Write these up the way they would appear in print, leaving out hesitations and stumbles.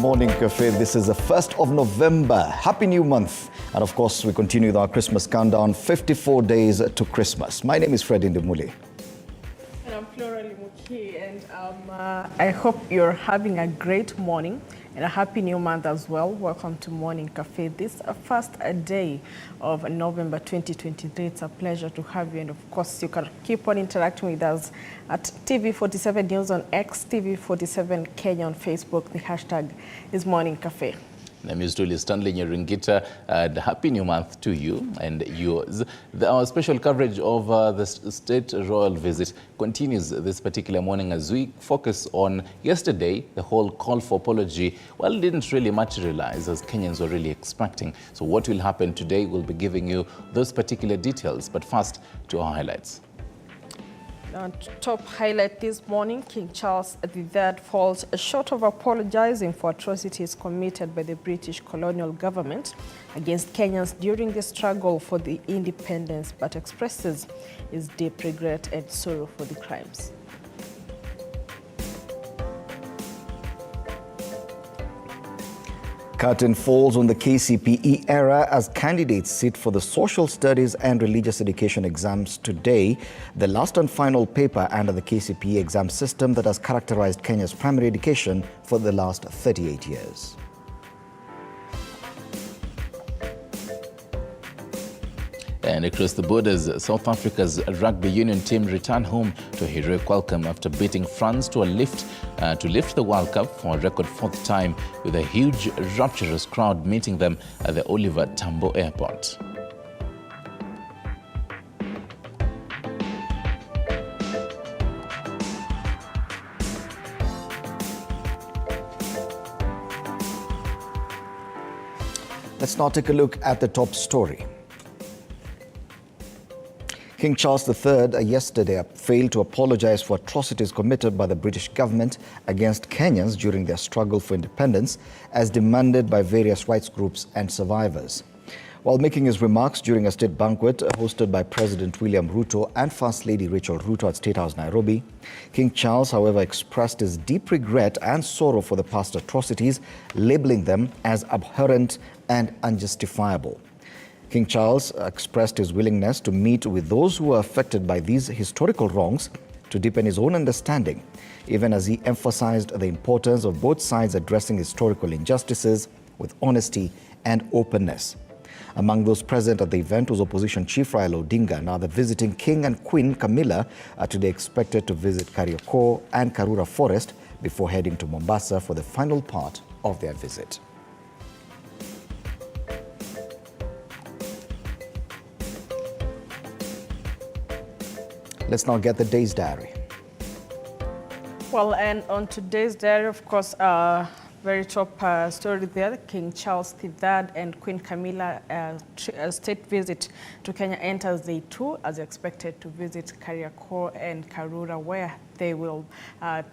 Morning Cafe. This is the 1st of November. Happy new month. And of course, we continue with our Christmas countdown, 54 days to Christmas. My name is Fred Indemule. And I'm Flora Limuki, and I hope you're having a great morning and a happy new month as well. Welcome to Morning Cafe. This first day of November 2023. It's a pleasure to have you, and of course you can keep on interacting with us at TV47 News on X, TV47 Kenya on Facebook. The hashtag is Morning Cafe. My name is Julie Stanley Nyeringita, and happy new month to you and yours. Our special coverage of the state royal visit continues this particular morning as we focus on yesterday. The whole call for apology, well, didn't really materialize as Kenyans were really expecting. So what will happen today, we'll be giving you those particular details. But first, to our highlights. Top highlight this morning, King Charles III falls short of apologizing for atrocities committed by the British colonial government against Kenyans during the struggle for the independence, but expresses his deep regret and sorrow for the crimes. Curtain falls on the KCPE era as candidates sit for the social studies and religious education exams today, the last and final paper under the KCPE exam system that has characterized Kenya's primary education for the last 38 years. And across the borders, South Africa's rugby union team returned home to a heroic welcome after beating France to lift the World Cup for a record fourth time, with a huge, rapturous crowd meeting them at the Oliver Tambo Airport. Let's now take a look at the top story. King Charles III yesterday failed to apologize for atrocities committed by the British government against Kenyans during their struggle for independence, as demanded by various rights groups and survivors. While making his remarks during a state banquet hosted by President William Ruto and First Lady Rachel Ruto at State House, Nairobi, King Charles, however, expressed his deep regret and sorrow for the past atrocities, labeling them as abhorrent and unjustifiable. King Charles expressed his willingness to meet with those who were affected by these historical wrongs to deepen his own understanding, even as he emphasized the importance of both sides addressing historical injustices with honesty and openness. Among those present at the event was opposition chief Raila Odinga. Now the visiting King and Queen Camilla are today expected to visit Kariokor and Karura Forest before heading to Mombasa for the final part of their visit. Let's now get the day's diary. Well, and on today's diary, of course, very top story there. King Charles III and Queen Camilla state visit to Kenya enters day 2, as expected to visit Kariokor and Karura, where they will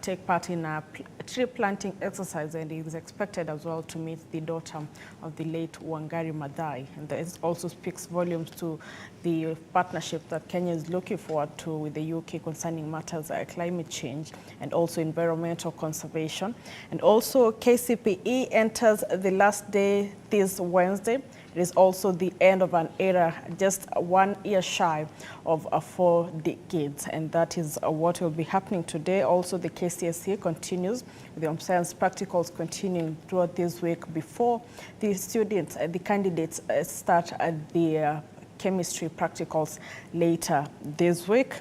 take part in a tree planting exercise, and it is expected as well to meet the daughter of the late Wangari Maathai. And this also speaks volumes to the partnership that Kenya is looking forward to with the UK concerning matters like climate change and also environmental conservation. And also KCPE enters the last day this Wednesday. It is also the end of an era just 1 year shy of 4 decades, and that is what will be happening today. Also, the KCSE continues with the home science practicals continuing throughout this week before the students, the candidates start at the chemistry practicals later this week.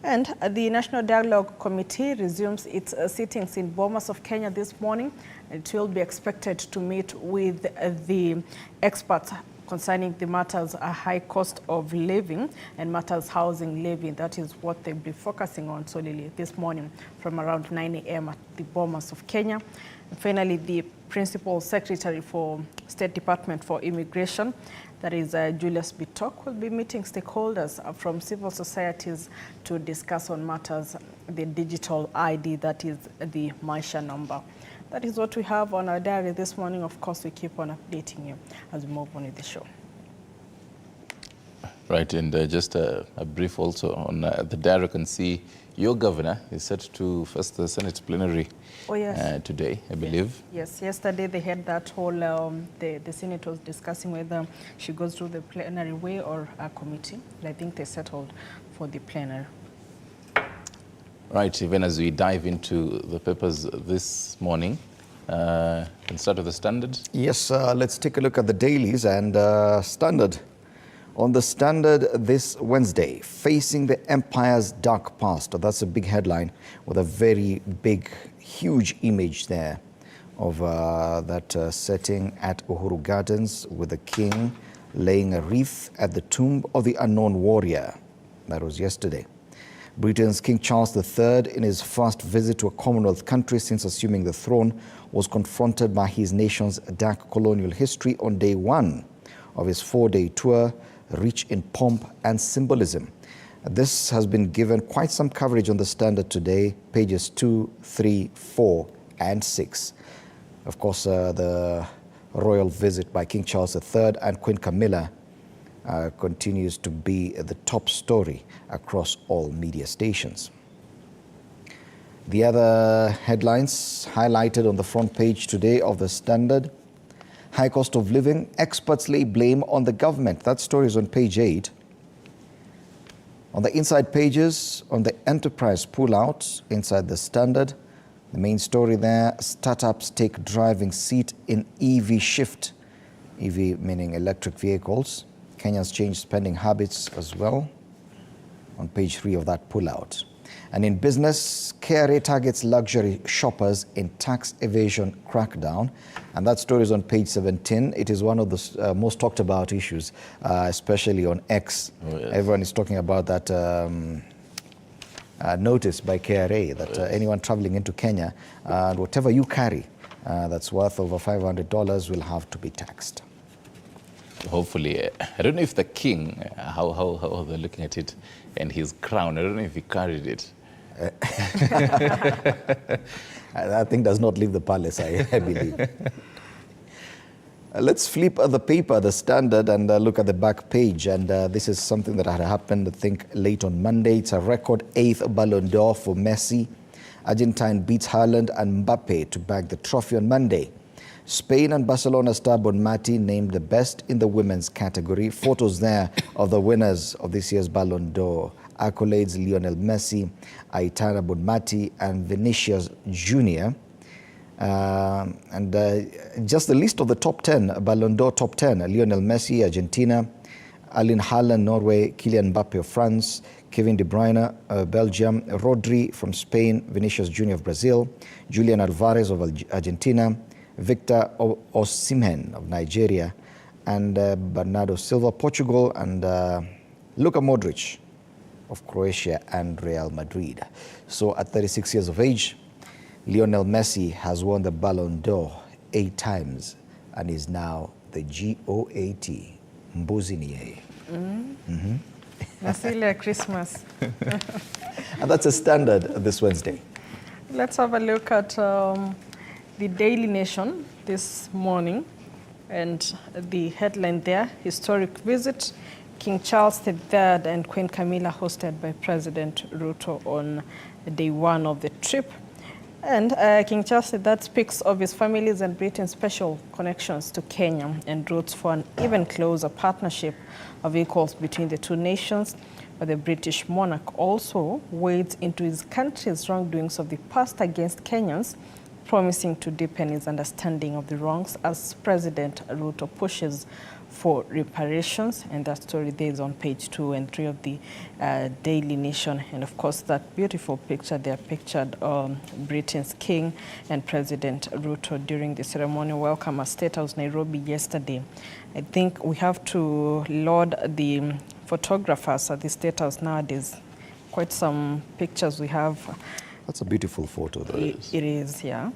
And the National Dialogue Committee resumes its sittings in Bomas of Kenya this morning. It will be expected to meet with the experts concerning the matters a high cost of living and matters housing living. That is what they'll be focusing on solely this morning from around 9 a.m. at the Bomas of Kenya. And finally, the Principal Secretary for State Department for Immigration, that is Julius Bitok, will be meeting stakeholders from civil societies to discuss on matters, the digital ID, that is the Maisha number. That is what we have on our diary this morning. Of course, we keep on updating you as we move on with the show. Right, and just a brief also on the diary. I can see your governor is set to face the Senate plenary today, I believe. Yes, yesterday they had that whole, the Senate was discussing whether she goes through the plenary way or a committee. I think they settled for the plenary. Right, even as we dive into the papers this morning, can start with the Standard. Yes, let's take a look at the dailies and Standard. On the Standard this Wednesday, facing the empire's dark past. That's a big headline with a very big, huge image there of that setting at Uhuru Gardens with the king laying a wreath at the tomb of the unknown warrior. That was yesterday. Britain's King Charles III, in his first visit to a Commonwealth country since assuming the throne, was confronted by his nation's dark colonial history on day one of his 4-day tour, rich in pomp and symbolism. This has been given quite some coverage on the Standard today, pages 2, 3, 4, and 6. Of course, the royal visit by King Charles III and Queen Camilla continues to be the top story across all media stations. The other headlines highlighted on the front page today of the Standard: high cost of living, experts lay blame on the government. That story is on page 8. On the inside pages, on the enterprise pullout inside the Standard, the main story there: startups take driving seat in EV shift. EV meaning electric vehicles. Kenyans change spending habits as well, on page 3 of that pullout. And in business, KRA targets luxury shoppers in tax evasion crackdown. And that story is on page 17. It is one of the most talked about issues, especially on X. Oh, yes. Everyone is talking about that notice by KRA that anyone traveling into Kenya, whatever you carry that's worth over $500 will have to be taxed. Hopefully, I don't know if the king, how they're looking at it, and his crown, I don't know if he carried it. That thing does not leave the palace, I believe. Let's flip the paper, the Standard, and look at the back page. And this is something that had happened, I think, late on Monday. It's a record 8th Ballon d'Or for Messi. Argentine beats Haaland and Mbappe to bag the trophy on Monday. Spain and Barcelona star Bonmati named the best in the women's category. Photos there of the winners of this year's Ballon d'Or. Accolades: Lionel Messi, Aitana Bonmati, and Vinicius Jr. Just the list of the top 10, Ballon d'Or top 10. Lionel Messi, Argentina; Erling Haaland, Norway; Kylian Mbappe of France; Kevin De Bruyne, Belgium; Rodri from Spain; Vinicius Jr. of Brazil; Julian Alvarez of Argentina; Victor Osimhen of Nigeria; and Bernardo Silva, Portugal; and Luka Modric of Croatia and Real Madrid. So at 36 years of age, Lionel Messi has won the Ballon d'Or 8 times and is now the GOAT, Mbuzinie. Nasilia Christmas. And that's a Standard this Wednesday. Let's have a look at the Daily Nation this morning, and the headline there: historic visit, King Charles III and Queen Camilla hosted by President Ruto on day one of the trip. And King Charles III speaks of his family's and Britain's special connections to Kenya and roots for an even closer partnership of equals between the two nations. But the British monarch also wades into his country's wrongdoings of the past against Kenyans, promising to deepen his understanding of the wrongs as President Ruto pushes for reparations. And that story there is on page 2 and 3 of the Daily Nation. And of course, that beautiful picture there pictured Britain's King and President Ruto during the ceremonial welcome at State House, Nairobi yesterday. I think we have to laud the photographers at the State House nowadays. Quite some pictures we have. That's a beautiful photo, though. It is, yeah.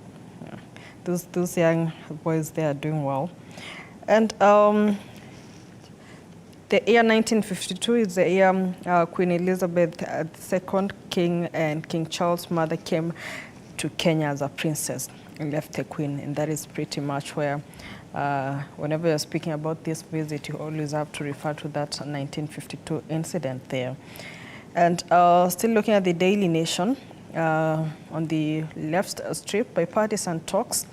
Those young boys, they are doing well. And the year 1952 is the year Queen Elizabeth II, King and King Charles' mother, came to Kenya as a princess and left the Queen. And that is pretty much where whenever you're speaking about this visit, you always have to refer to that 1952 incident there. And still looking at the Daily Nation, on the left strip, bipartisan talks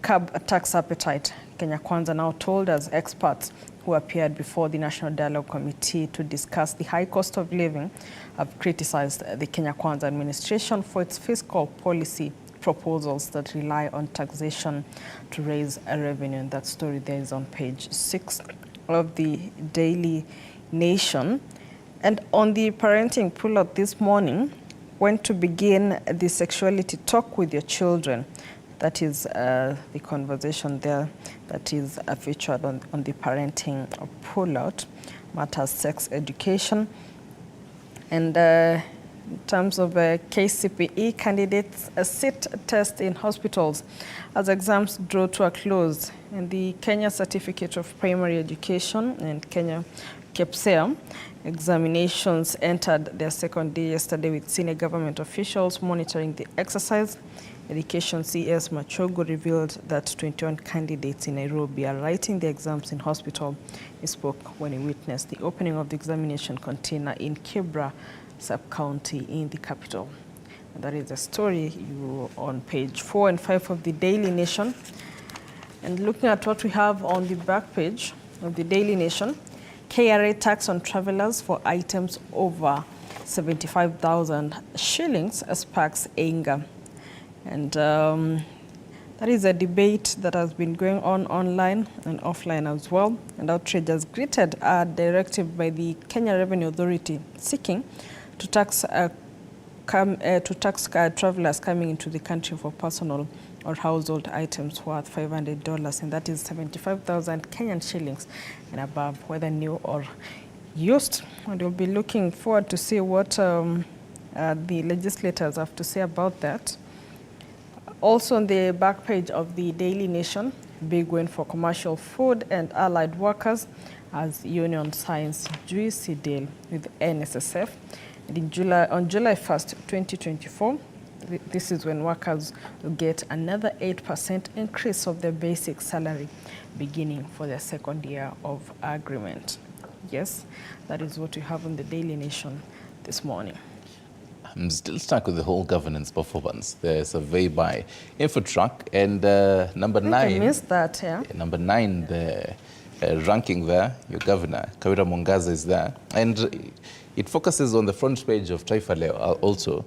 curb tax appetite. Kenya Kwanza now told us experts who appeared before the National Dialogue Committee to discuss the high cost of living have criticized the Kenya Kwanza administration for its fiscal policy proposals that rely on taxation to raise a revenue. And that story there is on page 6 of the Daily Nation. And on the parenting pullout this morning, when to begin the sexuality talk with your children. That is the conversation there that is featured on the parenting pullout, matters sex education. And in terms of KCPE candidates, a sit test in hospitals as exams draw to a close. And the Kenya Certificate of Primary Education and Kenya KPSEA examinations entered their second day yesterday with senior government officials monitoring the exercise. Education CS Machogo revealed that 21 candidates in Nairobi are writing the exams in hospital. He spoke when he witnessed the opening of the examination container in Kibra sub-county in the capital. And that is the story on page 4 and 5 of the Daily Nation. And looking at what we have on the back page of the Daily Nation, KRA tax on travelers for items over 75,000 shillings sparks anger. And that is a debate that has been going on online and offline as well. And outrage has greeted a directive by the Kenya Revenue Authority seeking to tax travelers coming into the country for personal or household items worth $500, and that is 75,000 Kenyan shillings and above, whether new or used. And we'll be looking forward to see what the legislators have to say about that. Also on the back page of the Daily Nation, big win for commercial food and allied workers as union signs juicy deal with NSSF. And on July 1st, 2024, this is when workers will get another 8% increase of their basic salary beginning for their second year of agreement. Yes, that is what we have on the Daily Nation this morning. I'm still stuck with the whole governance performance. The survey by Infotruck and number 9. I missed that, yeah. Number 9, the ranking there, your governor, Kawira Mwangaza, is there. And it focuses on the front page of Taifa Leo also.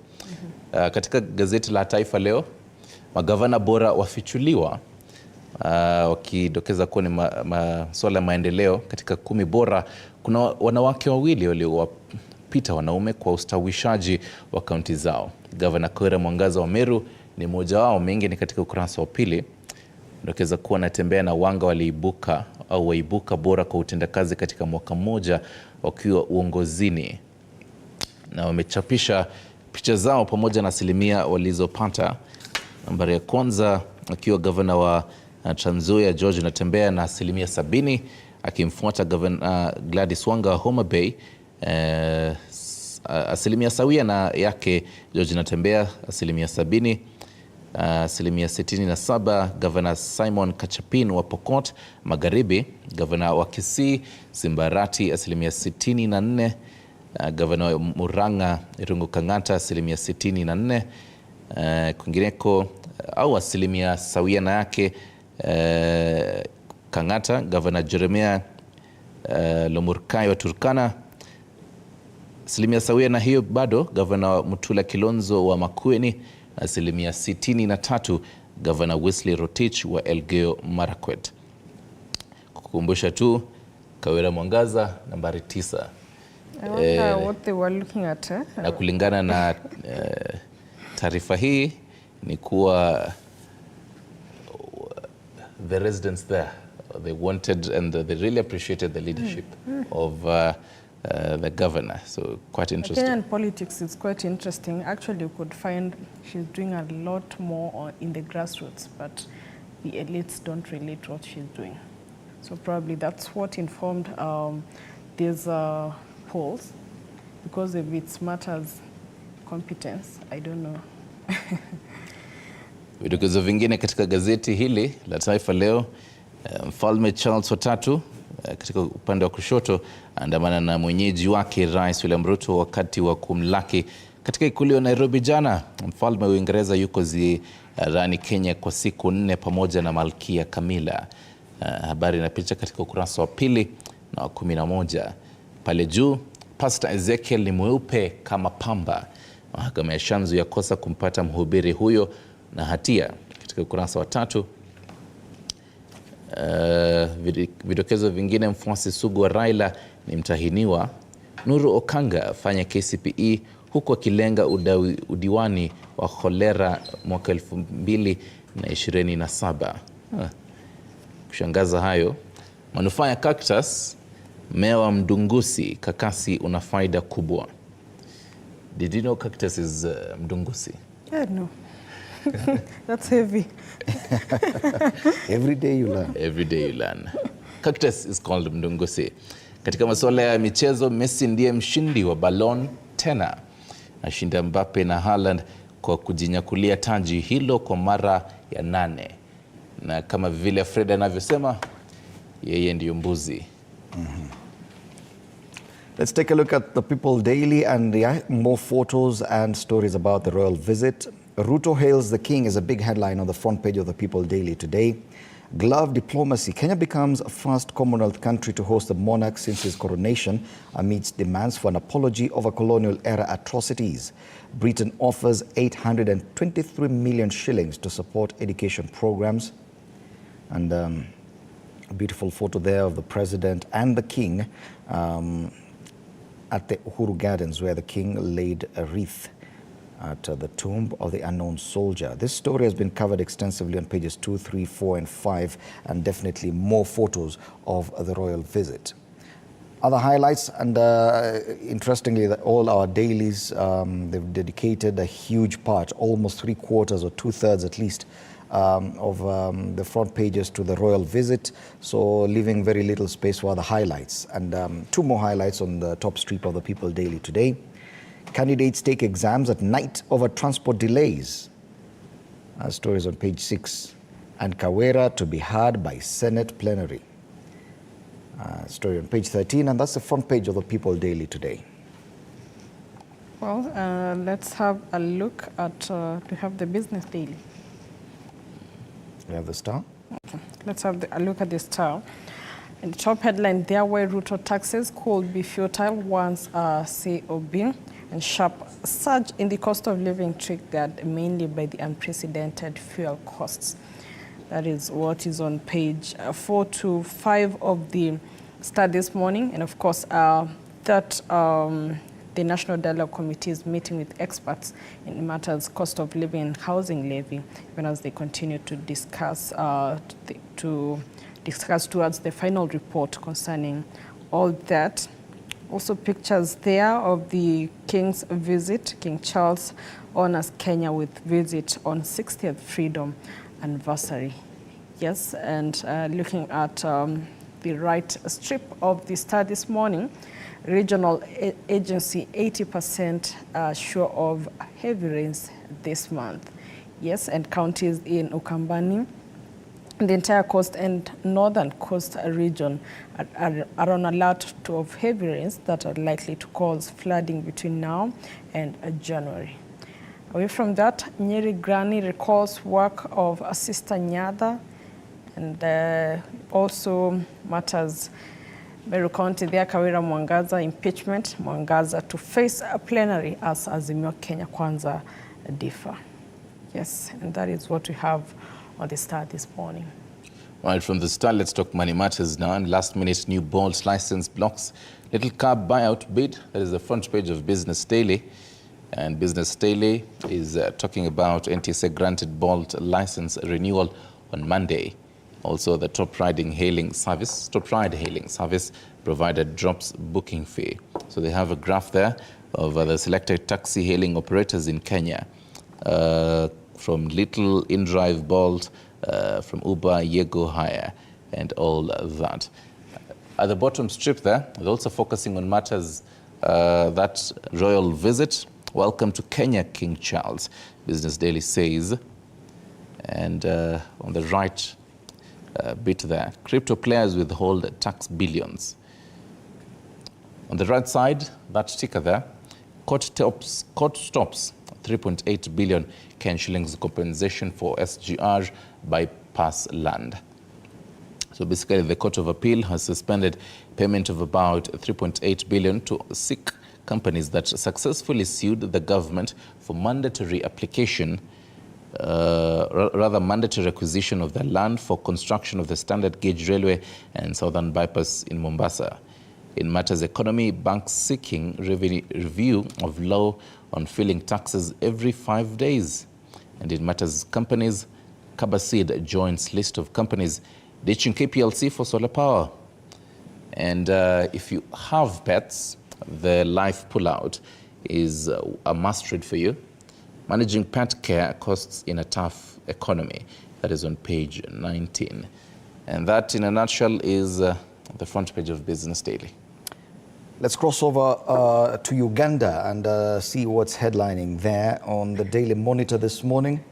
Katika gazeti la Taifa Leo, magavana bora wafichuliwa, wakidokeza kuwa ni masuala ya maendeleo. Katika 10 bora, kuna wanawake wawili waliowapita wanaume kwa ustawishaji wa kaunti zao. Gavana Kawira Mwangaza wa Meru ni mmoja wao, mengi ni katika ukurasa wa 2. Dokeza kuwa anatembea na wanga waibuka bora kwa utendakazi katika mwaka mmoja wakiwa uongozini. Na wamechapisha picha zao pamoja na asilimia walizopata. Nambari ya kwanza akiwa gavana wa Trans Nzoia George Natembeya na asilimia 70, akimfuata gavana Gladys Wanga wa Homa Bay asilimia sawia na yake George Natembeya asilimia 70. Asilimia 67 gavana Simon Kachapin wa Pokot Magharibi, gavana wa Kisii Simbarati asilimia 64, gavana wa Murang'a Irungu Kang'ata asilimia 64, kwingineko au asilimia sawia na yake Kang'ata, gavana Jeremia Lomurkai wa Turkana asilimia sawia na hiyo bado gavana wa Mutula Kilonzo wa Makueni asilimia 63, gavana Wesley Rotich wa Elgeyo Marakwet. Kukumbusha tu Kawira Mwangaza nambari 9. I wonder what they were looking at. Na kulingana na taarifa hii ni kuwa the residents there, they wanted and they really appreciated the leadership of the governor. So quite interesting. Kenyan politics is quite interesting. Actually, you could find she's doing a lot more in the grassroots, but the elites don't relate what she's doing. So probably that's what informed these polls, because if it matters competence, I don't know. Vidokezo vingine katika gazeti hili la Taifa Leo Mfalme Charles watatu katika upande wa kushoto andamana na mwenyeji wake Rais William Ruto wakati wa kumlaki katika ikulu ya Nairobi jana. Mfalme wa Uingereza yuko ziarani Kenya kwa siku 4 pamoja na Malkia Camilla. Habari na picha katika ukurasa wa 2 na wa 11. Pale juu, Pastor Ezekiel ni mweupe kama pamba. Mahakama ya Shanzu yakosa kumpata mhubiri huyo na hatia. Katika ukurasa wa 3, vidokezo vingine, mfuasi sugu wa Raila ni mtahiniwa. Nuru Okanga afanya KCPE huku akilenga udiwani wa Kolera mwaka 2027. Kushangaza hayo. Manufaa ya cactus, mmea wa mdungusi kakasi una faida kubwa. Did you know cactus is mdungusi? Yeah, no. That's heavy. Every day you learn. Every day you learn. Cactus is called mdungusi. Katika masuala ya michezo, Messi ndiye mshindi wa Ballon tena. Ashinda Mbappe na Haaland kwa kujinyakulia taji hilo kwa mara ya 8. Na kama vile Fred anavyosema, yeye ndiyo mbuzi. Let's take a look at the People Daily and more photos and stories about the royal visit. Ruto hails the king is a big headline on the front page of the People Daily today. Glove diplomacy. Kenya becomes a first Commonwealth country to host the monarch since his coronation amidst demands for an apology over colonial-era atrocities. Britain offers 823 million shillings to support education programs. And a beautiful photo there of the president and the king at the Uhuru Gardens, where the king laid a wreath at the tomb of the unknown soldier. This story has been covered extensively on pages 2, 3, 4, and 5, and definitely more photos of the royal visit. Other highlights, and interestingly, that all our dailies, they've dedicated a huge part, almost 3/4 or 2/3 at least, of the front pages to the royal visit, so leaving very little space for other highlights. And 2 more highlights on the top strip of the People Daily today. Candidates take exams at night over transport delays. Stories on page 6. And Kawera to be heard by Senate plenary. Story on page 13, and that's the front page of the People Daily today. Well, let's have a look at, we have the Business Daily. We have the Star. Okay. Let's have a look at the Star. And the top headline there, where Ruto taxes could be futile once COB, and sharp surge in the cost of living triggered mainly by the unprecedented fuel costs. That is what is on page 4 to 5 of the Star this morning. And of course, that the National Dialogue Committee is meeting with experts in matters cost of living and housing levy, even as they continue to discuss towards the final report concerning all that. Also pictures there of the King's visit. King Charles honors Kenya with visit on 60th Freedom Anniversary. Yes, and looking at the right strip of the Star this morning, regional agency 80% sure of heavy rains this month. Yes, and counties in Ukambani, the entire coast and northern coast region are on alert of heavy rains that are likely to cause flooding between now and January. Away from that, Nyeri Granny recalls work of Sister Nyada, and also matters Meru County there, Kawira Mwangaza impeachment, Mwangaza to face a plenary as Azimio Kenya Kwanza differ. Yes, and that is what we have on the Star this morning. Right, from the Star, let's talk money matters now. And last-minute new Bolt license blocks little car buyout bid. That is the front page of Business Daily. And Business Daily is talking about NTSA granted Bolt license renewal on Monday. Also, the top ride hailing service provided drops booking fee. So they have a graph there of the selected taxi hailing operators in Kenya. From Little, InDrive, Bolt, from Uber, Yego Hire, and all that. At the bottom strip there, they're also focusing on matters that royal visit. Welcome to Kenya, King Charles, Business Daily says. And on the right, bit there. Crypto players withhold tax billions. On the right side, that ticker there, court stops 3.8 billion Kenyan shillings compensation for SGR bypass land. So basically, the Court of Appeal has suspended payment of about 3.8 billion to 6 companies that successfully sued the government for mandatory application, mandatory acquisition of the land for construction of the standard gauge railway and southern bypass in Mombasa. In matters economy, banks seeking review of law on filing taxes every 5 days. And in matters companies, Kabasid joins list of companies ditching KPLC for solar power. And if you have pets, the life pullout is a must-read for you. Managing pet care costs in a tough economy. That is on page 19. And that, in a nutshell, is the front page of Business Daily. Let's cross over to Uganda and see what's headlining there on the Daily Monitor this morning.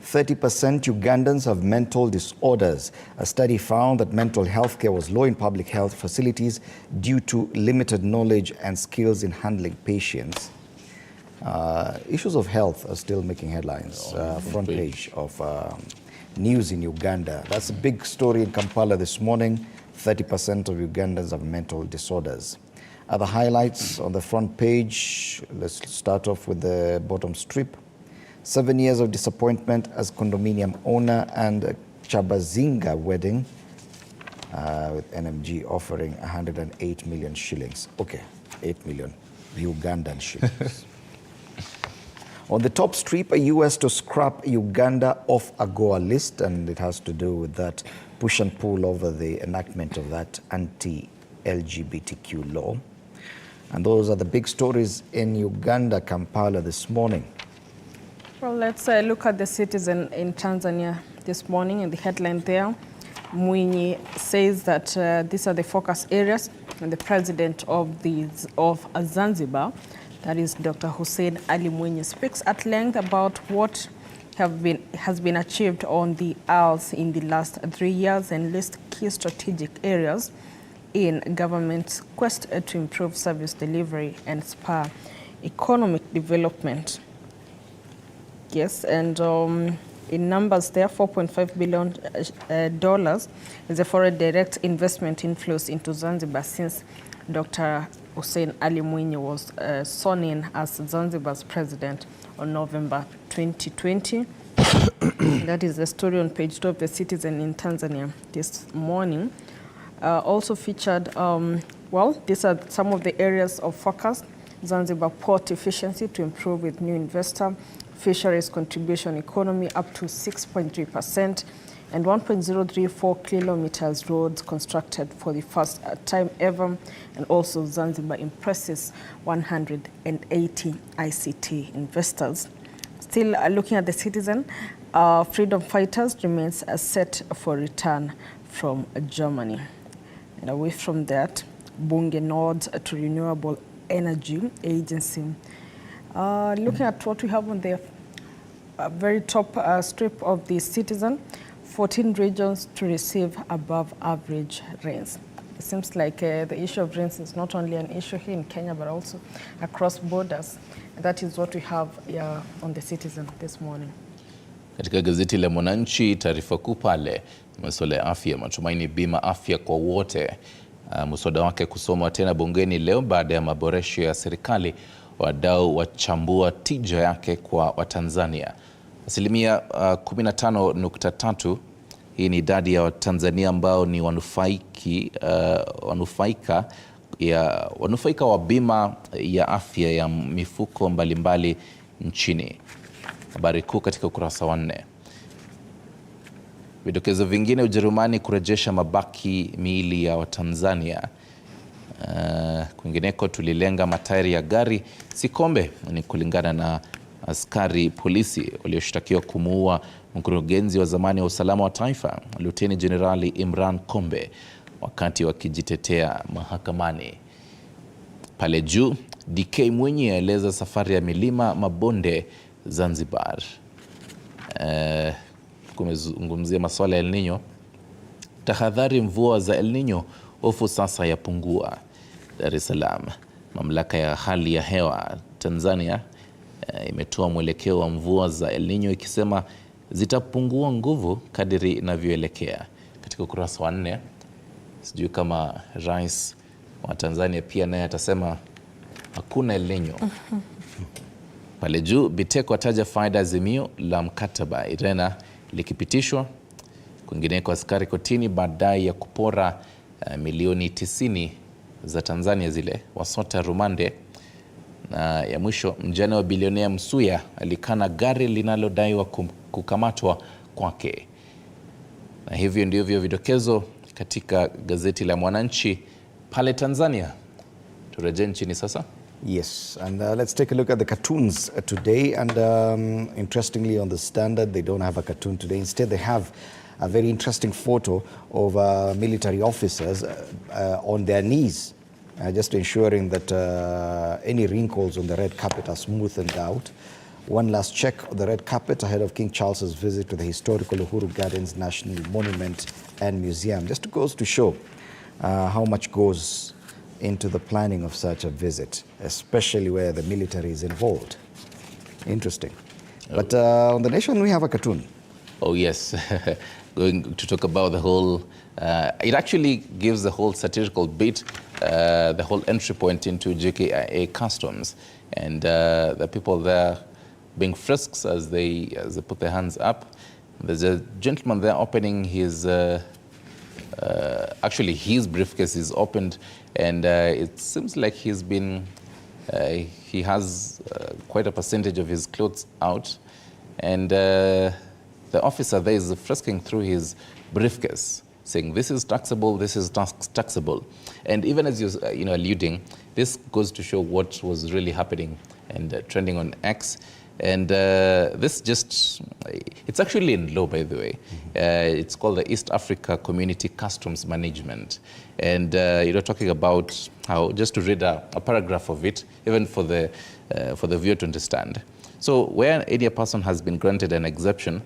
30% Ugandans have mental disorders. A study found that mental health care was low in public health facilities due to limited knowledge and skills in handling patients. Issues of health are still making headlines. Front page of news in Uganda. That's a big story in Kampala this morning. 30% of Ugandans have mental disorders. Other highlights on the front page. Let's start off with the bottom strip. 7 years of disappointment as condominium owner and Chabazinga wedding with NMG offering 108 million shillings. Okay, 8 million Ugandan shillings. On the top strip, a US to scrap Uganda off AGOA list, and it has to do with that push and pull over the enactment of that anti-LGBTQ law. And those are the big stories in Uganda, Kampala this morning. Well, let's look at the Citizen in Tanzania this morning, and the headline there, Mwinyi says that these are the focus areas, and the president of Zanzibar, that is Dr. Hussein Ali Mwinyi, speaks at length about what has been achieved on the Isles in the last 3 years and lists key strategic areas in government's quest to improve service delivery and spur economic development. Yes, and in numbers there, $4.5 billion is a foreign direct investment inflows into Zanzibar since Dr. Hussein Ali Mwinyi was sworn in as Zanzibar's president on November 2020. That is the story on page 2 of the Citizen in Tanzania this morning. Also featured, well, these are some of the areas of focus. Zanzibar port efficiency to improve with new investor, fisheries contribution economy up to 6.3%, and 1.034 kilometers roads constructed for the first time ever, and also Zanzibar impresses 180 ICT investors. Still looking at the Citizen, freedom fighters remains set for return from Germany. And away from that, Bunge nods to Renewable Energy Agency. Looking at what we have on the very top strip of the Citizen, 14 regions to receive above average rains. It seems like the issue of rains is not only an issue here in Kenya, but also across borders. And that is what we have here on the Citizen this morning. Katika gazeti la Mwananchi, taarifa kuu pale, masuala ya afya, matumaini bima afya kwa wote. Muswada wake kusomwa tena bungeni leo baada ya maboresho ya serikali. Wadau wachambua tija yake kwa Watanzania. Asilimia 15.3, hii ni idadi ya Watanzania ambao ni wanufaika wa bima ya afya ya mifuko mbalimbali nchini. Habari kuu katika ukurasa wa 4. Vidokezo vingine, Ujerumani kurejesha mabaki miili ya Watanzania. Kwingineko, tulilenga matairi ya gari Sikombe, ni kulingana na askari polisi walioshtakiwa kumuua mkurugenzi wa zamani wa usalama wa taifa Luteni Jenerali Imran Kombe wakati wakijitetea mahakamani. Pale juu, DK Mwinyi aeleza safari ya milima mabonde Zanzibar. Kumezungumzia masuala ya El Nino. tahadhari mvua za El Nino, hofu sasa yapungua. Dar es Salaam. Mamlaka ya hali ya hewa Tanzania imetoa mwelekeo wa mvua za El Nino ikisema zitapungua nguvu kadiri inavyoelekea. Katika ukurasa wa 4, sijui kama rais wa Tanzania pia naye atasema hakuna El Nino. Pale juu, Biteko ataja faida azimio la mkataba Irena likipitishwa. Kwingineko, askari kotini baadaye ya kupora milioni 90 za Tanzania zile wasota rumande. Na ya mwisho, mjane wa bilionea Msuya alikana gari linalodaiwa kukamatwa kwake. Na hivyo ndivyo vidokezo katika gazeti la Mwananchi pale Tanzania. Turejee nchini sasa. Yes, and let's take a look at the cartoons today. And interestingly, on the Standard, they don't have a cartoon today. Instead, they have a very interesting photo of military officers on their knees, just ensuring that any wrinkles on the red carpet are smoothened out. One last check of the red carpet ahead of King Charles's visit to the historical Uhuru Gardens National Monument and Museum. Just goes to show how much goes into the planning of such a visit, especially where the military is involved. Interesting. But on The Nation, we have a cartoon. Oh, yes. Going to talk about the whole, it actually gives the whole satirical bit, the whole entry point into JKIA customs, and the people there being frisked as they put their hands up. There's a gentleman there opening his, actually his briefcase is opened, and it seems like he's been, he has quite a percentage of his clothes out, and the officer there is frisking through his briefcase, saying this is taxable, this is taxable. And even as you're alluding, this goes to show what was really happening and trending on X. And this just, it's actually in law, by the way. It's called the East Africa Community Customs Management. And talking about how, just to read a paragraph of it, even for the viewer to understand. So where any person has been granted an exemption,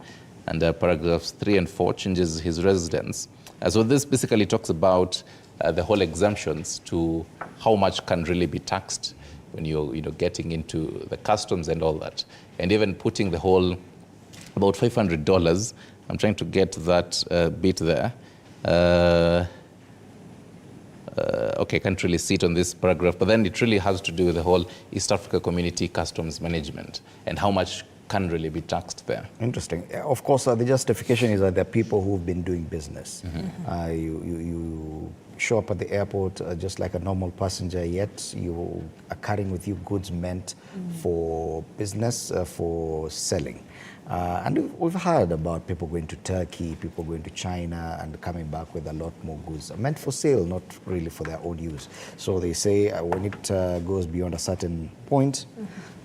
and paragraphs 3 and 4 changes his residence. So this basically talks about the whole exemptions to how much can really be taxed when you're getting into the customs and all that, and even putting the whole about $500. I'm trying to get that bit there. Okay, can't really see it on this paragraph, but then it really has to do with the whole East Africa Community Customs Management and how much can really be taxed there. Interesting. Of course, the justification is that there are people who've been doing business. You show up at the airport just like a normal passenger, yet you are carrying with you goods meant for business, for selling. And we've heard about people going to Turkey, people going to China and coming back with a lot more goods meant for sale, not really for their own use. So they say when it goes beyond a certain point,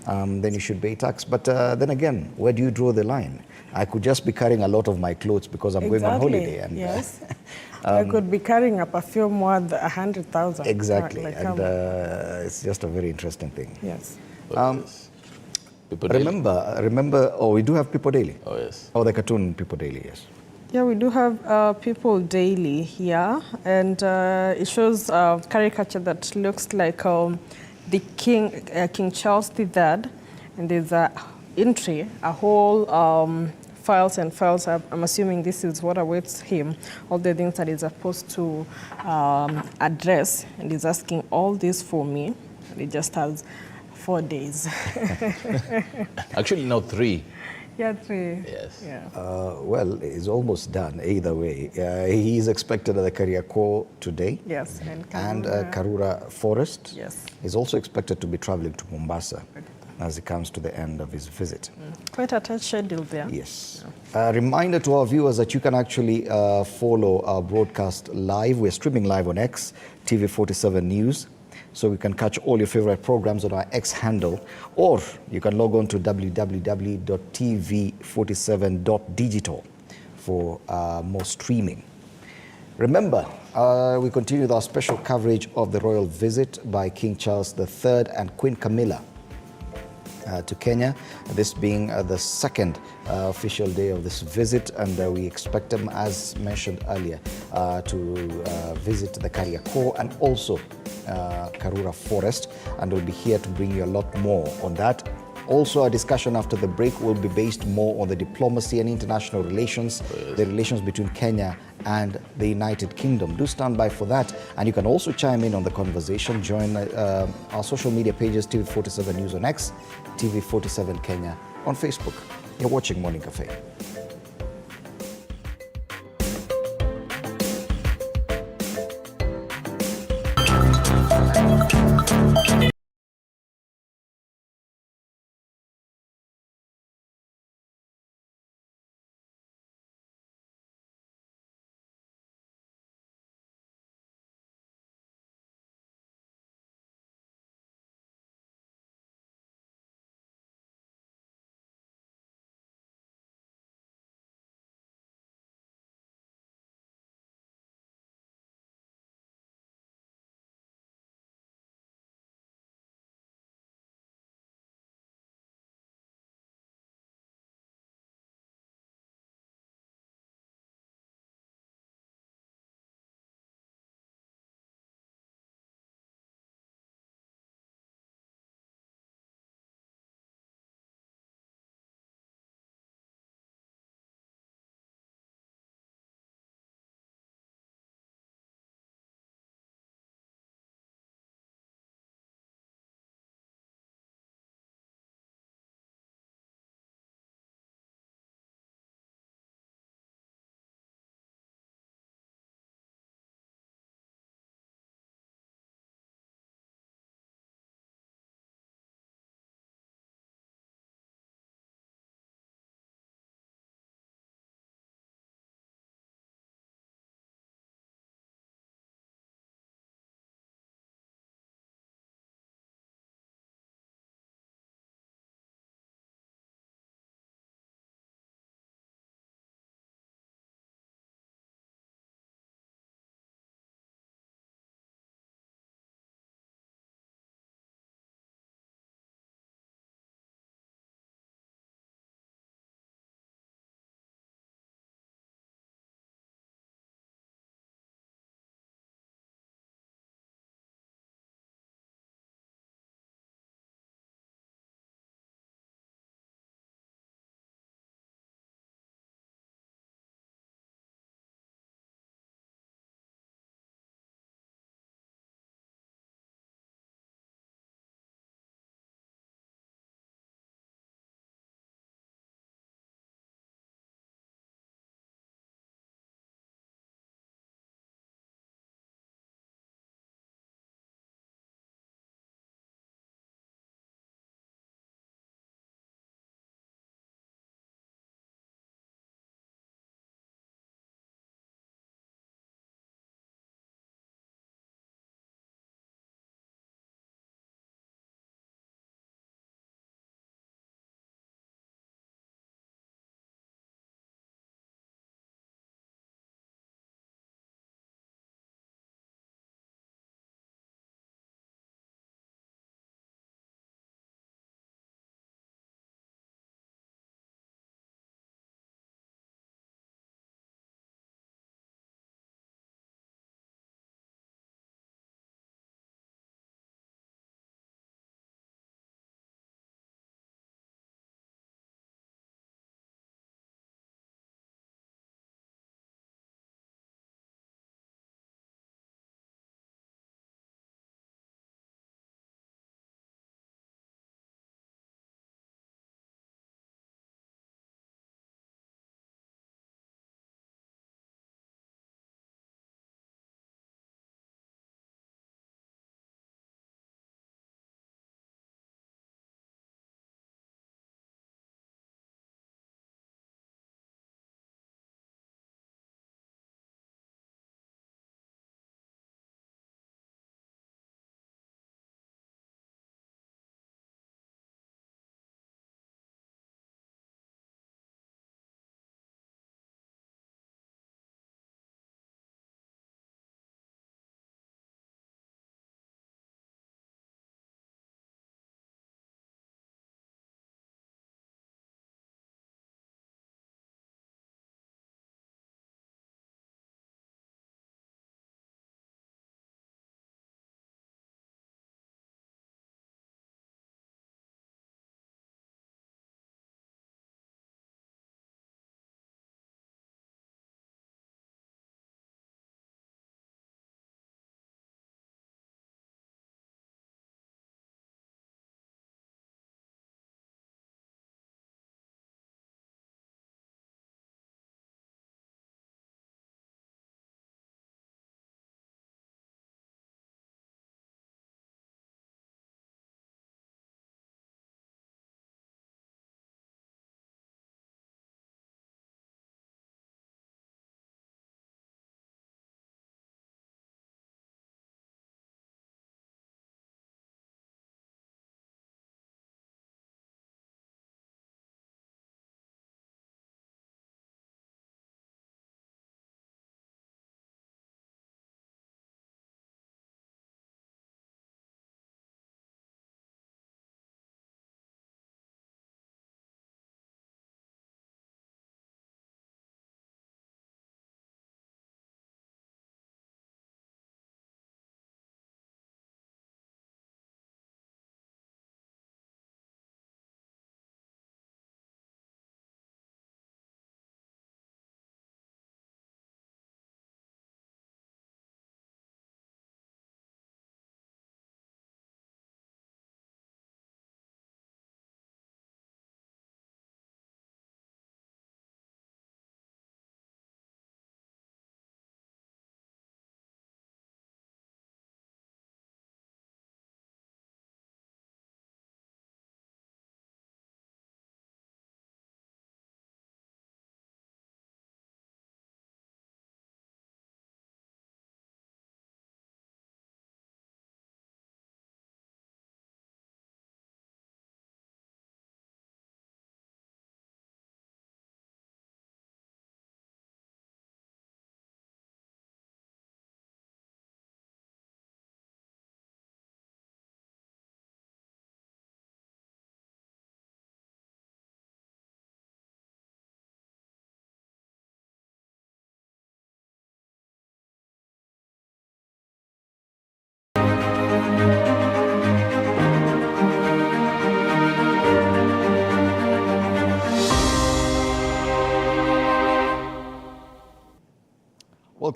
then you should pay tax. But then again, where do you draw the line? I could just be carrying a lot of my clothes because I'm going on holiday. And, yes. I could be carrying a perfume more than 100,000. Exactly. And it's just a very interesting thing. Yes. Remember, oh, we do have People Daily. Oh, yes. Oh, the cartoon People Daily, yes. Yeah, we do have People Daily here, and it shows a caricature that looks like the King Charles III, and there's a entry, a whole files and files. I'm assuming this is what awaits him, all the things that he's supposed to address, and he's asking all this for me, and he just has 4 days. Actually, now 3. Yeah, 3. Yes. Yeah. Well, it's almost done either way. He is expected at the Kariakor today. Yes, and Karura Forest. Yes. He's also expected to be traveling to Mombasa as he comes to the end of his visit. Quite a tight schedule there. Yes. A reminder to our viewers that you can actually follow our broadcast live. We're streaming live on X, TV47 News. So we can catch all your favorite programs on our X handle, or you can log on to www.tv47.digital for more streaming. Remember, we continue with our special coverage of the royal visit by King Charles III and Queen Camilla. to Kenya, this being the second official day of this visit, and we expect them, as mentioned earlier, to visit the Kariakor and also Karura Forest, and we'll be here to bring you a lot more on that. Also, our discussion after the break will be based more on the diplomacy and international relations, the relations between Kenya and the United Kingdom. Do stand by for that. And you can also chime in on the conversation. Join our social media pages, TV47 News on X, TV47 Kenya on Facebook. You're watching Morning Cafe.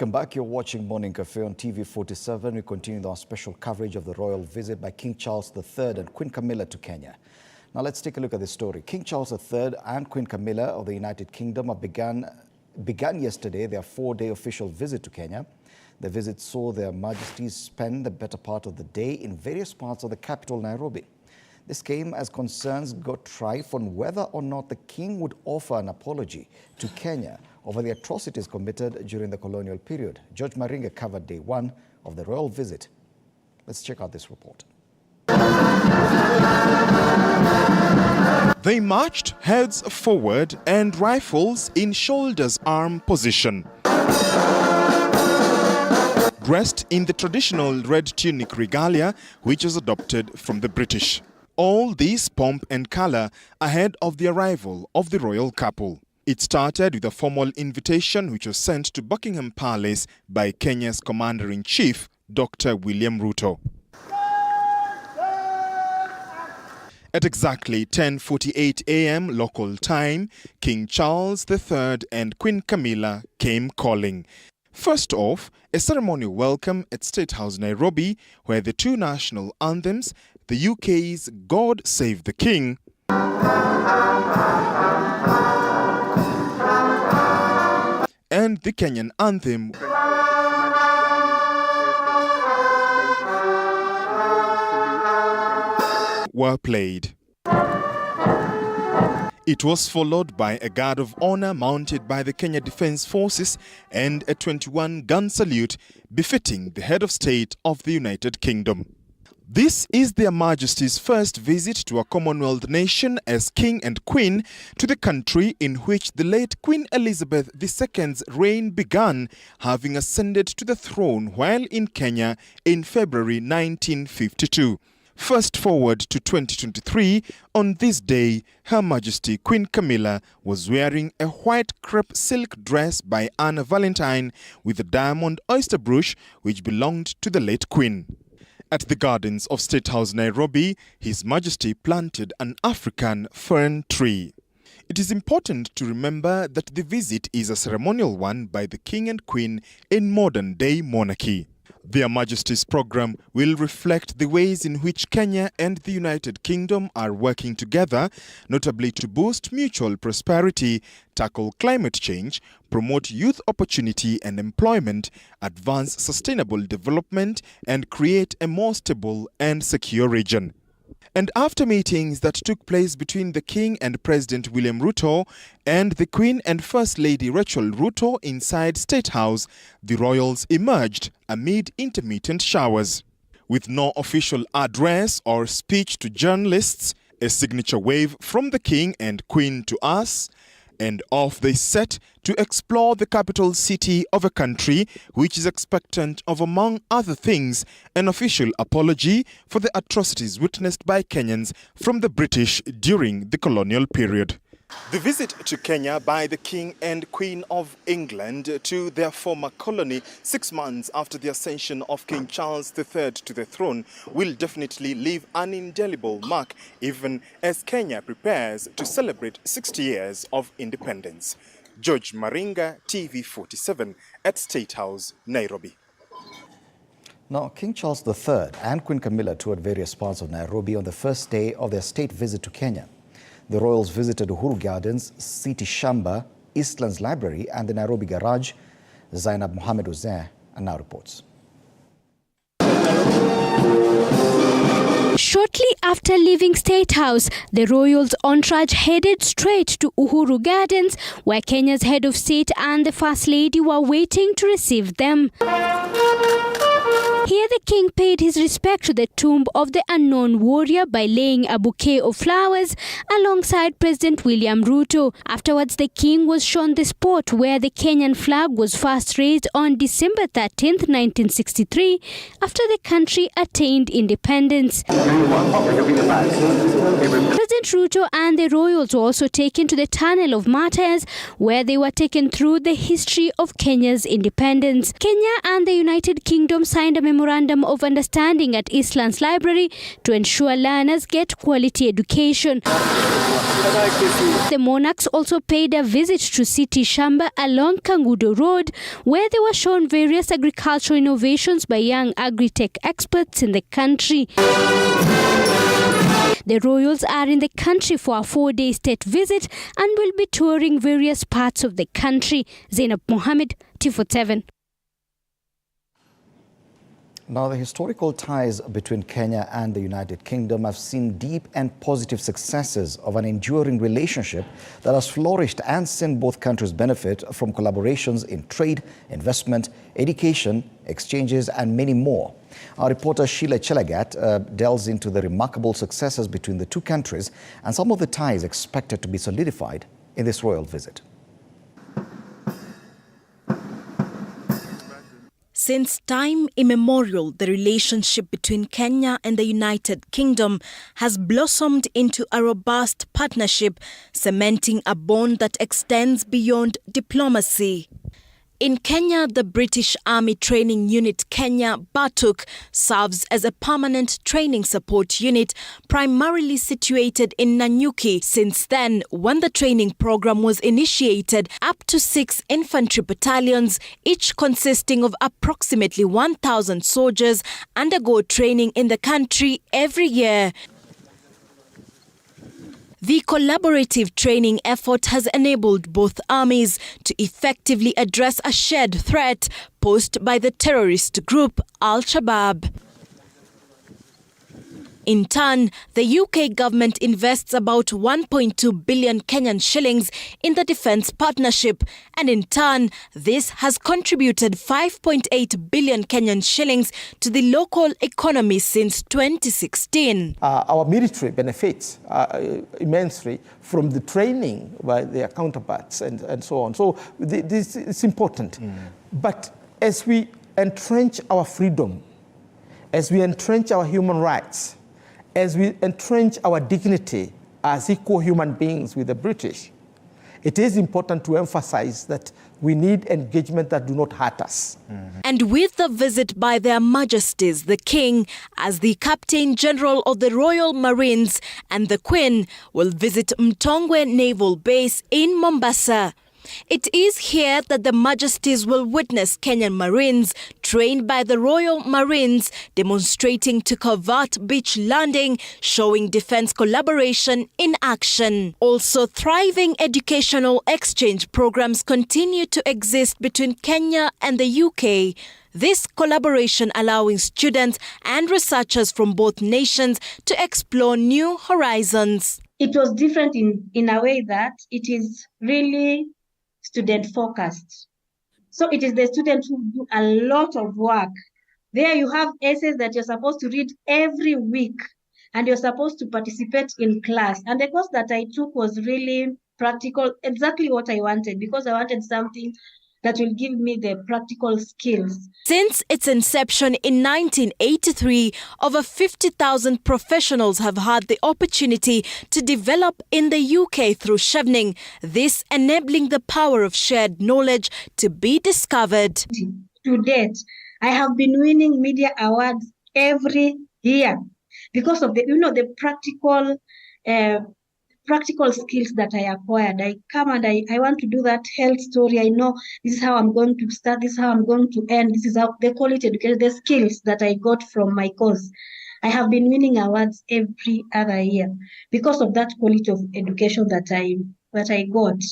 Welcome back. You're watching Morning Cafe on TV 47. We continue our special coverage of the royal visit by King Charles III and Queen Camilla to Kenya. Now let's take a look at this story. King Charles III and Queen Camilla of the United Kingdom began yesterday their 4-day official visit to Kenya. The visit saw their majesties spend the better part of the day in various parts of the capital, Nairobi. This came as concerns got rife on whether or not the king would offer an apology to Kenya over the atrocities committed during the colonial period. George Maringa covered day 1 of the royal visit. Let's check out this report. They marched heads forward and rifles in shoulders arm position. Dressed in the traditional red tunic regalia, which was adopted from the British. All this pomp and color ahead of the arrival of the royal couple. It started with a formal invitation which was sent to Buckingham Palace by Kenya's Commander-in-Chief, Dr. William Ruto. At exactly 10:48 a.m. local time, King Charles III and Queen Camilla came calling. First off, a ceremonial welcome at State House, Nairobi, where the two national anthems, the UK's God Save the King and the Kenyan anthem were played. It was followed by a guard of honor mounted by the Kenya Defense Forces and a 21-gun salute befitting the head of state of the United Kingdom. This is their Majesty's first visit to a Commonwealth nation as King and Queen to the country in which the late Queen Elizabeth II's reign began, having ascended to the throne while in Kenya in February 1952. Fast forward to 2023, on this day, Her Majesty Queen Camilla was wearing a white crepe silk dress by Anna Valentine with a diamond oyster brooch which belonged to the late Queen. At the gardens of State House, Nairobi, His Majesty planted an African fern tree. It is important to remember that the visit is a ceremonial one by the King and Queen in modern-day monarchy. Their Majesty's program will reflect the ways in which Kenya and the United Kingdom are working together, notably to boost mutual prosperity, tackle climate change, promote youth opportunity and employment, advance sustainable development, and create a more stable and secure region. And after meetings that took place between the King and President William Ruto and the Queen and First Lady Rachel Ruto inside State House, the royals emerged amid intermittent showers. With no official address or speech to journalists, a signature wave from the King and Queen to us, and off they set to explore the capital city of a country which is expectant of, among other things, an official apology for the atrocities witnessed by Kenyans from the British during the colonial period. The visit to Kenya by the King and Queen of England to their former colony 6 months after the ascension of King Charles III to the throne will definitely leave an indelible mark even as Kenya prepares to celebrate 60 years of independence. George Maringa, TV 47 at State House, Nairobi. Now, King Charles III and Queen Camilla toured various parts of Nairobi on the first day of their state visit to Kenya. The royals visited Uhuru Gardens, City Shamba, Eastlands Library and the Nairobi Garage. Zainab Mohamed Uzair now reports. Shortly after leaving State House, the royals' entourage headed straight to Uhuru Gardens, where Kenya's head of state and the First Lady were waiting to receive them. Here the king paid his respect to the tomb of the unknown warrior by laying a bouquet of flowers alongside President William Ruto. Afterwards, the king was shown the spot where the Kenyan flag was first raised on December 13, 1963, after the country attained independence. President Ruto and the royals were also taken to the Tunnel of Martyrs, where they were taken through the history of Kenya's independence. Kenya and the United Kingdom signed a memorandum of understanding at Eastlands Library to ensure learners get quality education. The monarchs also paid a visit to City Shamba along Kangudo Road, where they were shown various agricultural innovations by young agri-tech experts in the country. The royals are in the country for a 4-day state visit and will be touring various parts of the country. Zainab Mohammed, T47. Now, the historical ties between Kenya and the United Kingdom have seen deep and positive successes of an enduring relationship that has flourished and seen both countries benefit from collaborations in trade, investment, education, exchanges, and many more. Our reporter Sheila Chelagat delves into the remarkable successes between the two countries and some of the ties expected to be solidified in this royal visit. Since time immemorial, the relationship between Kenya and the United Kingdom has blossomed into a robust partnership, cementing a bond that extends beyond diplomacy. In Kenya, the British Army Training Unit Kenya BATUK serves as a permanent training support unit, primarily situated in Nanyuki. Since then, when the training program was initiated, up to 6 infantry battalions, each consisting of approximately 1,000 soldiers, undergo training in the country every year. The collaborative training effort has enabled both armies to effectively address a shared threat posed by the terrorist group Al-Shabaab. In turn, the UK government invests about 1.2 billion Kenyan shillings in the defence partnership, and in turn, this has contributed 5.8 billion Kenyan shillings to the local economy since 2016. Our military benefits immensely from the training by their counterparts and so on. So this is important. But as we entrench our freedom, as we entrench our human rights, as we entrench our dignity as equal human beings with the British, it is important to emphasize that we need engagement that do not hurt us. And with the visit by their Majesties, the King, as the Captain General of the Royal Marines, and the Queen will visit Mtongwe Naval Base in Mombasa. It is here that the Majesties will witness Kenyan Marines trained by the Royal Marines demonstrating to covert beach landing, showing defense collaboration in action. Also, thriving educational exchange programs continue to exist between Kenya and the UK. This collaboration allowing students and researchers from both nations to explore new horizons. It was different in a way that it is really student-focused. So it is the students who do a lot of work. There you have essays that you're supposed to read every week, and you're supposed to participate in class. And the course that I took was really practical, exactly what I wanted, because I wanted something that will give me the practical skills. Since its inception in 1983, over 50,000 professionals have had the opportunity to develop in the UK through chevening, this enabling the power of shared knowledge to be discovered. To date, I have been winning media awards every year because of the practical skills that I acquired. I come and I want to do that health story. I know this is how I'm going to start, this is how I'm going to end, this is how the quality education, the skills that I got from my course. I have been winning awards every other year because of that quality of education that I got.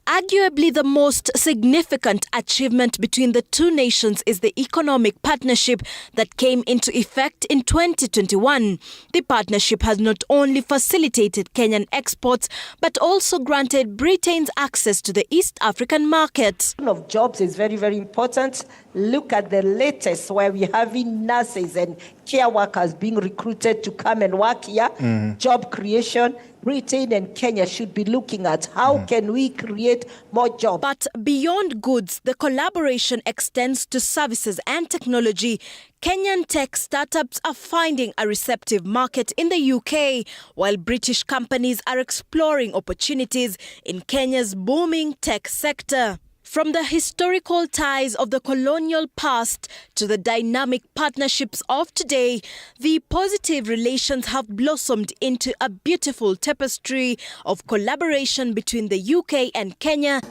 Arguably the most significant achievement between the two nations is the economic partnership that came into effect in 2021. The partnership has not only facilitated Kenyan exports, but also granted Britain's access to the East African market. Of jobs is very, very important. Look at the latest where we're having nurses and care workers being recruited to come and work here, job creation. Britain and Kenya should be looking at how can we create more jobs. But beyond goods, the collaboration extends to services and technology. Kenyan tech startups are finding a receptive market in the UK, while British companies are exploring opportunities in Kenya's booming tech sector. From the historical ties of the colonial past to the dynamic partnerships of today, the positive relations have blossomed into a beautiful tapestry of collaboration between the UK and Kenya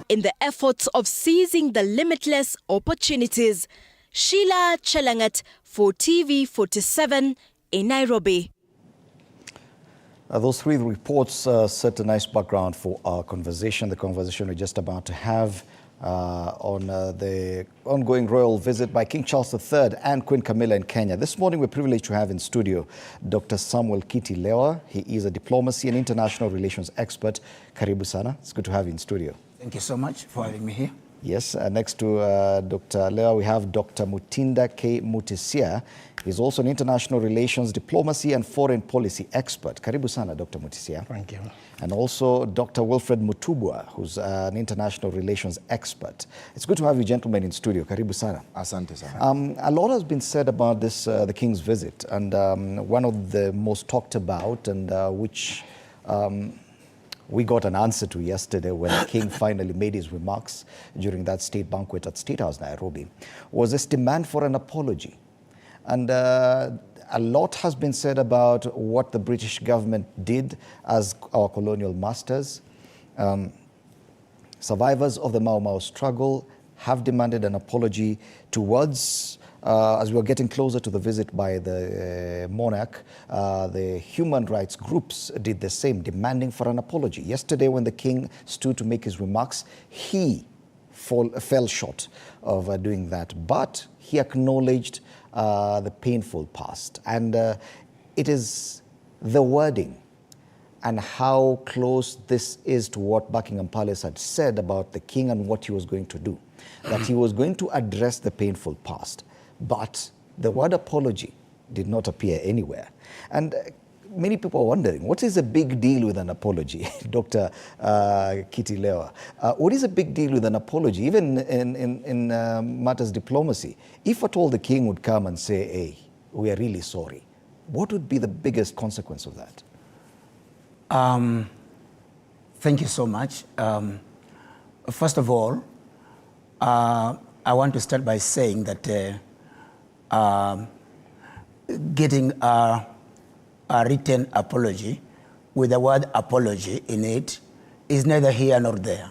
in the efforts of seizing the limitless opportunities. Sheila Chelangat for TV47 in Nairobi. Those three reports set a nice background for our conversation, the conversation we're just about to have on the ongoing royal visit by King Charles III and Queen Camilla in Kenya. This morning we're privileged to have in studio Dr. Samuel Kiti Lewa. He is a diplomacy and international relations expert. Karibu sana. It's good to have you in studio. Thank you so much for having me here. Yes, next to Dr. Lewa, we have Dr. Mutinda K. Mutisia. He's also an international relations, diplomacy and foreign policy expert. Karibu sana, Dr. Mutisia. Thank you. And also Dr. Wilfred Mutubwa, who's an international relations expert. It's good to have you gentlemen in studio. Karibu sana. Asante sana. A lot has been said about this, the King's visit, and one of the most talked about and which we got an answer to yesterday when the King finally made his remarks during that state banquet at State House, Nairobi, was this demand for an apology. And a lot has been said about what the British government did as our colonial masters. Survivors of the Mau Mau struggle have demanded an apology towards, as we are getting closer to the visit by the monarch, the human rights groups did the same, demanding for an apology. Yesterday when the King stood to make his remarks, he fell short of doing that, but he acknowledged the painful past. And it is the wording and how close this is to what Buckingham Palace had said about the King and what he was going to do, that he was going to address the painful past. But the word apology did not appear anywhere. And many people are wondering, what is a big deal with an apology? Dr. Kiti Lewa, what is a big deal with an apology, even in matters diplomacy? If at all the King would come and say, hey, we are really sorry, what would be the biggest consequence of that? Thank you so much. First of all, I want to start by saying that getting a written apology with the word apology in it is neither here nor there.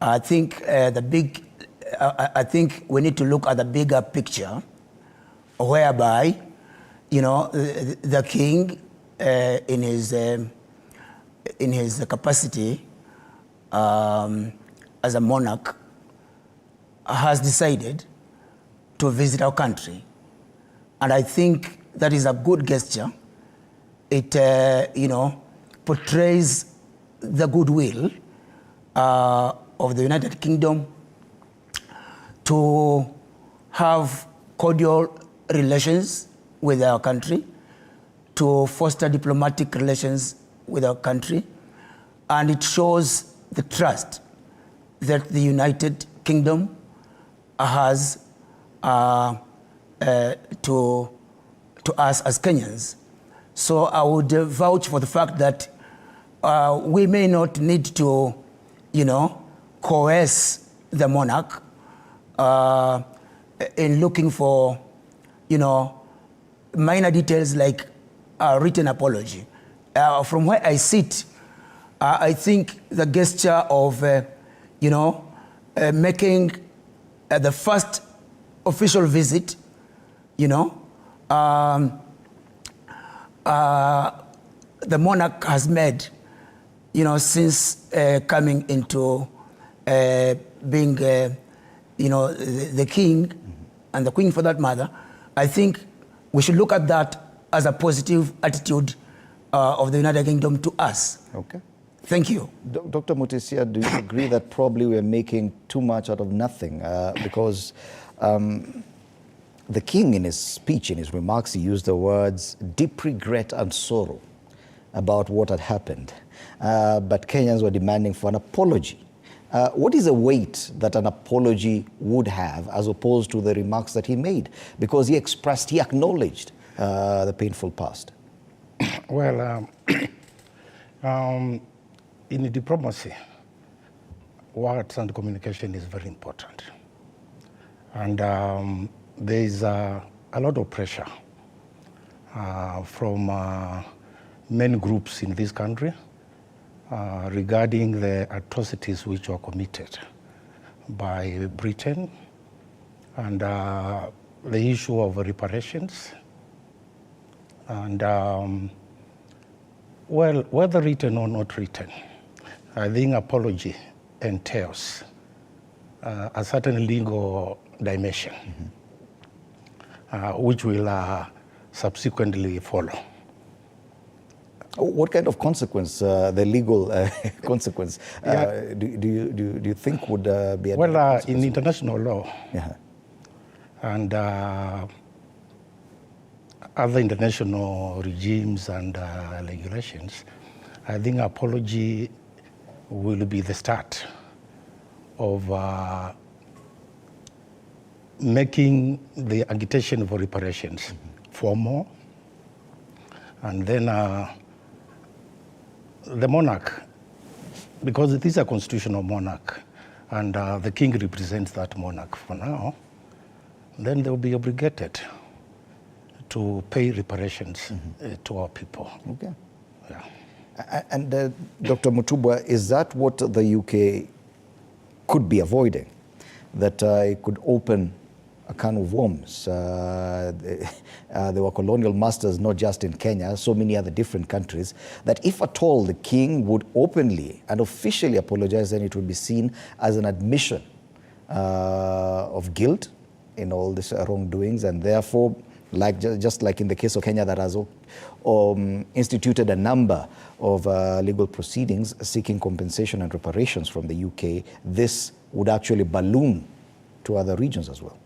I think I think we need to look at the bigger picture, whereby, you know, the King in his capacity as a monarch has decided to visit our country, and I think that is a good gesture. It you know, portrays the goodwill of the United Kingdom to have cordial relations with our country, to foster diplomatic relations with our country, and it shows the trust that the United Kingdom has to us as Kenyans. So I would vouch for the fact that we may not need to, you know, coerce the monarch in looking for, you know, minor details like a written apology. From where I sit, I think the gesture of, you know, making the first official visit, you know, the monarch has made, you know, since coming into being, you know, the king and the queen for that matter. I think we should look at that as a positive attitude of the United Kingdom to us. Okay. Thank you. Dr. Mutisia, do you agree that probably we're making too much out of nothing? Because The king, in his speech, in his remarks, he used the words deep regret and sorrow about what had happened. But Kenyans were demanding for an apology. What is the weight that an apology would have as opposed to the remarks that he made? Because he acknowledged the painful past. Well, in diplomacy, words and communication is very important. And there is a lot of pressure from many groups in this country regarding the atrocities which were committed by Britain and the issue of reparations. And well, whether written or not written, I think apology entails a certain legal dimension, which will subsequently follow. What kind of consequence, the legal consequence, do you think would be? Well, in international law and other international regimes and regulations, I think apology will be the start of making the agitation for reparations formal, and then the monarch, because it is a constitutional monarch, and the king represents that monarch for now, then they will be obligated to pay reparations to our people. Okay. Yeah. And Dr. Mutubwa, is that what the UK could be avoiding? That it could open a can of worms. There were colonial masters, not just in Kenya, so many other different countries, that if at all the king would openly and officially apologize, then it would be seen as an admission of guilt in all these wrongdoings, and therefore, just like in the case of Kenya, that has instituted a number of legal proceedings seeking compensation and reparations from the UK, this would actually balloon to other regions as well.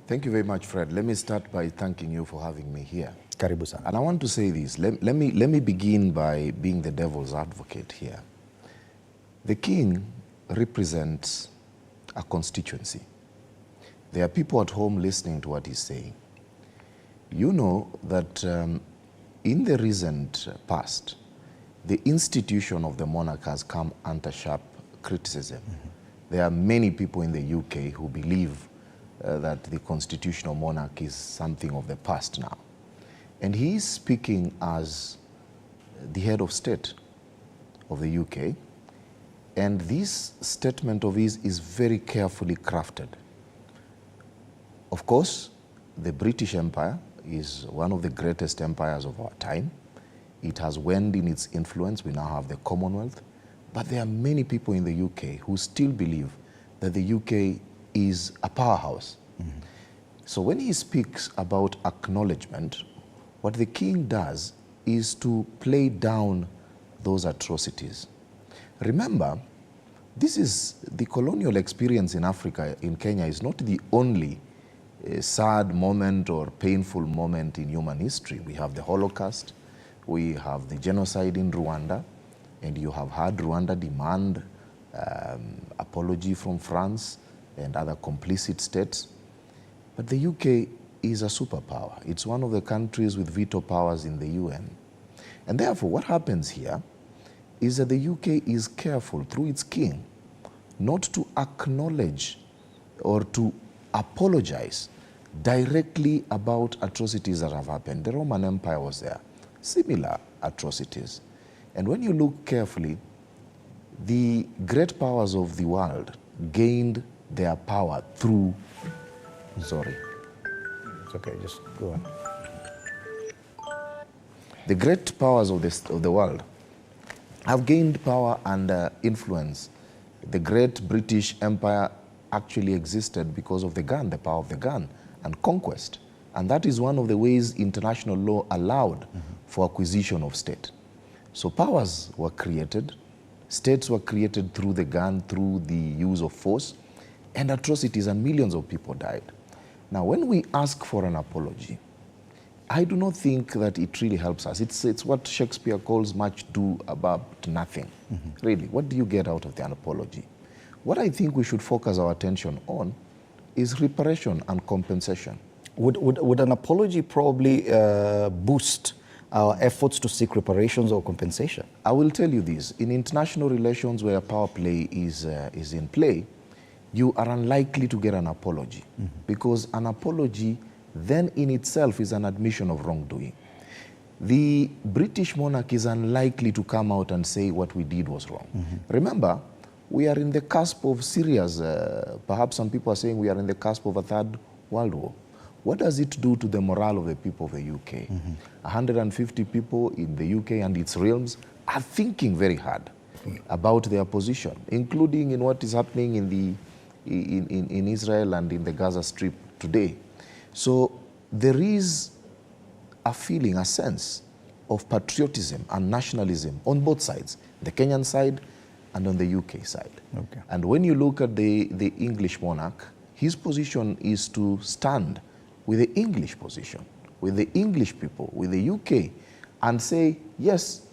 Thank you very much, Fred. Let me start by thanking you for having me here. Karibu sana. And I want to say this. Let me begin by being the devil's advocate here. The king represents a constituency. There are people at home listening to what he's saying. You know that in the recent past, the institution of the monarch has come under sharp criticism. There are many people in the UK who believe that the constitutional monarch is something of the past now. And he is speaking as the head of state of the UK. And this statement of his is very carefully crafted. Of course, the British Empire is one of the greatest empires of our time. It has waned in its influence. We now have the Commonwealth. But there are many people in the UK who still believe that the UK is a powerhouse. So when he speaks about acknowledgement, what the king does is to play down those atrocities. Remember, this is the colonial experience in Africa, in Kenya, is not the only sad moment or painful moment in human history. We have the Holocaust, we have the genocide in Rwanda, and you have had Rwanda demand apology from France and other complicit states. But the UK is a superpower. It's one of the countries with veto powers in the UN. And therefore, what happens here is that the UK is careful, through its king, not to acknowledge or to apologize directly about atrocities that have happened. The Roman Empire was there, similar atrocities. And when you look carefully, the great powers of the world gained their power through, sorry. It's okay, just go on. The great powers of the world have gained power and influence. The great British Empire actually existed because of the gun, the power of the gun and conquest. And that is one of the ways international law allowed for acquisition of state. So powers were created, states were created through the gun, through the use of force, and atrocities, and millions of people died. Now, when we ask for an apology, I do not think that it really helps us. It's what Shakespeare calls much ado about nothing. Really, what do you get out of the apology? What I think we should focus our attention on is reparation and compensation. Would an apology probably boost our efforts to seek reparations or compensation? I will tell you this. In international relations where power play is in play, you are unlikely to get an apology because an apology then in itself is an admission of wrongdoing. The British monarch is unlikely to come out and say what we did was wrong. Remember, we are in the cusp of serious, perhaps some people are saying we are in the cusp of a third world war. What does it do to the morale of the people of the UK? 150 people in the UK and its realms are thinking very hard about their position, including in what is happening in Israel and in the Gaza Strip today. So there is a feeling, a sense of patriotism and nationalism on both sides, the Kenyan side and on the UK side. Okay. And when you look at the English monarch, his position is to stand with the English position, with the English people, with the UK, and say, yes,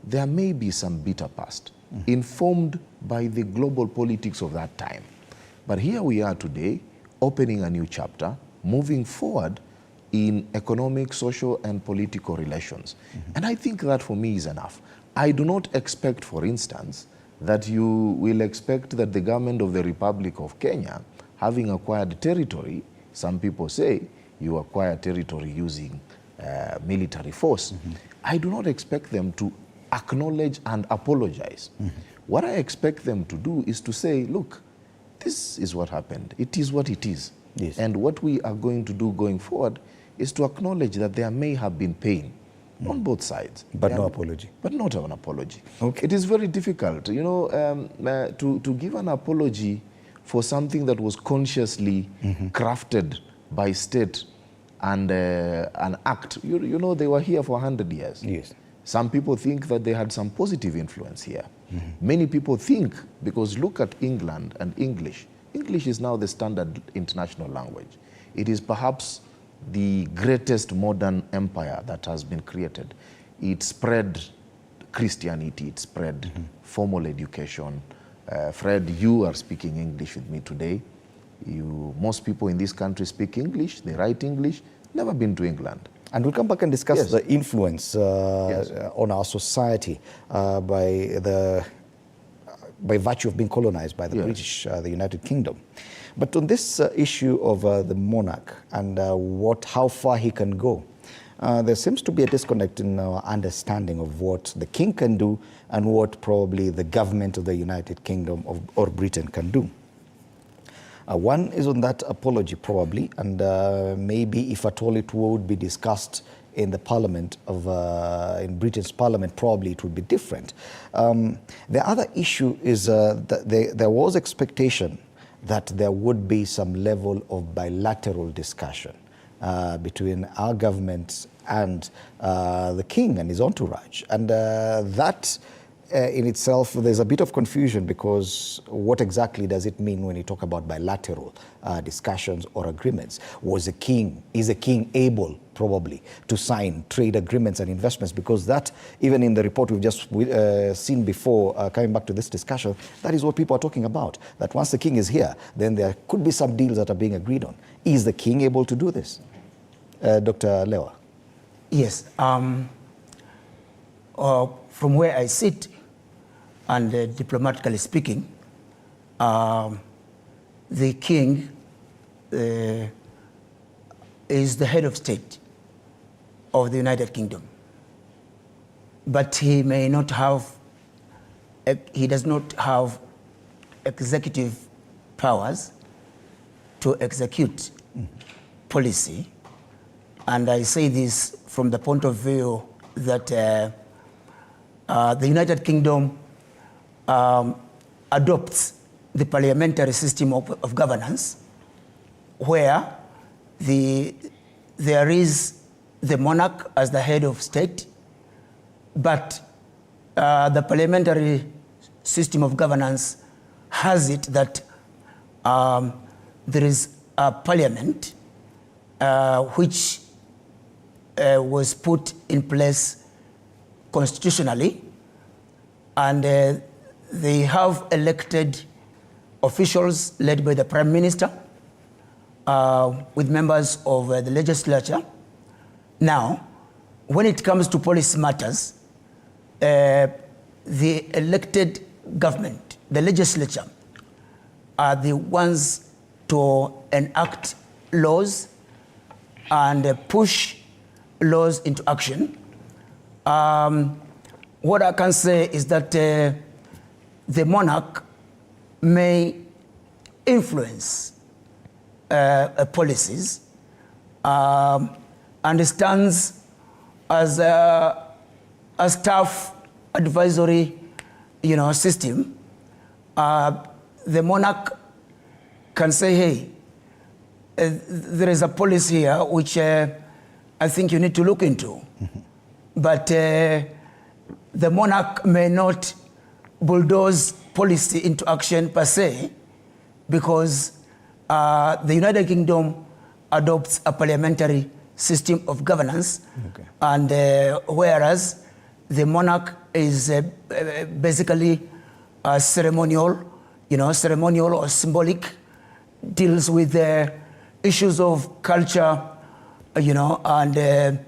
there may be some bitter past, informed by the global politics of that time. But here we are today, opening a new chapter, moving forward in economic, social, and political relations. And I think that for me is enough. I do not expect, for instance, that you will expect that the government of the Republic of Kenya, having acquired territory, some people say you acquire territory using military force. I do not expect them to acknowledge and apologize. What I expect them to do is to say, look, this is what happened. It is what it is. Yes. And what we are going to do going forward is to acknowledge that there may have been pain on both sides. But no apology. But not an apology. Okay. It is very difficult, you know, to give an apology for something that was consciously crafted by state and an act. You know, they were here for 100 years. Yes. Some people think that they had some positive influence here. Many people think, because look at England and English. English is now the standard international language. It is perhaps the greatest modern empire that has been created. It spread Christianity, it spread formal education. Fred, you are speaking English with me today. Most people in this country speak English, they write English, never been to England. And we'll come back and discuss Yes. the influence on our society by virtue of being colonized by the British, the United Kingdom. But on this issue of the monarch and how far he can go, there seems to be a disconnect in our understanding of what the king can do and what probably the government of the United Kingdom or Britain can do. One is on that apology probably, and maybe if at all it would be discussed in the parliament in Britain's parliament, probably it would be different. The other issue is that there was expectation that there would be some level of bilateral discussion between our government and the king and his entourage. And that in itself, there's a bit of confusion because what exactly does it mean when you talk about bilateral discussions or agreements? Is the king able probably to sign trade agreements and investments? Because that, even in the report we've just seen before, coming back to this discussion, that is what people are talking about. That once the king is here, then there could be some deals that are being agreed on. Is the king able to do this? Dr. Lewa. Yes. From where I sit, and diplomatically speaking, the king is the head of state of the United Kingdom. But he does not have executive powers to execute policy. And I say this from the point of view that the United Kingdom adopts the parliamentary system of governance, where there is the monarch as the head of state, but the parliamentary system of governance has it that there is a parliament which was put in place constitutionally, and they have elected officials led by the Prime Minister with members of the legislature. Now, when it comes to policy matters, the elected government, the legislature, are the ones to enact laws and push laws into action. What I can say is that the monarch may influence policies, understands as a staff advisory, system. The monarch can say, hey, there is a policy here which I think you need to look into. But the monarch may not bulldoze policy into action per se, because the United Kingdom adopts a parliamentary system of governance, and whereas the monarch is basically ceremonial, ceremonial or symbolic, deals with issues of culture, and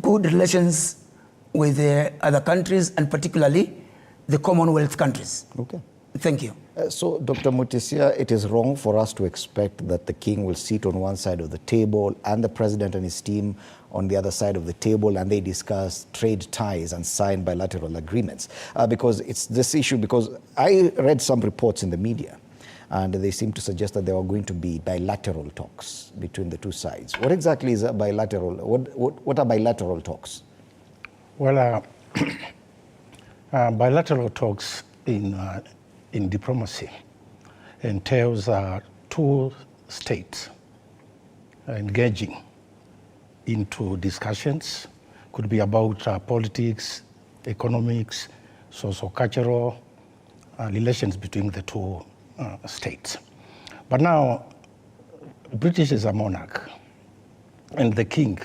good relations with other countries, and particularly the Commonwealth countries. Okay. Thank you. So, Dr. Mutisia, it is wrong for us to expect that the king will sit on one side of the table and the president and his team on the other side of the table, and they discuss trade ties and sign bilateral agreements. Because it's this issue, because I read some reports in the media, and they seem to suggest that there are going to be bilateral talks between the two sides. What exactly is a bilateral? What are bilateral talks? Well, bilateral talks in diplomacy entails two states engaging into discussions. Could be about politics, economics, socio-cultural relations between the two states. But now, British is a monarch, and the king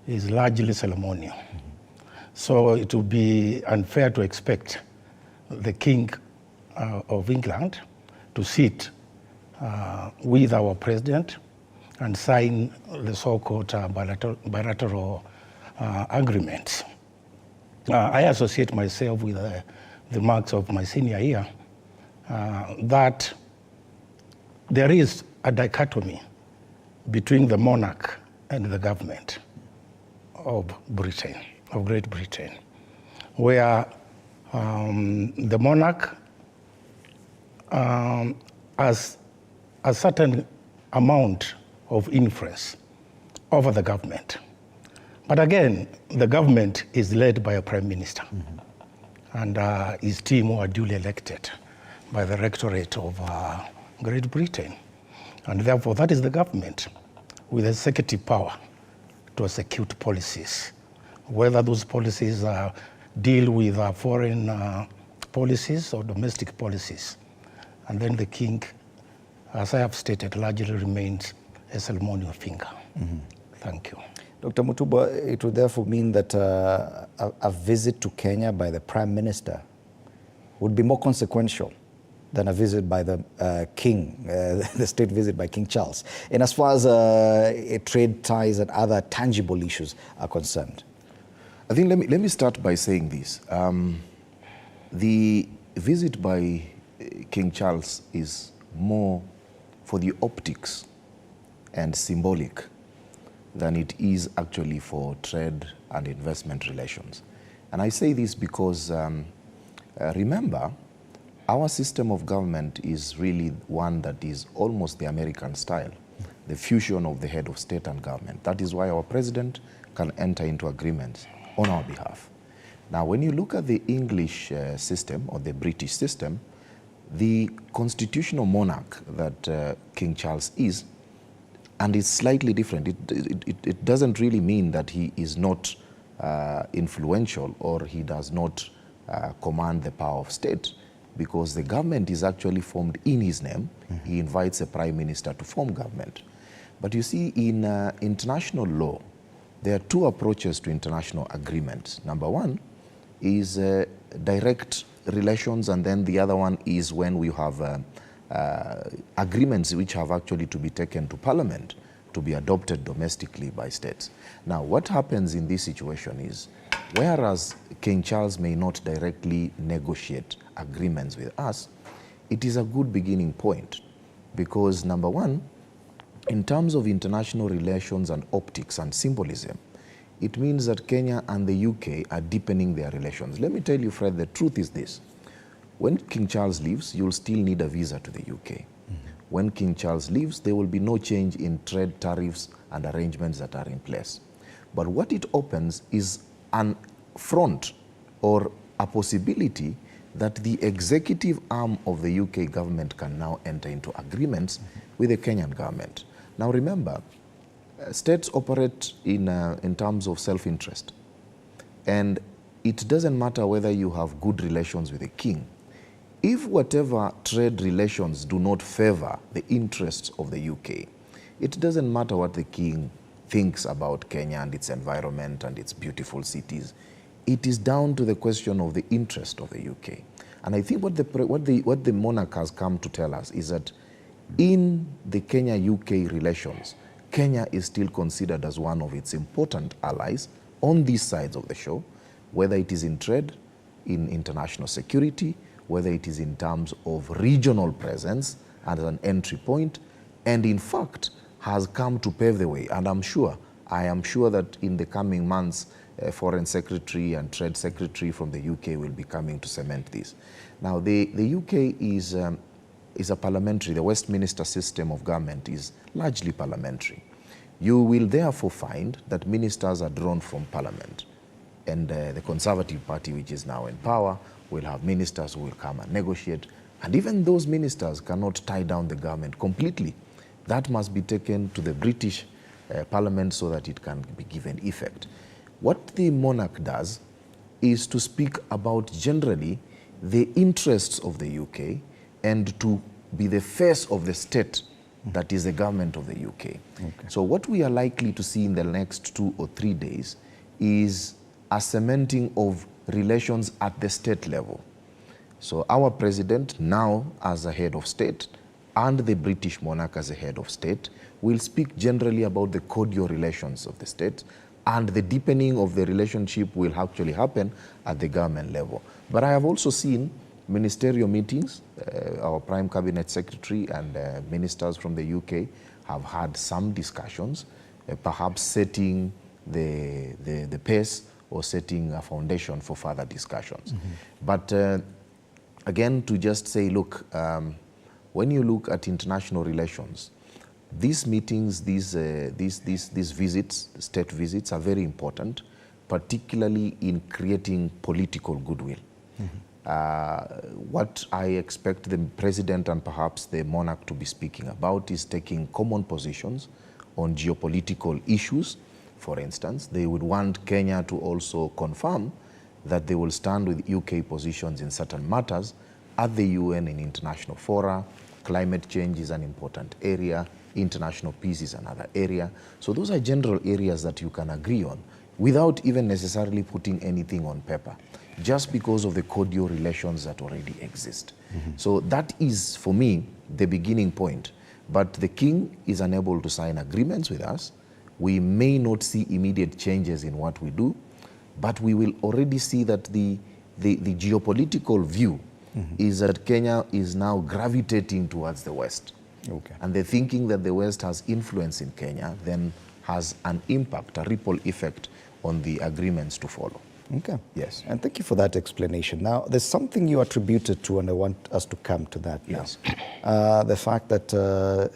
is largely ceremonial. So it would be unfair to expect the king of England to sit with our president and sign the so-called bilateral agreements. I associate myself with the marks of my senior year that there is a dichotomy between the monarch and the government of Britain, of Great Britain, where the monarch has a certain amount of influence over the government. But again, the government is led by a prime minister, and his team who are duly elected by the Rectorate of Great Britain. And therefore, that is the government with executive power to execute policies, whether those policies deal with foreign policies or domestic policies. And then the king, as I have stated, largely remains a ceremonial finger. Thank you. Dr. Mutuba, it would therefore mean that a visit to Kenya by the Prime Minister would be more consequential than a visit by the King, the state visit by King Charles, in as far as trade ties and other tangible issues are concerned. I think let me start by saying this. The visit by King Charles is more for the optics and symbolic than it is actually for trade and investment relations. And I say this because, remember, our system of government is really one that is almost the American style, the fusion of the head of state and government. That is why our president can enter into agreements on our behalf. Now, when you look at the English system or the British system, the constitutional monarch that King Charles is, and it's slightly different. It doesn't really mean that he is not influential or he does not command the power of state, because the government is actually formed in his name. He invites a prime minister to form government. But you see, in international law, there are two approaches to international agreements. Number one is direct relations, and then the other one is when we have agreements which have actually to be taken to parliament to be adopted domestically by states. Now, what happens in this situation is, whereas King Charles may not directly negotiate agreements with us, it is a good beginning point, because number one, in terms of international relations and optics and symbolism, it means that Kenya and the UK are deepening their relations. Let me tell you, Fred, the truth is this. When King Charles leaves, you'll still need a visa to the UK. When King Charles leaves, there will be no change in trade tariffs and arrangements that are in place. But what it opens is an front or a possibility that the executive arm of the UK government can now enter into agreements with the Kenyan government. Now remember, states operate in terms of self-interest. And it doesn't matter whether you have good relations with the king. If whatever trade relations do not favor the interests of the UK, it doesn't matter what the king thinks about Kenya and its environment and its beautiful cities. It is down to the question of the interest of the UK. And I think what the monarch has come to tell us is that in the Kenya-UK relations, Kenya is still considered as one of its important allies on these sides of the show, whether it is in trade, in international security, whether it is in terms of regional presence as an entry point, and in fact has come to pave the way. And I am sure that in the coming months, Foreign Secretary and Trade Secretary from the UK will be coming to cement this. Now, the UK is a parliamentary, the Westminster system of government is largely parliamentary. You will therefore find that ministers are drawn from parliament. And the Conservative Party, which is now in power, will have ministers who will come and negotiate. And even those ministers cannot tie down the government completely. That must be taken to the British Parliament so that it can be given effect. What the monarch does is to speak about generally the interests of the UK and to be the face of the state that is the government of the UK. Okay. So what we are likely to see in the next 2 or 3 days is a cementing of relations at the state level. So our president now as a head of state and the British monarch as a head of state will speak generally about the cordial relations of the state, and the deepening of the relationship will actually happen at the government level. But I have also seen ministerial meetings. Our Prime Cabinet Secretary and ministers from the UK have had some discussions, perhaps setting the pace or setting a foundation for further discussions. But again, to just say, look, when you look at international relations, these meetings, these visits, state visits, are very important, particularly in creating political goodwill. What I expect the president and perhaps the monarch to be speaking about is taking common positions on geopolitical issues. For instance, they would want Kenya to also confirm that they will stand with UK positions in certain matters at the UN in international fora. Climate change is an important area. International peace is another area. So those are general areas that you can agree on without even necessarily putting anything on paper, just because of the cordial relations that already exist. So that is, for me, the beginning point. But the king is unable to sign agreements with us. We may not see immediate changes in what we do, but we will already see that the geopolitical view is that Kenya is now gravitating towards the West. Okay. And the thinking that the West has influence in Kenya then has an impact, a ripple effect on the agreements to follow. Okay. Yes. And thank you for that explanation. Now, there's something you attributed to, and I want us to come to that now. Yes. The fact that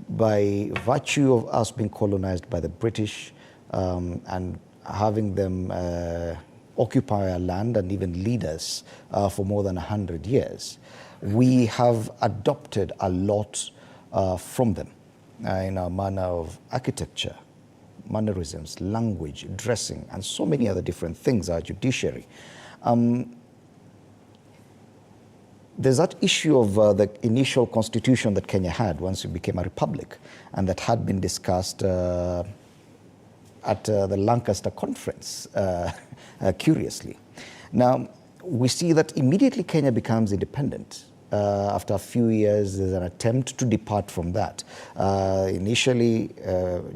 by virtue of us being colonized by the British and having them occupy our land and even lead us for more than 100 years, we have adopted a lot from them in our manner of architecture, mannerisms, language, dressing, and so many other different things, our judiciary. there's that issue of the initial constitution that Kenya had once it became a republic, and that had been discussed at the Lancaster conference, curiously. Now, we see that immediately Kenya becomes independent. After a few years, there's an attempt to depart from that. Initially,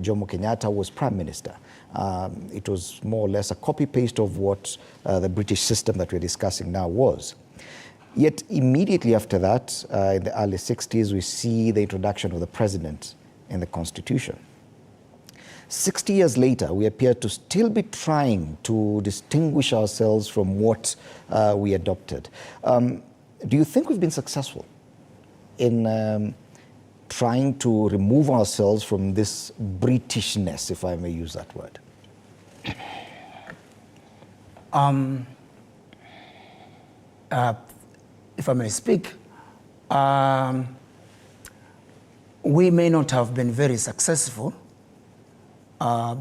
Jomo Kenyatta was prime minister. It was more or less a copy-paste of what the British system that we're discussing now was. Yet immediately after that, in the early 60s, we see the introduction of the president in the constitution. 60 years later, we appear to still be trying to distinguish ourselves from what we adopted. Do you think we've been successful in trying to remove ourselves from this Britishness, if I may use that word? If I may speak, we may not have been very successful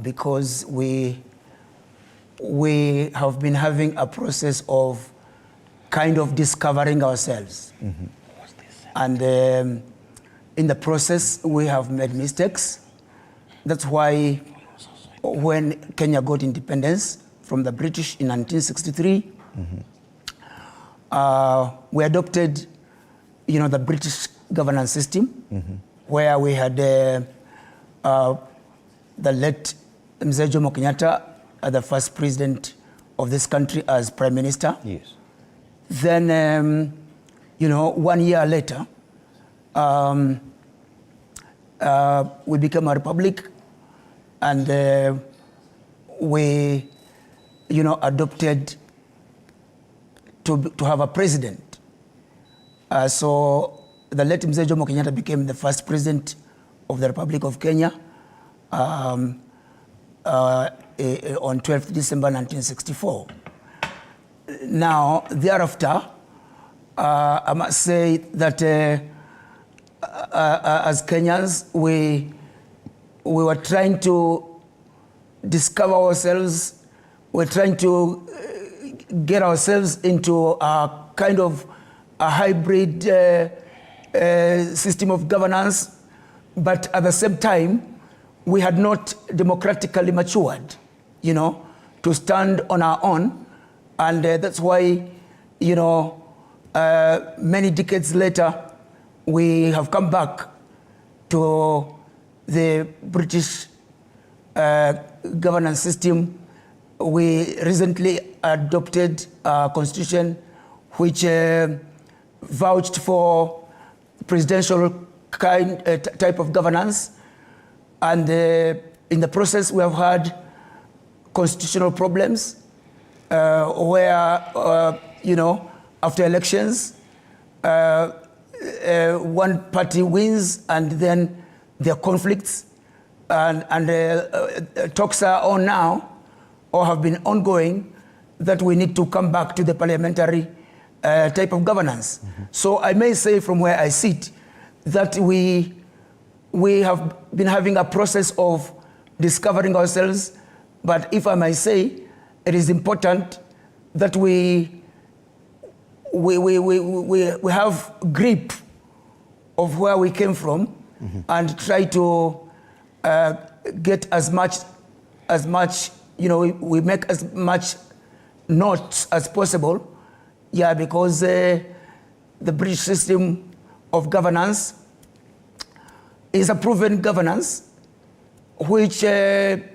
because we have been having a process of kind of discovering ourselves. Mm-hmm. And in the process, we have made mistakes. That's why when Kenya got independence from the British in 1963, mm-hmm. We adopted, the British governance system, mm-hmm. where we had the late Mzee Jomo Kenyatta, the first president of this country, as prime minister. Yes. Then, 1 year later, we became a republic, and we, adopted to have a president. So the late Mzee Jomo Kenyatta became the first president of the Republic of Kenya on 12th December 1964. Now, thereafter, I must say that as Kenyans, we were trying to discover ourselves. We're trying to get ourselves into a kind of a hybrid system of governance, but at the same time, we had not democratically matured, to stand on our own. And that's why, many decades later, we have come back to the British governance system. We recently adopted a constitution which vouched for presidential type of governance. And in the process, we have had constitutional problems where, after elections, one party wins and then there are conflicts, and talks are on now, or have been ongoing, that we need to come back to the parliamentary type of governance. Mm-hmm. So I may say, from where I sit, that we have been having a process of discovering ourselves, but if I may say, it is important that we have grip of where we came from, mm-hmm. and try to get as much, we make as much notes as possible. Yeah, because the British system of governance is a proven governance, which even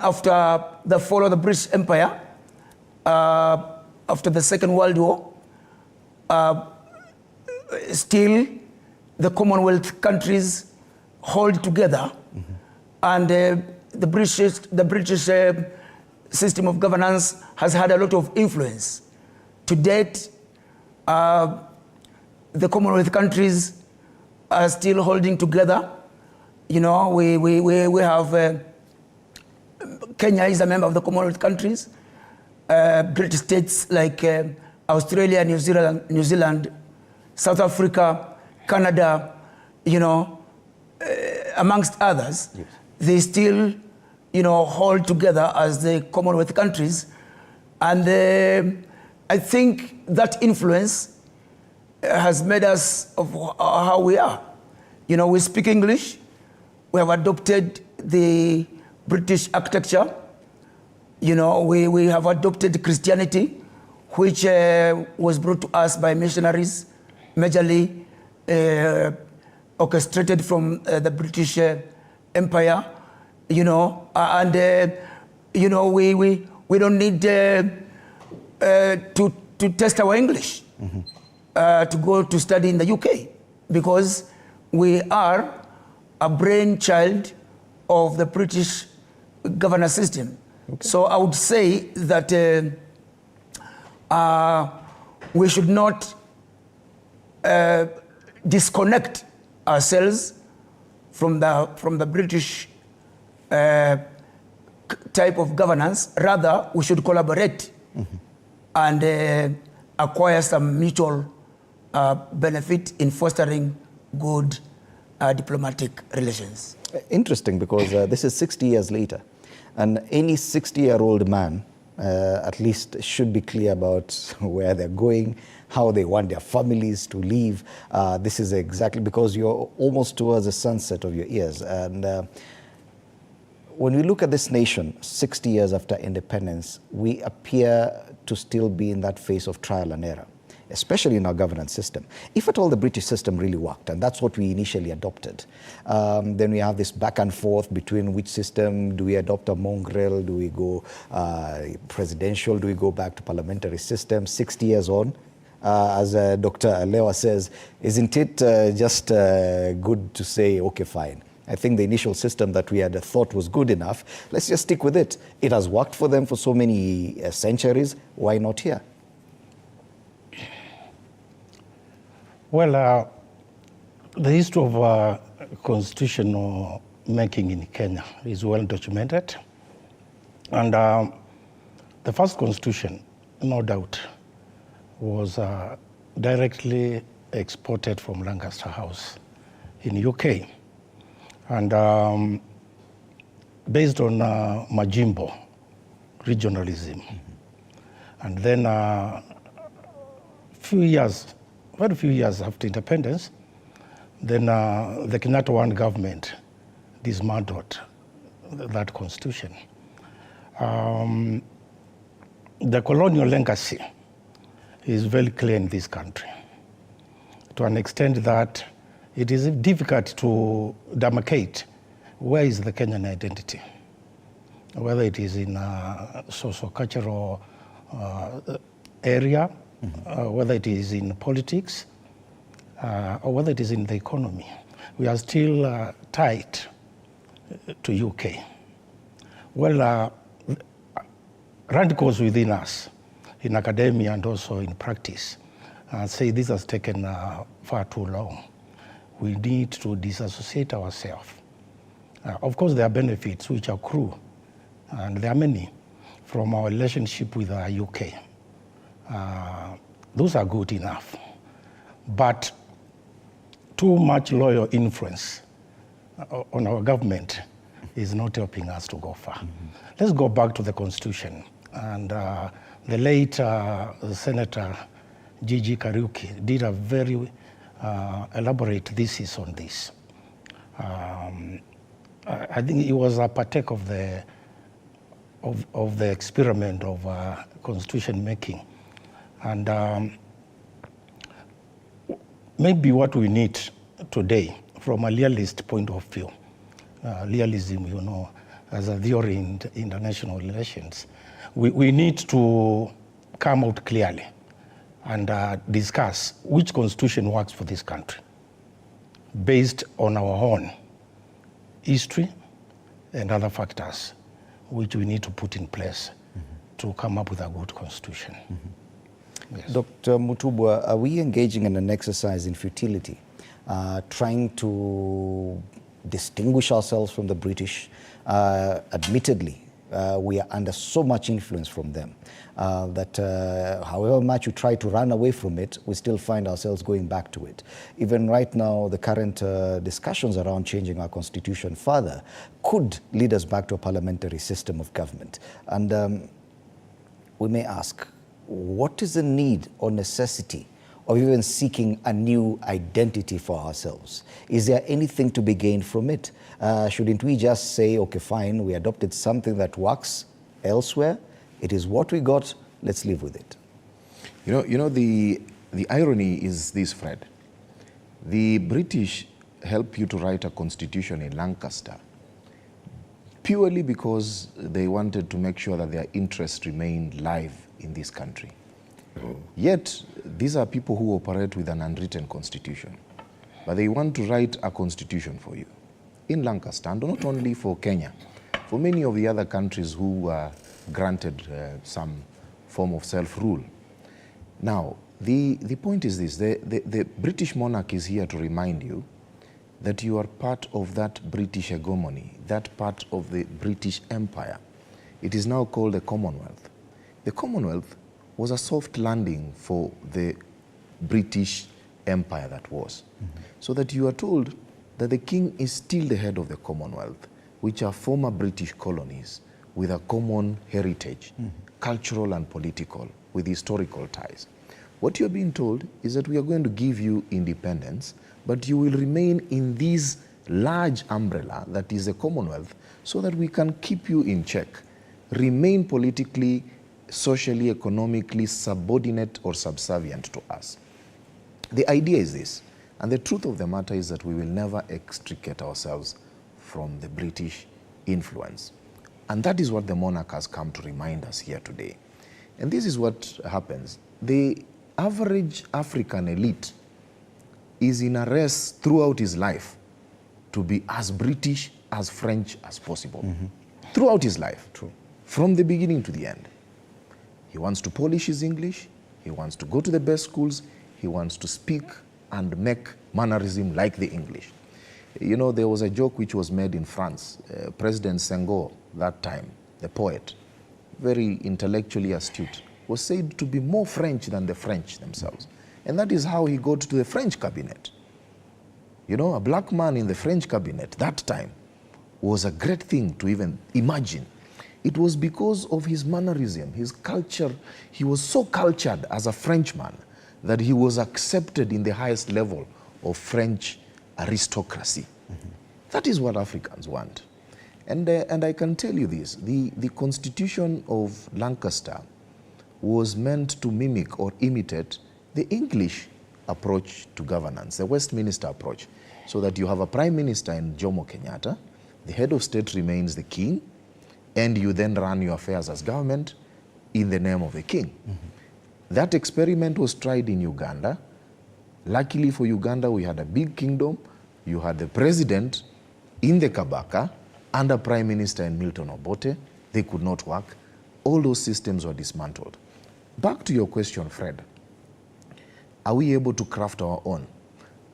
after the fall of the British Empire, after the Second World War, still the Commonwealth countries hold together, mm-hmm. and the British system of governance has had a lot of influence. To date, the Commonwealth countries are still holding together. We have Kenya is a member of the Commonwealth countries. British states like Australia, New Zealand, South Africa, Canada, amongst others, yes. They still, hold together as the Commonwealth countries. And I think that influence has made us of how we are. You know, we speak English. We have adopted the British architecture. You know, we have adopted Christianity, which was brought to us by missionaries, majorly orchestrated from the British Empire. You know, and you know, we don't need to test our English to go to study in the UK, because we are a brainchild of the British governance system. Okay. So I would say that we should not disconnect ourselves from the British type of governance. Rather, we should collaborate and acquire some mutual benefit in fostering good diplomatic relations. Interesting, because this is 60 years later, and any 60-year-old man at least should be clear about where they're going, how they want their families to live. This is exactly because you're almost towards the sunset of your years. And when we look at this nation 60 years after independence, we appear to still be in that phase of trial and error, especially in our governance system. If at all the British system really worked, and that's what we initially adopted, then we have this back and forth between which system. Do we adopt a mongrel? Do we go presidential? Do we go back to parliamentary system? 60 years on, as Dr. Lewa says, isn't it just good to say, okay, fine. I think the initial system that we had thought was good enough, let's just stick with it. It has worked for them for so many centuries. Why not here? Well, the history of constitutional making in Kenya is well documented. And the first constitution, no doubt, was directly exported from Lancaster House in UK. And based on Majimbo regionalism. And then very few years after independence, then the Kenyatta One government dismantled that constitution. The colonial legacy is very clear in this country, to an extent that it is difficult to demarcate where is the Kenyan identity, whether it is in a socio-cultural area, whether it is in politics, or whether it is in the economy. We are still tied to UK. Well, radicals within us, in academia and also in practice, say this has taken far too long. We need to disassociate ourselves. Of course, there are benefits which accrue, and there are many, from our relationship with the UK. Those are good enough. But too much loyal influence on our government is not helping us to go far. Let's go back to the Constitution. And the late Senator Gigi Kariuki did a very elaborate thesis on this. I think it was a partake of the experiment of constitution making, and maybe what we need today, from a realist point of view, realism, you know, as a theory in international relations, we need to come out clearly and discuss which constitution works for this country based on our own history and other factors which we need to put in place to come up with a good constitution. Yes. Dr. Mutubwa, are we engaging in an exercise in futility, trying to distinguish ourselves from the British? Admittedly, we are under so much influence from them that however much you try to run away from it, we still find ourselves going back to it. Even right now, the current discussions around changing our constitution further could lead us back to a parliamentary system of government. And we may ask, what is the need or necessity of even seeking a new identity for ourselves? Is there anything to be gained from it? Shouldn't we just say, okay, fine, we adopted something that works elsewhere, it is what we got, let's live with it? You know, the irony is this, Fred. The British helped you to write a constitution in Lancaster purely because they wanted to make sure that their interests remained live in this country. Yet, these are people who operate with an unwritten constitution. But they want to write a constitution for you in Lancaster, and not only for Kenya, for many of the other countries who were granted some form of self-rule. Now, the point is this, the British monarch is here to remind you that you are part of that British hegemony, that part of the British Empire. It is now called the Commonwealth. The Commonwealth was a soft landing for the British Empire that was. So that you are told that the king is still the head of the Commonwealth, which are former British colonies with a common heritage, cultural and political, with historical ties. What you're being told is that we are going to give you independence, but you will remain in this large umbrella that is the Commonwealth so that we can keep you in check, remain politically, socially, economically subordinate or subservient to us. The idea is this, and the truth of the matter is that we will never extricate ourselves from the British influence. And that is what the monarch has come to remind us here today. And this is what happens. The average African elite is in a race throughout his life to be as British, as French as possible. Throughout his life. True. From the beginning to the end. He wants to polish his English, he wants to go to the best schools, he wants to speak and make mannerism like the English. You know, there was a joke which was made in France. President Senghor, that time, the poet, very intellectually astute, was said to be more French than the French themselves. And that is how he got to the French cabinet. You know, a black man in the French cabinet that time was a great thing to even imagine. It was because of his mannerism, his culture. He was so cultured as a Frenchman that he was accepted in the highest level of French aristocracy. That is what Africans want. And I can tell you this, the Constitution of Lancaster was meant to mimic or imitate the English approach to governance, the Westminster approach, so that you have a prime minister in Jomo Kenyatta, the head of state remains the king, and you then run your affairs as government in the name of the king. That experiment was tried in Uganda. Luckily for Uganda, we had a big kingdom. You had the president in the Kabaka and a prime minister in Milton Obote. They could not work. All those systems were dismantled. Back to your question, Fred. Are we able to craft our own?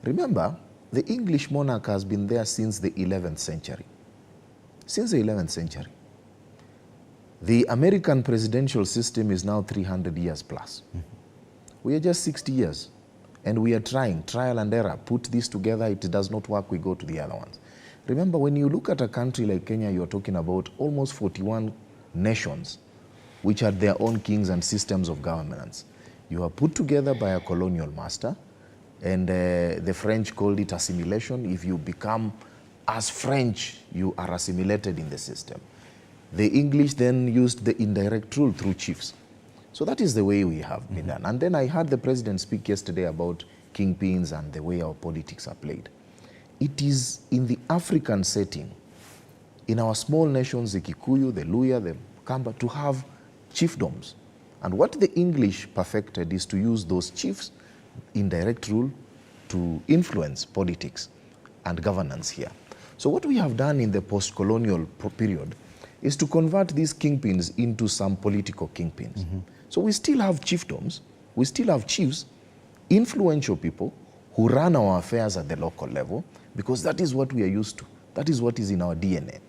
Remember, the English monarch has been there since the 11th century. Since the 11th century. The American presidential system is now 300 years plus. We are just 60 years. And we are trying, trial and error, put this together, it does not work, we go to the other ones. Remember, when you look at a country like Kenya, you're talking about almost 41 nations which had their own kings and systems of governance. You are put together by a colonial master, and the French called it assimilation. If you become as French, you are assimilated in the system. The English then used the indirect rule through chiefs. So that is the way we have been done. And then I heard the president speak yesterday about kingpins and the way our politics are played. It is in the African setting, in our small nations, the Kikuyu, the Luya, the Kamba, to have chiefdoms. And what the English perfected is to use those chiefs, indirect rule, to influence politics and governance here. So what we have done in the post-colonial period is to convert these kingpins into some political kingpins. So we still have chiefdoms, we still have chiefs, influential people who run our affairs at the local level, because that is what we are used to. That is what is in our DNA.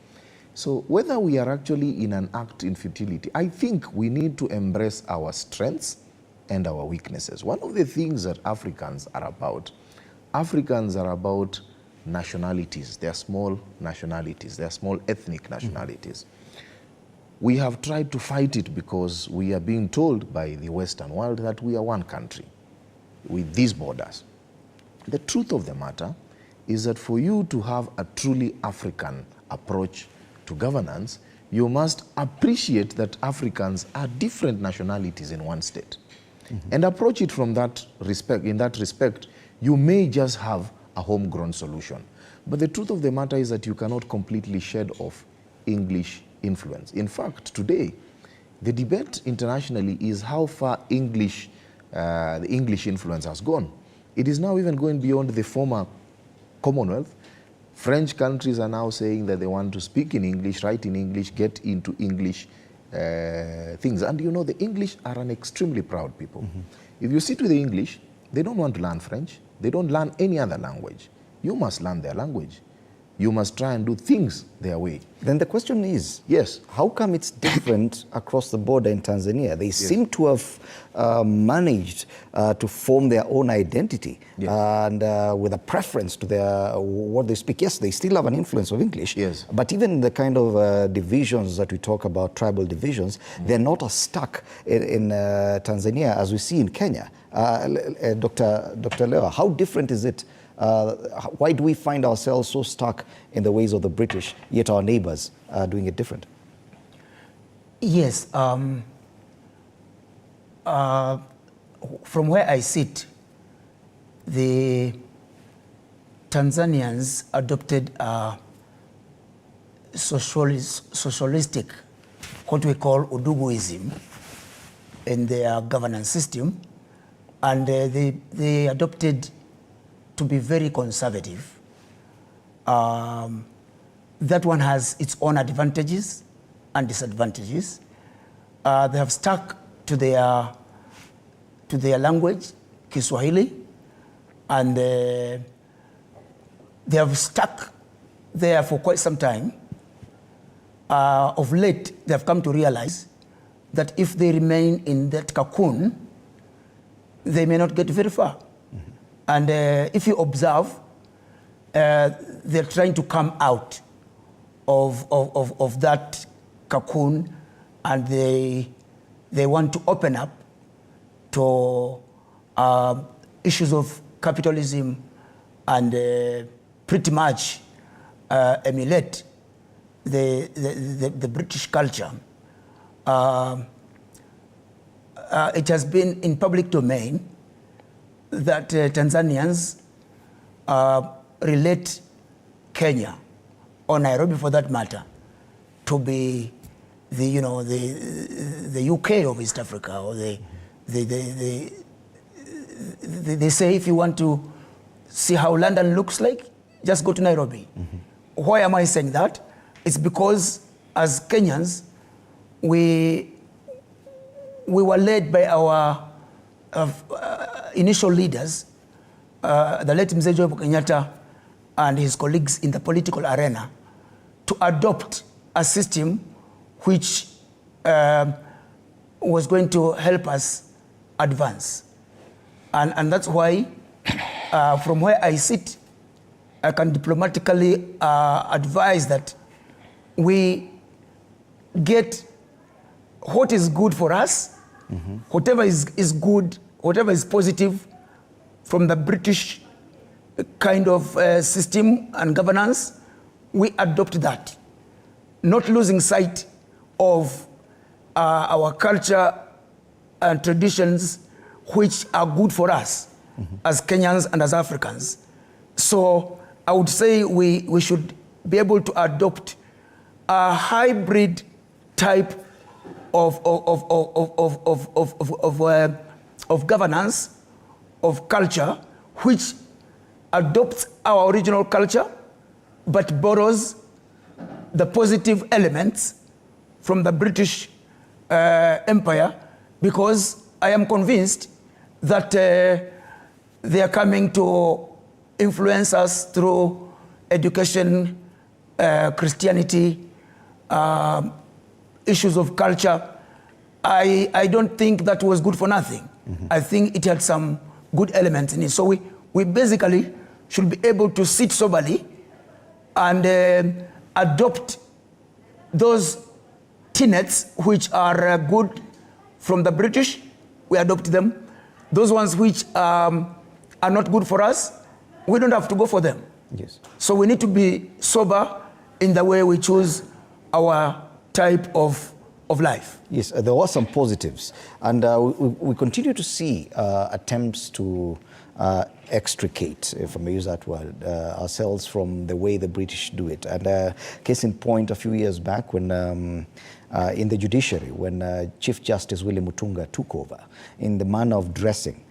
So whether we are actually in an act in futility, I think we need to embrace our strengths and our weaknesses. One of the things that Africans are about nationalities. They are small nationalities. They are small ethnic nationalities. we have tried to fight it because we are being told by the Western world that we are one country with these borders. The truth of the matter is that for you to have a truly African approach to governance, you must appreciate that Africans are different nationalities in one state. And approach it from that respect. In that respect, you may just have a homegrown solution. But the truth of the matter is that you cannot completely shed off English influence. In fact, today, the debate internationally is how far the English influence has gone. It is now even going beyond the former Commonwealth. French countries are now saying that they want to speak in English, write in English, get into English things. And you know, the English are an extremely proud people. If you sit with the English, they don't want to learn French. They don't learn any other language. You must learn their language. You must try and do things their way. Then the question is, yes, how come it's different across the border in Tanzania? They seem to have managed to form their own identity and with a preference to what they speak. Yes, they still have an influence of English, but even the kind of divisions that we talk about, tribal divisions, they're not as stuck in Tanzania as we see in Kenya. Dr. Leo, how different is it? Why do we find ourselves so stuck in the ways of the British, yet our neighbors are doing it different? Yes. From where I sit, the Tanzanians adopted a socialistic, what we call Uduguism, in their governance system, and they adopted to be very conservative. That one has its own advantages and disadvantages. They have stuck to their language, Kiswahili, and they have stuck there for quite some time. Of late, they have come to realize that if they remain in that cocoon, they may not get very far. And if you observe, they're trying to come out of that cocoon, and they want to open up to issues of capitalism and pretty much emulate the British culture. It has been in public domain that Tanzanians relate Kenya, or Nairobi for that matter, to be the UK of East Africa, or they say if you want to see how London looks like, just go to Nairobi. Why am I saying that? It's because as Kenyans, we were led by our initial leaders, the late Mzee Jomo Kenyatta and his colleagues in the political arena, to adopt a system which was going to help us advance. And that's why, from where I sit, I can diplomatically advise that we get what is good for us, whatever is good, whatever is positive from the British kind of system and governance, we adopt that, not losing sight of our culture and traditions, which are good for us as Kenyans and as Africans. So I would say we should be able to adopt a hybrid type of governance, of culture, which adopts our original culture, but borrows the positive elements from the British Empire, because I am convinced that they are coming to influence us through education, Christianity, issues of culture. I don't think that was good for nothing. I think it had some good elements in it. So we basically should be able to sit soberly and adopt those tenets which are good from the British, we adopt them. Those ones which are not good for us, we don't have to go for them. Yes. So we need to be sober in the way we choose our type of life. Yes, there were some positives, and we continue to see attempts to extricate, if I may use that word, ourselves from the way the British do it. And case in point, a few years back when in the judiciary, when Chief Justice Willie Mutunga took over, in the manner of dressing,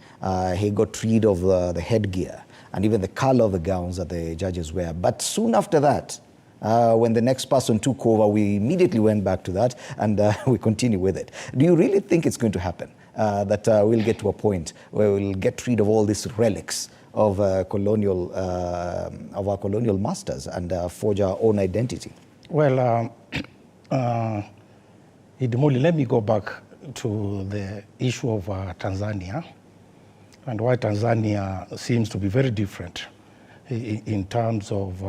he got rid of the headgear and even the color of the gowns that the judges wear. But soon after that, when the next person took over, we immediately went back to that, and we continue with it. Do you really think it's going to happen, that we'll get to a point where we'll get rid of all these relics of colonial, of our colonial masters and forge our own identity? Well, Idimuli, let me go back to the issue of Tanzania and why Tanzania seems to be very different in terms of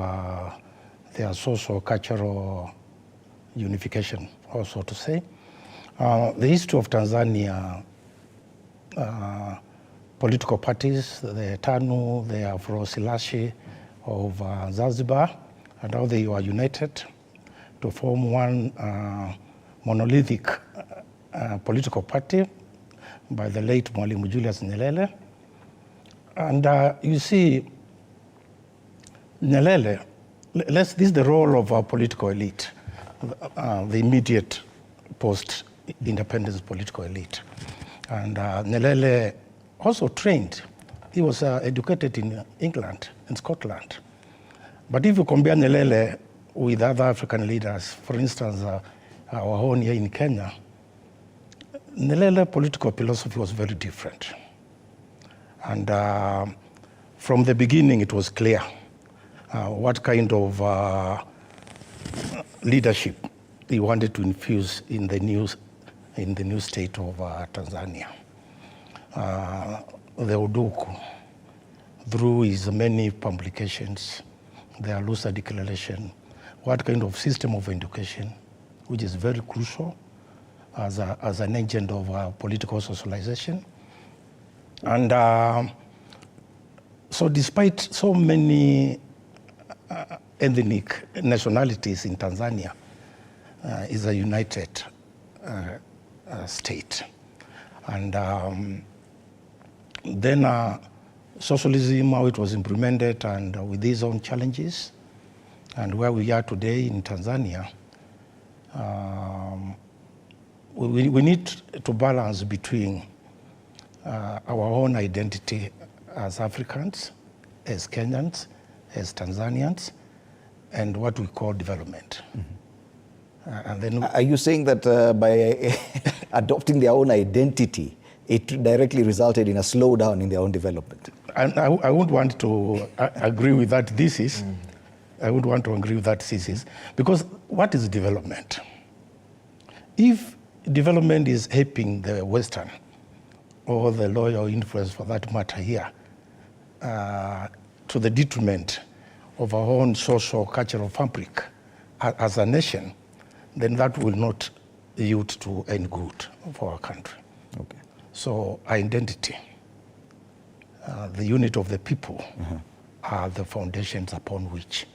their social-cultural unification, also to say. The history of Tanzania, political parties, the TANU, the Afro-Silashi of Zanzibar, and how they were united to form one monolithic political party by the late Mwalimu Julius Nyerere. And you see, Nyerere, this is the role of our political elite, the immediate post-independence political elite. And Nyerere also trained. He was educated in England and Scotland. But if you compare Nyerere with other African leaders, for instance, our own here in Kenya, Nyerere political philosophy was very different. And from the beginning, it was clear what kind of leadership he wanted to infuse in the new state of Tanzania. The Uduku, through his many publications, the Arusha Declaration, what kind of system of education, which is very crucial as an agent of political socialization. And so despite so many ethnic nationalities in Tanzania, is a united state. And then socialism, how it was implemented, and with its own challenges, and where we are today in Tanzania, we need to balance between our own identity as Africans, as Kenyans, as Tanzanians, and what we call development. And then, are you saying that by adopting their own identity, it directly resulted in a slowdown in their own development? And I would want to agree with that thesis. I would want to agree with that thesis, because what is development? If development is helping the Western, or the loyal influence for that matter here, to the detriment of our own social cultural fabric as a nation, then that will not yield to any good for our country. Okay. So identity, the unit of the people, are the foundations upon which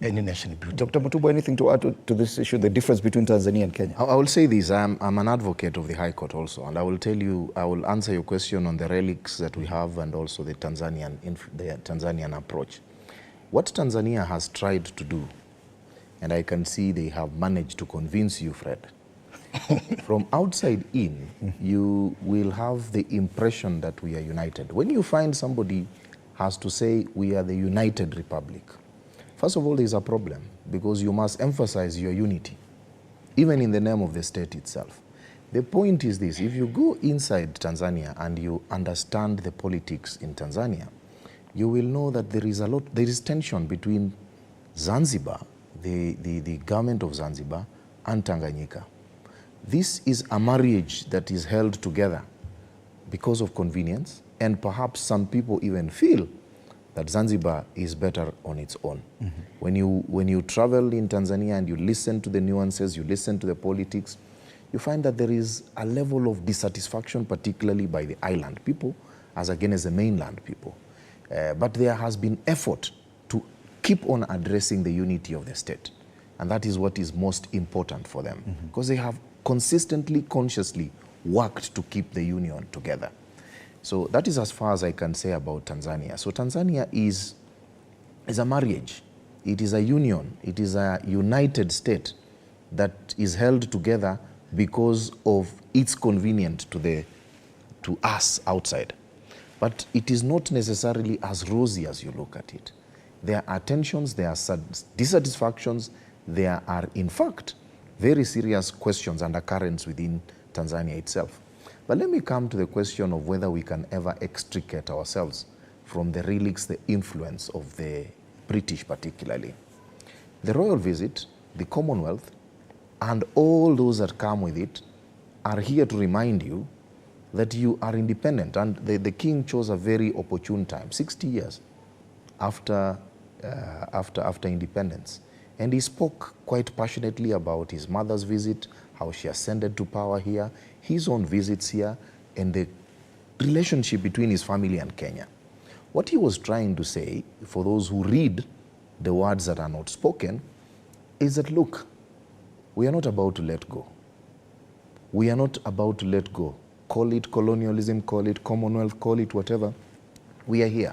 any nation is built. Dr. Matubo, anything to add to this issue, the difference between Tanzania and Kenya? I will say this, I'm an advocate of the High Court also, and I will tell you, I will answer your question on the relics that we have and also the Tanzanian approach. What Tanzania has tried to do, and I can see they have managed to convince you, Fred, from outside in, you will have the impression that we are united. When you find somebody has to say we are the United Republic, first of all, there is a problem, because you must emphasize your unity, even in the name of the state itself. The point is this: if you go inside Tanzania and you understand the politics in Tanzania, you will know that there is tension between Zanzibar, the government of Zanzibar, and Tanganyika. This is a marriage that is held together because of convenience, and perhaps some people even feel that Zanzibar is better on its own. When you travel in Tanzania and you listen to the nuances, you listen to the politics, you find that there is a level of dissatisfaction, particularly by the island people, as against the mainland people. But there has been effort to keep on addressing the unity of the state. And that is what is most important for them, because they have consistently, consciously worked to keep the union together. So that is as far as I can say about Tanzania. So Tanzania is a marriage. It is a union. It is a united state that is held together because of its convenience to us outside. But it is not necessarily as rosy as you look at it. There are tensions, there are dissatisfactions, there are, in fact, very serious questions and undercurrents within Tanzania itself. But let me come to the question of whether we can ever extricate ourselves from the relics, the influence of the British particularly. The royal visit, the Commonwealth, and all those that come with it are here to remind you that you are independent. And the king chose a very opportune time, 60 years after independence. And he spoke quite passionately about his mother's visit, how she ascended to power here, his own visits here, and the relationship between his family and Kenya. What he was trying to say, for those who read the words that are not spoken, is that, look, we are not about to let go. We are not about to let go. Call it colonialism, call it Commonwealth, call it whatever. We are here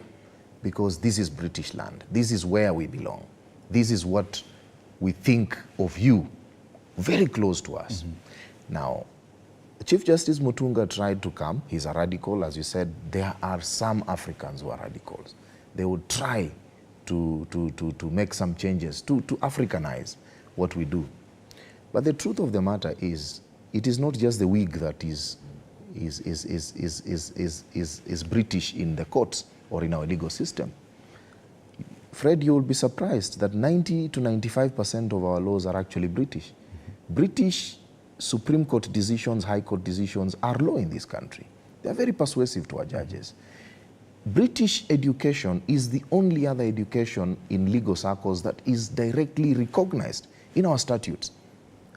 because this is British land. This is where we belong. This is what we think of you, very close to us. Now, Chief Justice Mutunga tried to come. He's a radical. As you said, there are some Africans who are radicals. They would try to make some changes, to Africanize what we do. But the truth of the matter is, it is not just the wig that is British in the courts or in our legal system. Fred, you will be surprised that 90 to 95% of our laws are actually British. British Supreme Court decisions, High Court decisions are law in this country. They are very persuasive to our judges. British education is the only other education in legal circles that is directly recognized in our statutes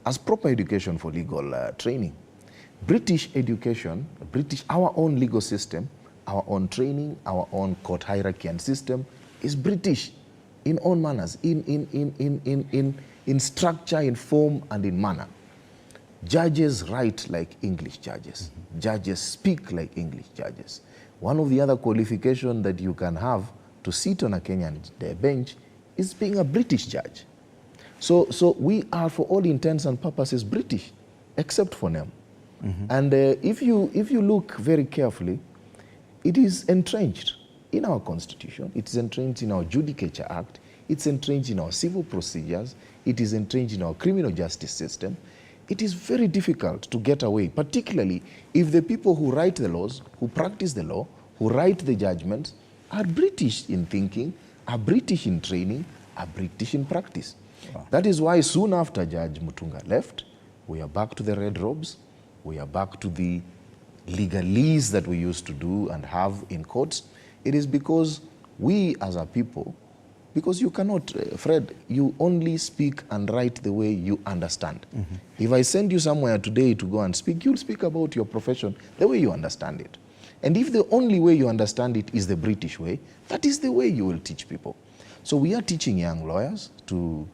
as proper education for legal training. British education, our own legal system, our own training, our own court hierarchy and system is British in all manners, in structure, in form, and in manner. Judges write like English judges. Judges speak like English judges. One of the other qualifications that you can have to sit on a Kenyan bench is being a British judge. So we are, for all intents and purposes, British, except for name. And if you look very carefully, it is entrenched in our Constitution, it is entrenched in our Judicature Act, it's entrenched in our civil procedures, it is entrenched in our criminal justice system. It is very difficult to get away, particularly if the people who write the laws, who practice the law, who write the judgments, are British in thinking, are British in training, are British in practice. Wow. That is why soon after Judge Mutunga left, we are back to the red robes, we are back to the legalese that we used to do and have in courts. It is because we as a people, because you cannot, Fred, you only speak and write the way you understand. If I send you somewhere today to go and speak, you'll speak about your profession the way you understand it. And if the only way you understand it is the British way, that is the way you will teach people. So we are teaching young lawyers to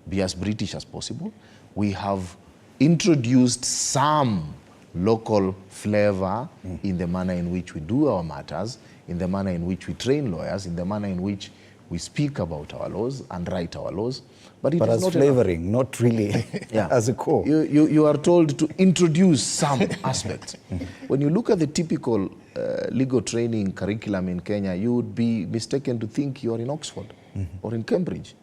be as British as possible. We have introduced some local flavor in the manner in which we do our matters, in the manner in which we train lawyers, in the manner in which we speak about our laws and write our laws. But it is as not flavoring, enough. not really as a core. You are told to introduce some aspects. When you look at the typical legal training curriculum in Kenya, you would be mistaken to think you're in Oxford or in Cambridge.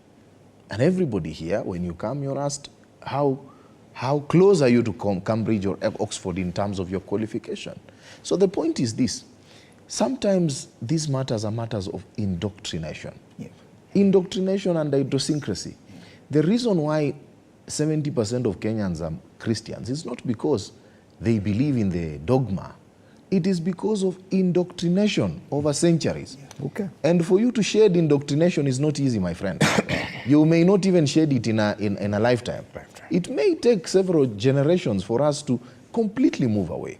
And everybody here, when you come, you're asked, how close are you to Cambridge or Oxford in terms of your qualification? So the point is this. Sometimes these matters are matters of indoctrination. Indoctrination and idiosyncrasy. The reason why 70% of Kenyans are Christians is not because they believe in the dogma. It is because of indoctrination over centuries. And for you to shed indoctrination is not easy, my friend. You may not even shed it in a lifetime. It may take several generations for us to completely move away.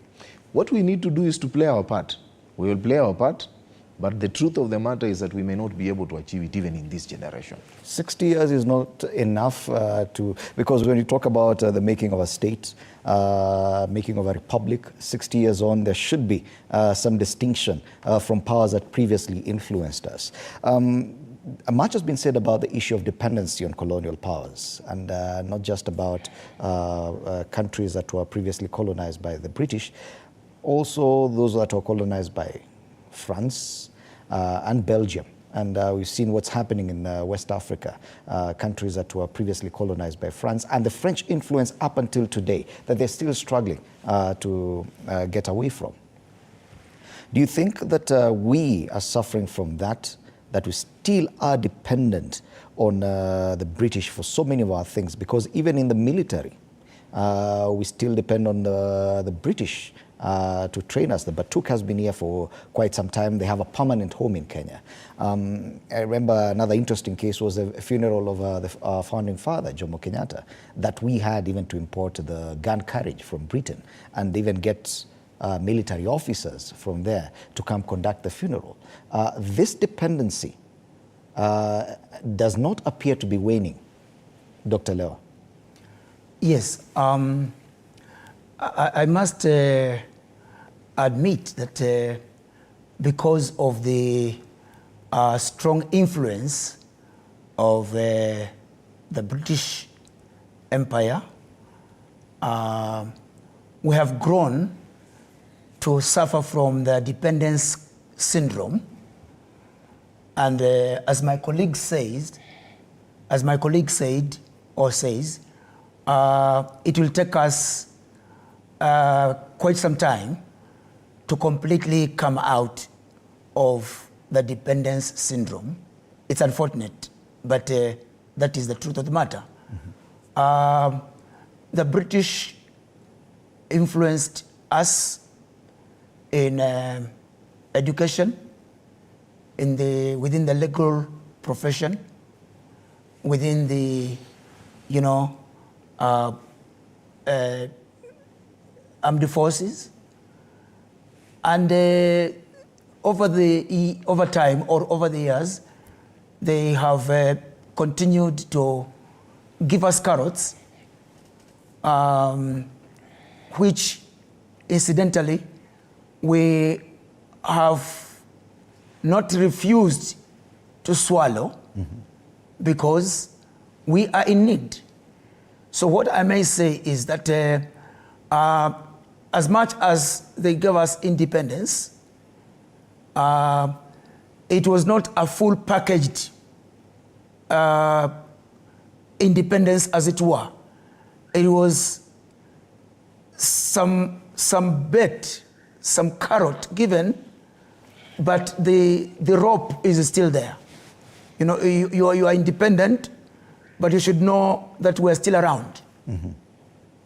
What we need to do is to play our part. We will play our part, but the truth of the matter is that we may not be able to achieve it even in this generation. 60 years is not enough because when you talk about the making of a state, making of a republic, 60 years on, there should be some distinction from powers that previously influenced us. Much has been said about the issue of dependency on colonial powers, and not just about countries that were previously colonized by the British, also those that were colonized by France and Belgium. And we've seen what's happening in West Africa, countries that were previously colonized by France, and the French influence up until today, that they're still struggling to get away from. Do you think that we are suffering from that we still are dependent on the British for so many of our things? Because even in the military, we still depend on the British to train us. The Batuk has been here for quite some time. They have a permanent home in Kenya. I remember another interesting case was the funeral of our founding father, Jomo Kenyatta, that we had even to import the gun carriage from Britain and even get military officers from there to come conduct the funeral. This dependency does not appear to be waning, Dr. Leo. Yes, I must admit that because of the strong influence of the British Empire, we have grown to suffer from the dependence syndrome. And as my colleague said, it will take us quite some time to completely come out of the dependence syndrome. It's unfortunate, but that is the truth of the matter. The British influenced us in education, within the legal profession, within the, armed forces, and over time or over the years, they have continued to give us carrots, which incidentally we have not refused to swallow because we are in need. So what I may say is that as much as they gave us independence, it was not a full packaged independence, as it were. It was some bait, some carrot given, but the rope is still there. You are independent, but you should know that we're still around.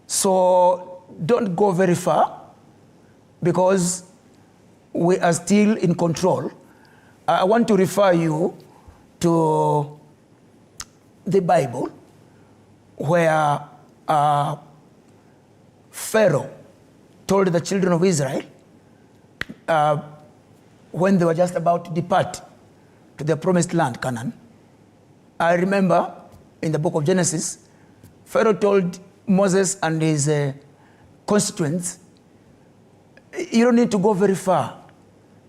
So don't go very far, because we are still in control. I want to refer you to the Bible, where Pharaoh told the children of Israel when they were just about to depart to the promised land, Canaan. I remember in the book of Genesis, Pharaoh told Moses and his constituents, you don't need to go very far.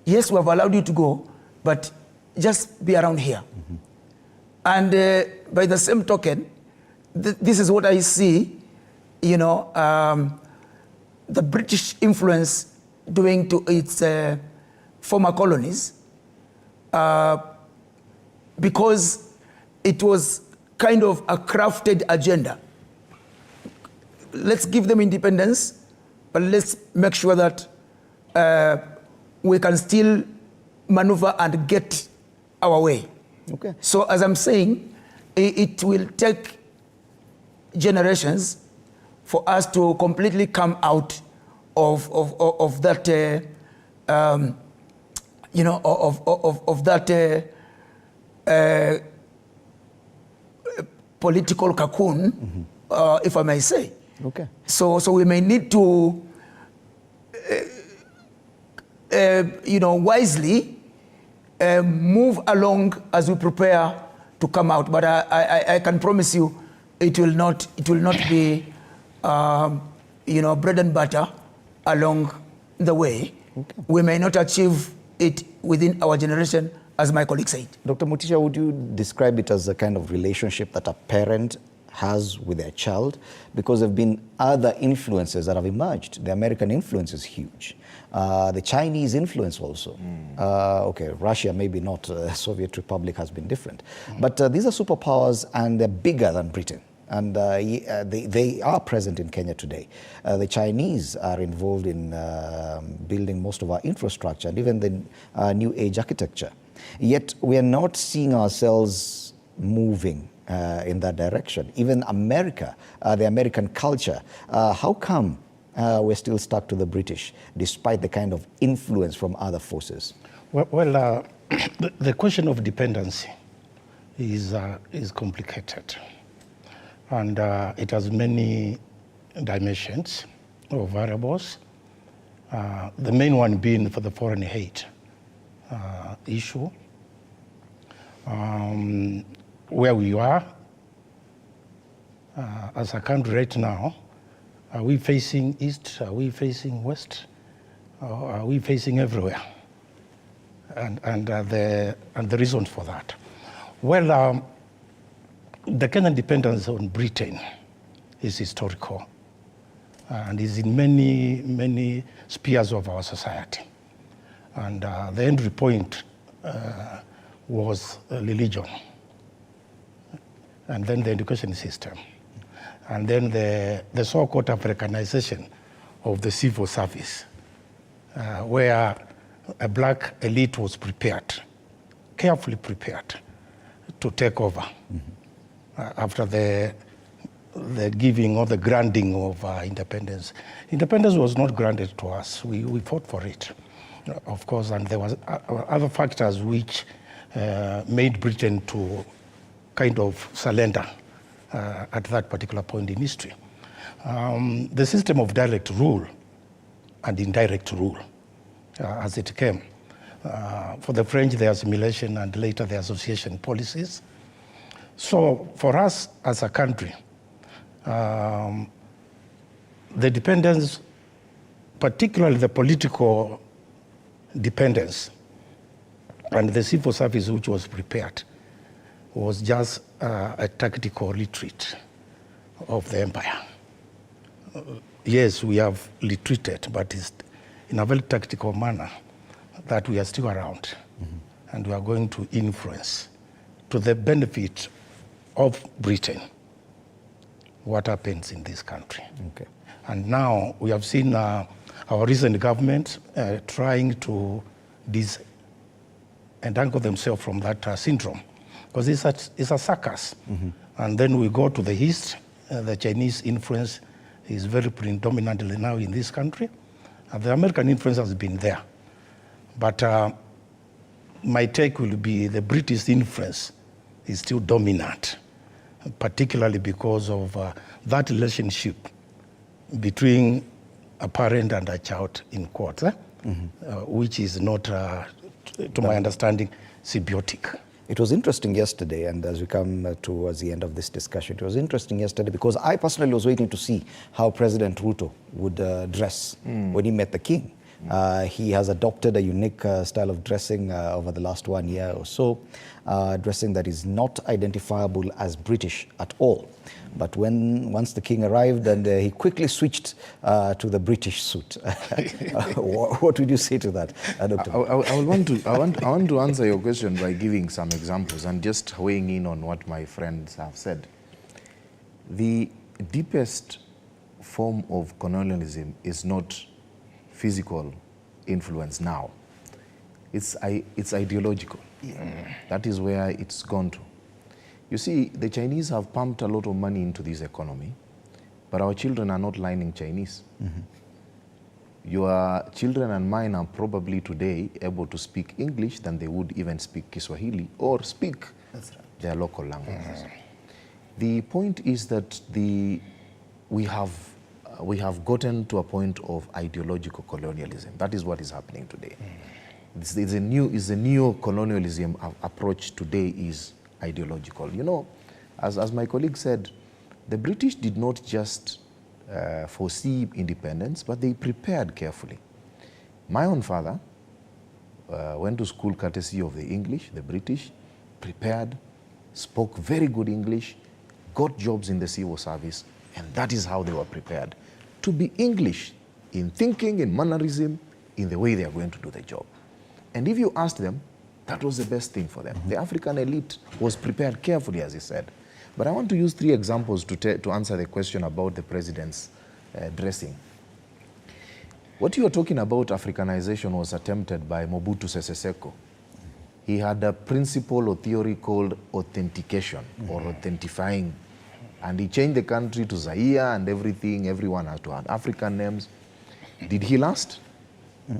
Yes, we have allowed you to go, but just be around here. And by the same token, this is what I see, the British influence doing to its former colonies, because it was kind of a crafted agenda. Let's give them independence, but let's make sure that we can still maneuver and get our way. Okay. So as I'm saying, it will take generations for us to completely come out of that, of that political cocoon, if I may say. Okay. So we may need to, wisely move along as we prepare to come out. But I can promise you, it will not be, bread and butter along the way. Okay. We may not achieve it within our generation, as my colleague said. Dr. Mutisha, would you describe it as a kind of relationship that a parent has with their child? Because there have been other influences that have emerged. The American influence is huge. The Chinese influence also. Okay, Russia maybe not. Soviet Republic has been different. But these are superpowers and they're bigger than Britain. And they are present in Kenya today. The Chinese are involved in building most of our infrastructure and even the new age architecture. Yet we are not seeing ourselves moving in that direction. Even America, the American culture, how come we're still stuck to the British despite the kind of influence from other forces? Well, the question of dependency is complicated. And it has many dimensions or variables. The main one being for the foreign aid issue. Where we are as a country right now, are we facing east? Are we facing west? Or are we facing everywhere? And the reasons for that. Well, the Kenyan dependence on Britain is historical and is in many spheres of our society. And the entry point was religion, and then the education system, and then the so-called Africanization of the civil service, where a black elite was prepared, carefully prepared, to take over. After the giving or the granting of independence. Independence was not granted to us. We fought for it, of course, and there was other factors which made Britain to kind of surrender at that particular point in history. The system of direct rule and indirect rule, as it came. For the French, the assimilation and later the association policies. So for us as a country, the dependence, particularly the political dependence and the civil service which was prepared, was just a tactical retreat of the empire. Yes, we have retreated, but it's in a very tactical manner that we are still around and we are going to influence to the benefit of Britain what happens in this country. Okay. And now we have seen our recent government trying to entangle themselves from that syndrome, because it's a circus. And then we go to the east, the Chinese influence is very predominantly now in this country. The American influence has been there. But my take will be the British influence is still dominant, particularly because of that relationship between a parent and a child in court, which is not, to my understanding, symbiotic. It was interesting yesterday, and as we come towards the end of this discussion, it was interesting yesterday because I personally was waiting to see how President Ruto would dress when he met the king. He has adopted a unique style of dressing over the last 1 year or so, dressing that is not identifiable as British at all. But once the king arrived, and he quickly switched to the British suit. What would you say to that, Dr. I want to answer your question by giving some examples and just weighing in on what my friends have said. The deepest form of colonialism is not physical influence now. It's ideological. That is where it's gone to. You see, the Chinese have pumped a lot of money into this economy, but our children are not learning Chinese. Your children and mine are probably today able to speak English than they would even speak Kiswahili or speak their local languages. The point is that we have gotten to a point of ideological colonialism. That is what is happening today. It's a new colonialism approach today is ideological. You know, as my colleague said, the British did not just foresee independence, but they prepared carefully. My own father went to school courtesy of the English, the British, prepared, spoke very good English, got jobs in the civil service, and that is how they were prepared to be English in thinking, in mannerism, in the way they are going to do the job. And if you asked them, that was the best thing for them. The African elite was prepared carefully, as he said. But I want to use 3 examples to answer the question about the president's dressing. What you are talking about, Africanization, was attempted by Mobutu Sese Seko. He had a principle or theory called authentication or authentifying. And he changed the country to Zaire and everything. Everyone had to have African names. Did he last?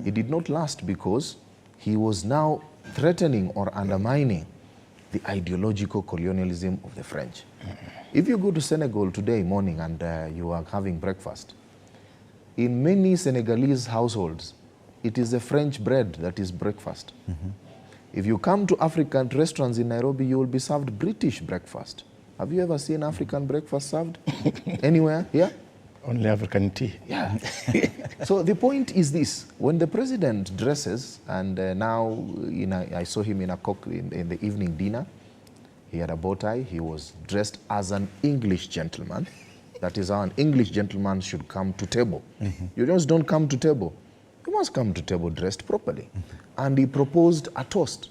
He did not last because he was now threatening or undermining the ideological colonialism of the French. If you go to Senegal today morning and you are having breakfast, in many Senegalese households, it is the French bread that is breakfast. If you come to African restaurants in Nairobi, you will be served British breakfast. Have you ever seen African breakfast served anywhere here? Only African tea. Yeah. So the point is this: when the president dresses, and now I saw him in in the evening dinner, he had a bow tie. He was dressed as an English gentleman. That is how an English gentleman should come to table. You just don't come to table. You must come to table dressed properly. And he proposed a toast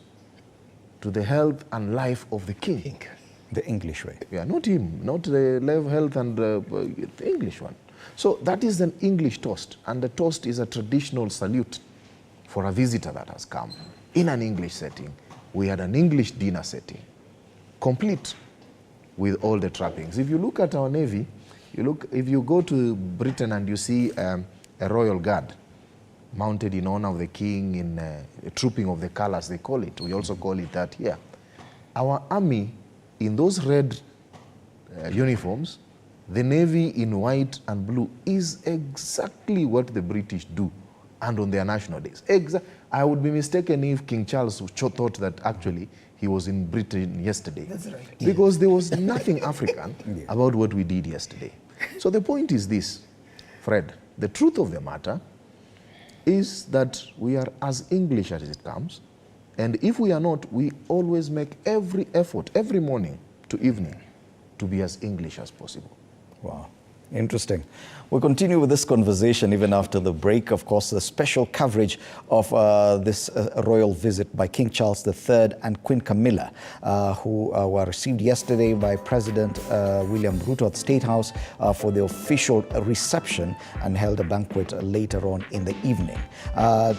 to the health and life of the king. The English way. Yeah, not him, not the health and the English one. So that is an English toast, and the toast is a traditional salute for a visitor that has come in an English setting. We had an English dinner setting, complete with all the trappings. If you look at our Navy, if you go to Britain and you see a royal guard mounted in honor of the king in a trooping of the colors, they call it. We also call it that here. Our army, in those red uniforms, the Navy in white and blue is exactly what the British do, and on their national days. I would be mistaken if King Charles thought that actually he was in Britain yesterday. That's right. Because there was nothing African about what we did yesterday. So the point is this, Fred, the truth of the matter is that we are as English as it comes, and if we are not, we always make every effort, every morning to evening, to be as English as possible. Wow. Interesting. We'll continue with this conversation even after the break. Of course, the special coverage of this royal visit by King Charles III and Queen Camilla, who were received yesterday by President William Ruto at State House for the official reception and held a banquet later on in the evening.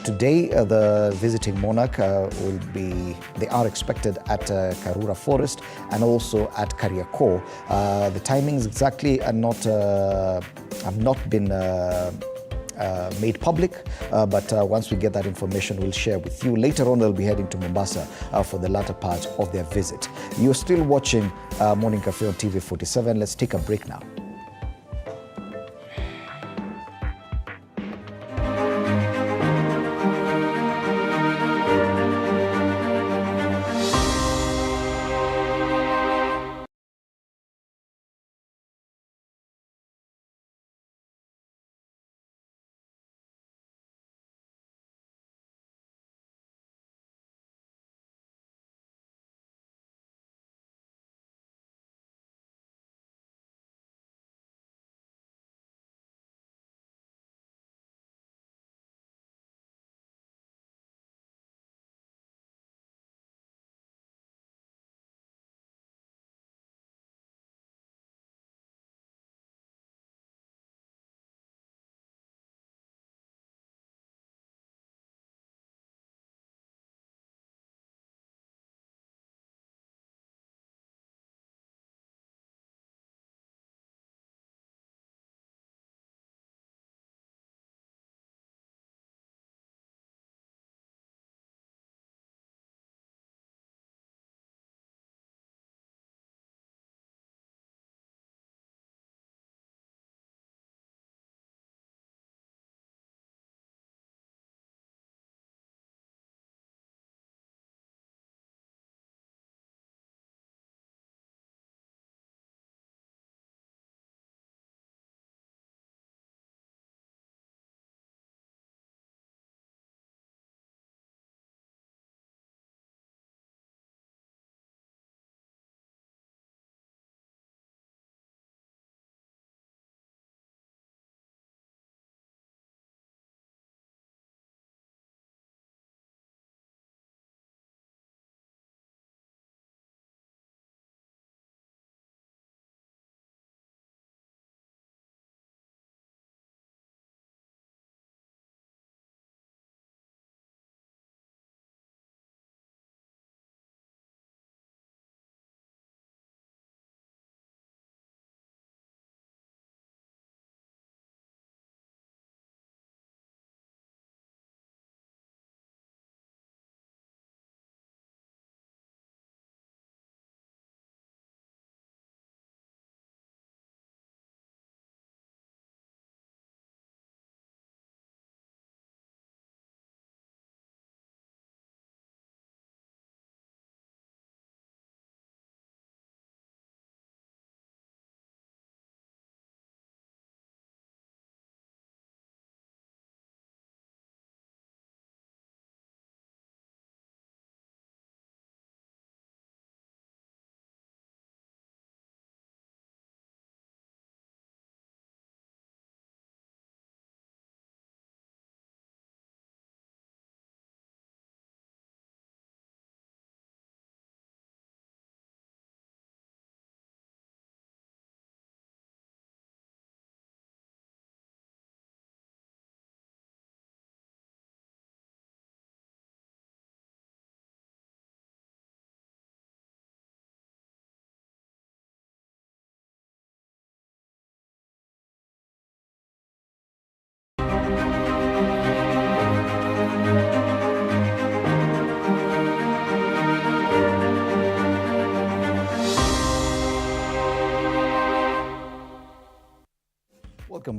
Today, the visiting monarch they are expected at Karura Forest and also at Kariakor. The timings exactly are not have not been made public, but once we get that information, we'll share with you. Later on, they'll be heading to Mombasa for the latter part of their visit. You're still watching Morning Cafe on TV47. Let's take a break now.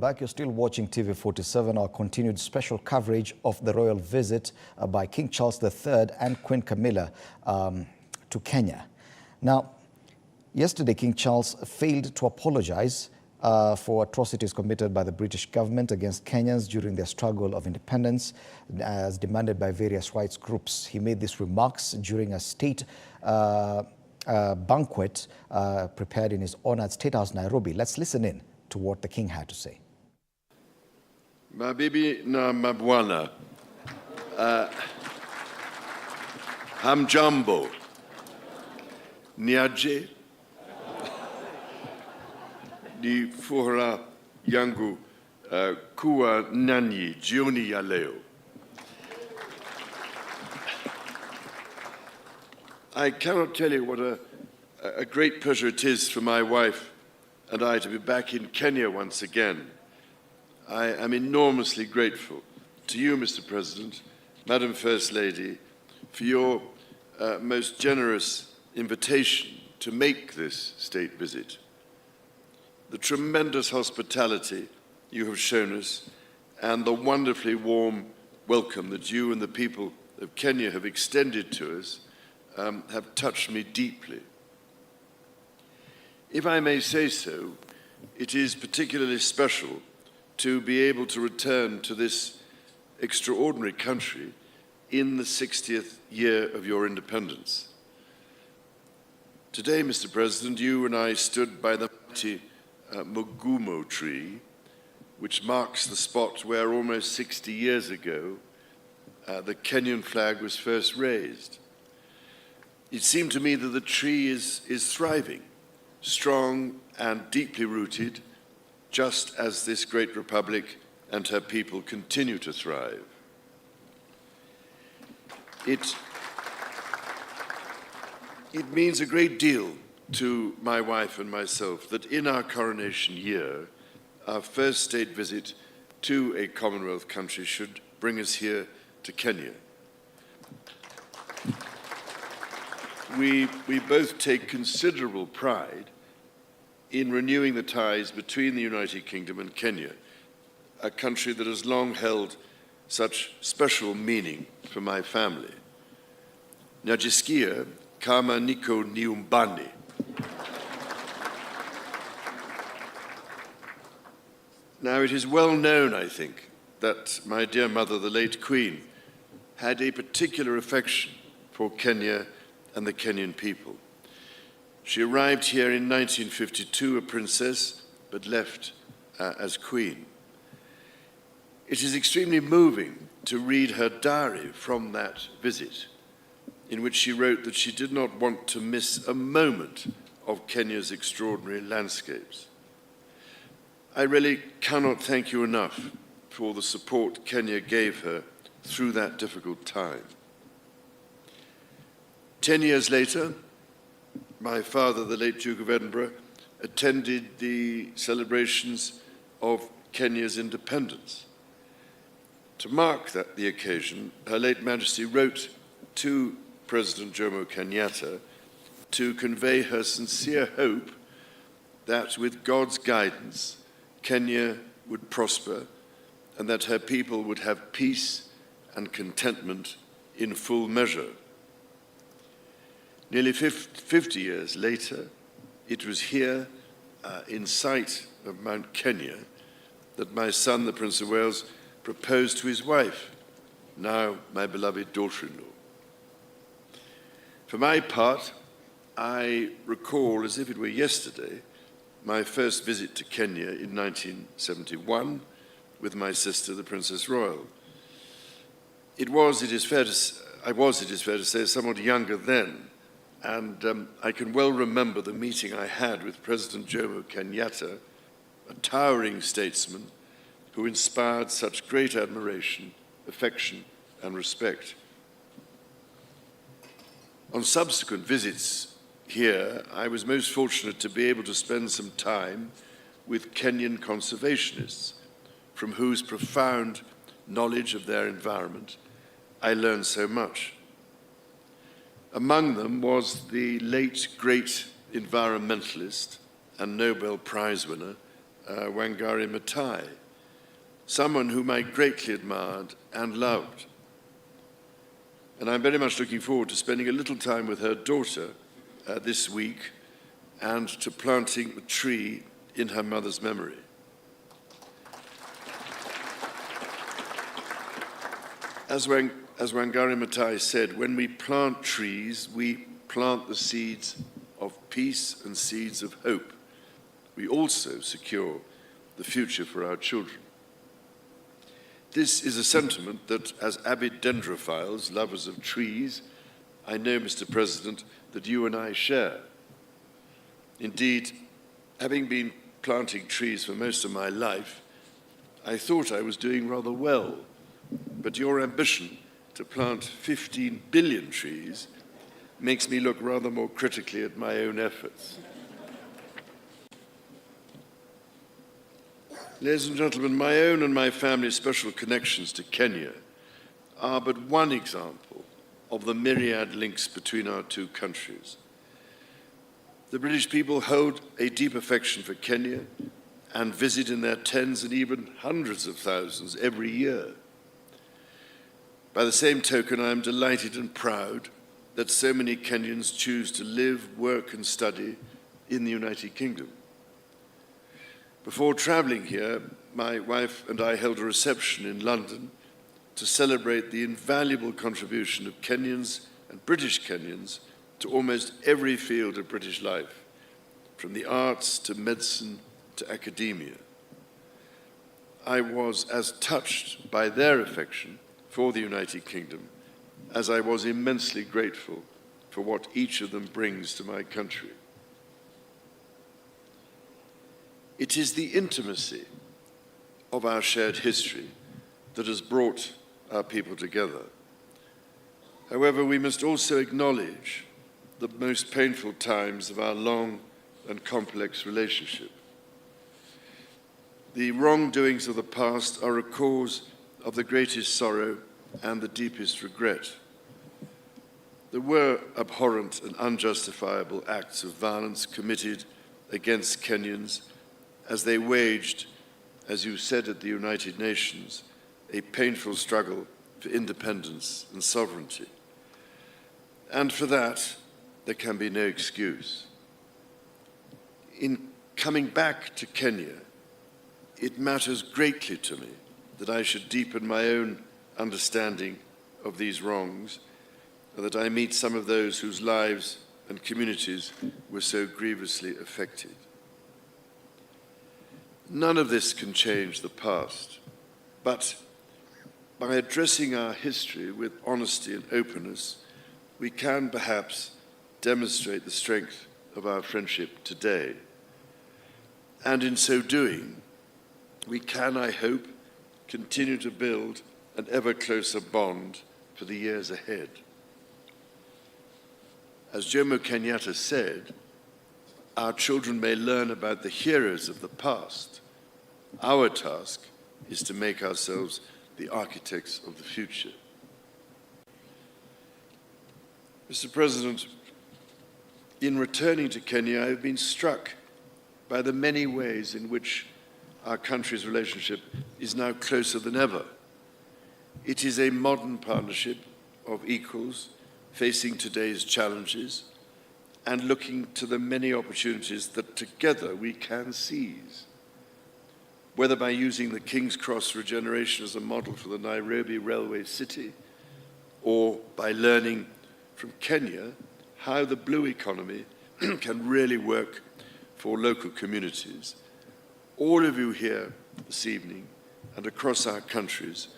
welcome back. You're still watching TV47, our continued special coverage of the royal visit by King Charles III and Queen Camilla to Kenya. Now, yesterday, King Charles failed to apologize for atrocities committed by the British government against Kenyans during their struggle of independence, as demanded by various rights groups. He made these remarks during a state banquet prepared in his honor at State House, Nairobi. Let's listen in to what the king had to say. Mabibi na mabwana, hamjambo, niaje, ni furaha yangu kuwa nanyi jioni ya leo. I cannot tell you what a great pleasure it is for my wife and I to be back in Kenya once again. I am enormously grateful to you, Mr. President, Madam First Lady, for your most generous invitation to make this state visit. The tremendous hospitality you have shown us and the wonderfully warm welcome that you and the people of Kenya have extended to us have touched me deeply. If I may say so, it is particularly special to be able to return to this extraordinary country in the 60th year of your independence. Today, Mr. President, you and I stood by the mighty Mugumo tree, which marks the spot where almost 60 years ago the Kenyan flag was first raised. It seemed to me that the tree is thriving, strong and deeply rooted, just as this great republic and her people continue to thrive. It means a great deal to my wife and myself that in our coronation year, our first state visit to a Commonwealth country should bring us here to Kenya. We both take considerable pride in renewing the ties between the United Kingdom and Kenya, a country that has long held such special meaning for my family. Najisikia kama niko nyumbani. Now, it is well known, I think, that my dear mother, the late Queen, had a particular affection for Kenya and the Kenyan people. She arrived here in 1952 a princess, but left as queen. It is extremely moving to read her diary from that visit, in which she wrote that she did not want to miss a moment of Kenya's extraordinary landscapes. I really cannot thank you enough for the support Kenya gave her through that difficult time. 10 years later, my father, the late Duke of Edinburgh, attended the celebrations of Kenya's independence. To mark the occasion, Her late Majesty wrote to President Jomo Kenyatta to convey her sincere hope that with God's guidance, Kenya would prosper and that her people would have peace and contentment in full measure. Nearly 50 years later, it was here in sight of Mount Kenya that my son, the Prince of Wales, proposed to his wife, now my beloved daughter-in-law. For my part, I recall as if it were yesterday my first visit to Kenya in 1971 with my sister, the Princess Royal. I was, it is fair to say, somewhat younger then, and I can well remember the meeting I had with President Jomo Kenyatta, a towering statesman who inspired such great admiration, affection, and respect. On subsequent visits here, I was most fortunate to be able to spend some time with Kenyan conservationists, from whose profound knowledge of their environment I learned so much. Among them was the late great environmentalist and Nobel Prize winner, Wangari Maathai, someone whom I greatly admired and loved. And I'm very much looking forward to spending a little time with her daughter this week and to planting a tree in her mother's memory. As Wangari Maathai said, when we plant trees, we plant the seeds of peace and seeds of hope. We also secure the future for our children. This is a sentiment that, as avid dendrophiles, lovers of trees, I know, Mr. President, that you and I share. Indeed, having been planting trees for most of my life, I thought I was doing rather well. But your ambition to plant 15 billion trees makes me look rather more critically at my own efforts. Ladies and gentlemen, my own and my family's special connections to Kenya are but one example of the myriad links between our two countries. The British people hold a deep affection for Kenya and visit in their tens and even hundreds of thousands every year. By the same token, I am delighted and proud that so many Kenyans choose to live, work and study in the United Kingdom. Before traveling here, my wife and I held a reception in London to celebrate the invaluable contribution of Kenyans and British Kenyans to almost every field of British life, from the arts to medicine to academia. I was as touched by their affection for the United Kingdom as I was immensely grateful for what each of them brings to my country. It is the intimacy of our shared history that has brought our people together. However, we must also acknowledge the most painful times of our long and complex relationship. The wrongdoings of the past are a cause of the greatest sorrow and the deepest regret. There were abhorrent and unjustifiable acts of violence committed against Kenyans as they waged, as you said at the United Nations, a painful struggle for independence and sovereignty. And for that, there can be no excuse. In coming back to Kenya, it matters greatly to me that I should deepen my own understanding of these wrongs and that I meet some of those whose lives and communities were so grievously affected. None of this can change the past, but by addressing our history with honesty and openness, we can perhaps demonstrate the strength of our friendship today. And in so doing, we can, I hope, continue to build an ever closer bond for the years ahead. As Jomo Kenyatta said, our children may learn about the heroes of the past. Our task is to make ourselves the architects of the future. Mr. President, in returning to Kenya, I have been struck by the many ways in which our country's relationship is now closer than ever. It is a modern partnership of equals facing today's challenges and looking to the many opportunities that together we can seize. Whether by using the King's Cross regeneration as a model for the Nairobi railway city, or by learning from Kenya how the blue economy can really work for local communities. All of you here this evening and across our countries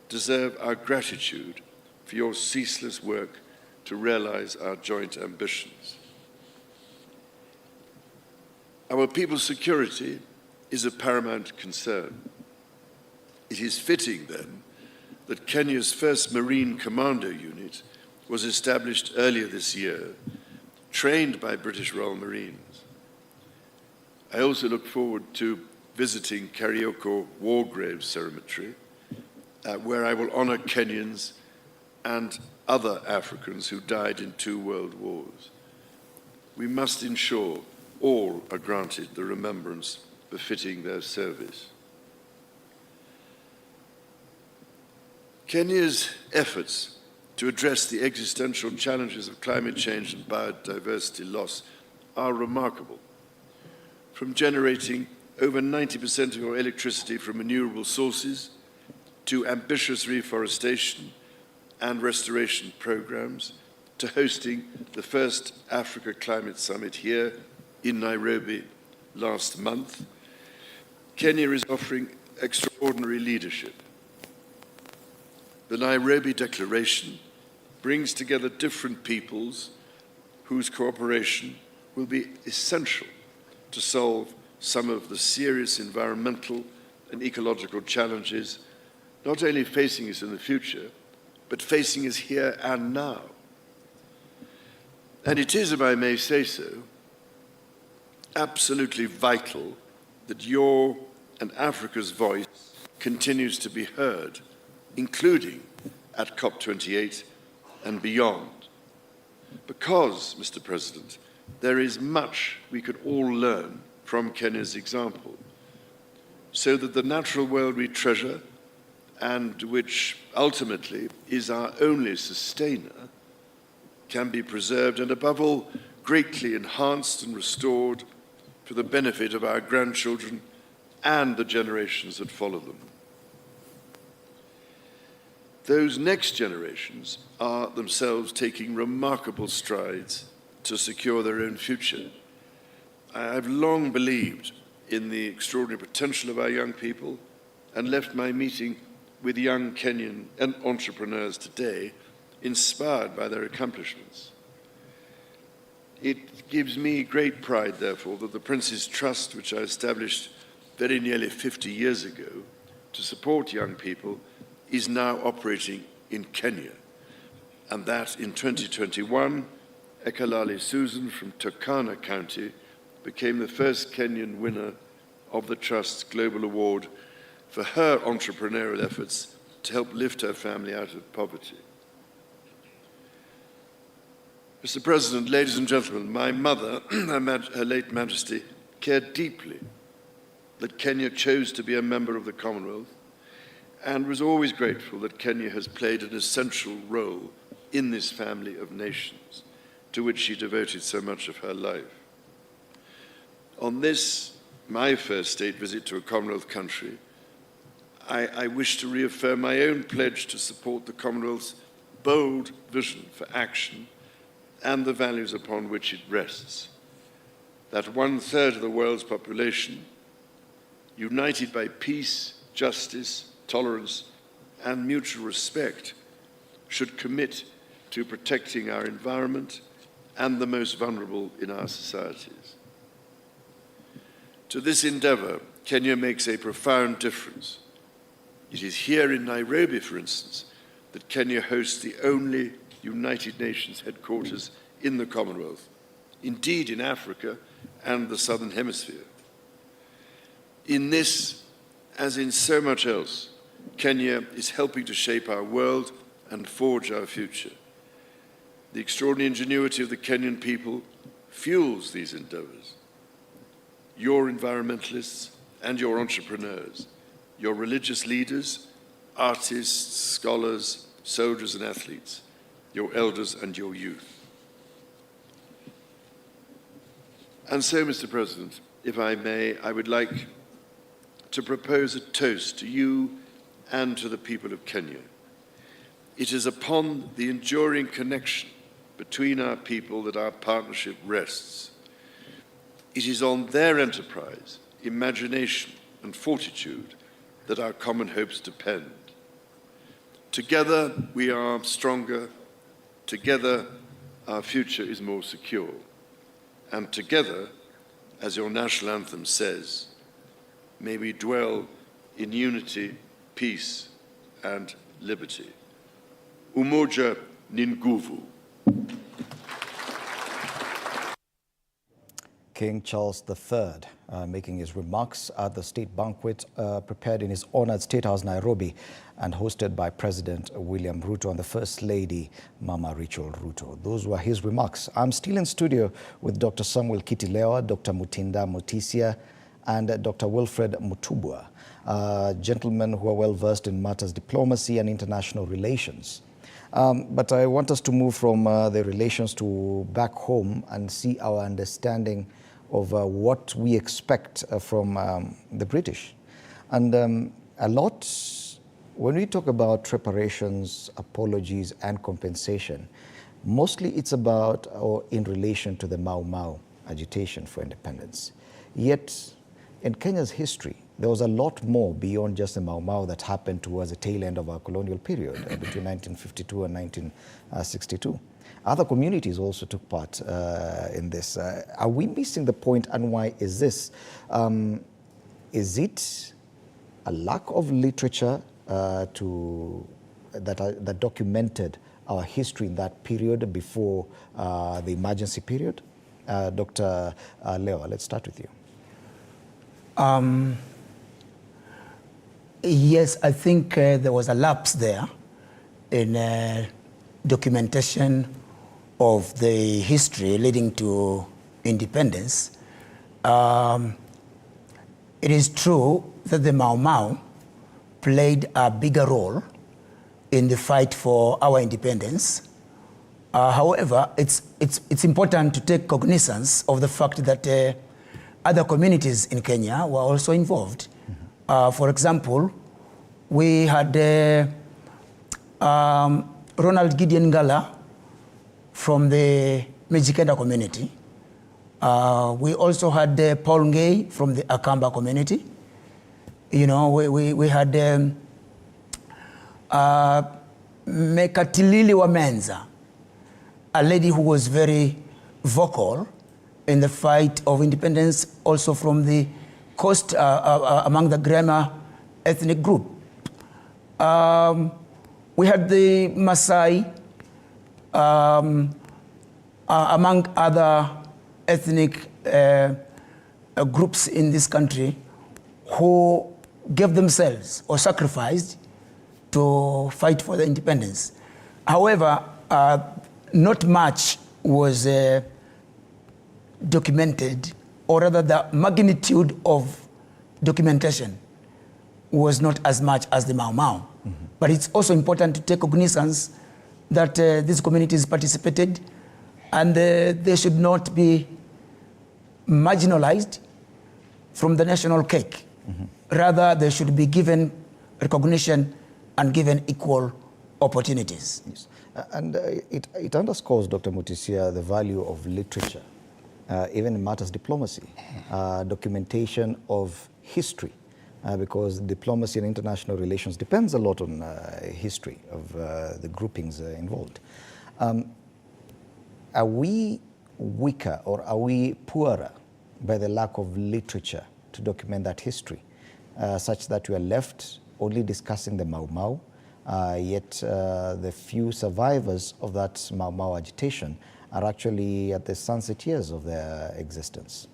deserve our gratitude for your ceaseless work to realize our joint ambitions. Our people's security is of paramount concern. It is fitting, then, that Kenya's first Marine Commando Unit was established earlier this year, trained by British Royal Marines. I also look forward to visiting Karioko War Grave Cemetery, where I will honor Kenyans and other Africans who died in 2 world wars. We must ensure all are granted the remembrance befitting their service. Kenya's efforts to address the existential challenges of climate change and biodiversity loss are remarkable. From generating over 90% of our electricity from renewable sources to ambitious reforestation and restoration programs, to hosting the first Africa Climate Summit here in Nairobi last month, Kenya is offering extraordinary leadership. The Nairobi Declaration brings together different peoples whose cooperation will be essential to solve some of the serious environmental and ecological challenges not only facing us in the future, but facing us here and now. And it is, if I may say so, absolutely vital that your and Africa's voice continues to be heard, including at COP28 and beyond. Because, Mr. President, there is much we could all learn from Kenya's example, so that the natural world we treasure, and which ultimately is our only sustainer, can be preserved and, above all, greatly enhanced and restored for the benefit of our grandchildren and the generations that follow them. Those next generations are themselves taking remarkable strides to secure their own future. I've long believed in the extraordinary potential of our young people and left my meeting with young Kenyan entrepreneurs today inspired by their accomplishments. It gives me great pride, therefore, that the Prince's Trust, which I established very nearly 50 years ago to support young people, is now operating in Kenya, and that in 2021, Ekalali Susan from Turkana County became the first Kenyan winner of the Trust's Global Award for her entrepreneurial efforts to help lift her family out of poverty. Mr. President, ladies and gentlemen, my mother, Her late Majesty, cared deeply that Kenya chose to be a member of the Commonwealth and was always grateful that Kenya has played an essential role in this family of nations to which she devoted so much of her life. On this, my first state visit to a Commonwealth country, I wish to reaffirm my own pledge to support the Commonwealth's bold vision for action and the values upon which it rests. That 1/3 of the world's population, united by peace, justice, tolerance, and mutual respect, should commit to protecting our environment and the most vulnerable in our societies. To this endeavor, Kenya makes a profound difference. It is here in Nairobi, for instance, that Kenya hosts the only United Nations headquarters in the Commonwealth, indeed in Africa and the Southern Hemisphere. In this, as in so much else, Kenya is helping to shape our world and forge our future. The extraordinary ingenuity of the Kenyan people fuels these endeavors. Your environmentalists and your entrepreneurs, your religious leaders, artists, scholars, soldiers and athletes, your elders and your youth. And so, Mr. President, if I may, I would like to propose a toast to you and to the people of Kenya. It is upon the enduring connection between our people that our partnership rests. It is on their enterprise, imagination, and fortitude that our common hopes depend. Together we are stronger, together our future is more secure, and together, as your national anthem says, may we dwell in unity, peace, and liberty. Umoja ni nguvu. King Charles III making his remarks at the state banquet prepared in his honor at State House, Nairobi, and hosted by President William Ruto and the First Lady, Mama Rachel Ruto. Those were his remarks. I'm still in studio with Dr. Samuel Kitilewa, Dr. Mutinda Mutisia, and Dr. Wilfred Mutubwa, gentlemen who are well versed in matters diplomacy and international relations. But I want us to move from the relations to back home and see our understanding of what we expect from the British. And a lot, when we talk about reparations, apologies, and compensation, mostly it's about or in relation to the Mau Mau agitation for independence. Yet, in Kenya's history, there was a lot more beyond just the Mau Mau that happened towards the tail end of our colonial period between 1952 and 1962. Other communities also took part in this. Are we missing the point, and why is this? Is it a lack of literature that documented our history in that period before the emergency period? Dr. Leo, let's start with you. Yes, I think there was a lapse there in documentation of the history leading to independence. It is true that the Mau Mau played a bigger role in the fight for our independence. However, it's important to take cognizance of the fact that other communities in Kenya were also involved. For example, we had Ronald Gideon Ngala from the Mijikenda community. We also had Paul Ngei from the Akamba community. You know, we had Mekatilili Wamenza, a lady who was very vocal in the fight of independence, also from the coast among the Grema ethnic group. We had the Maasai, among other ethnic groups in this country who gave themselves or sacrificed to fight for the independence. However, not much was documented, or rather the magnitude of documentation was not as much as the Mau Mau. But it's also important to take cognizance that these communities participated, and they should not be marginalized from the national cake. Rather, they should be given recognition and given equal opportunities. Yes. And it underscores, Dr. Mutisia, the value of literature, even in matters diplomacy, documentation of history, because diplomacy and international relations depends a lot on history of the groupings involved. Are we weaker, or are we poorer by the lack of literature to document that history, such that we are left only discussing the Mau Mau, yet the few survivors of that Mau Mau agitation are actually at the sunset years of their existence?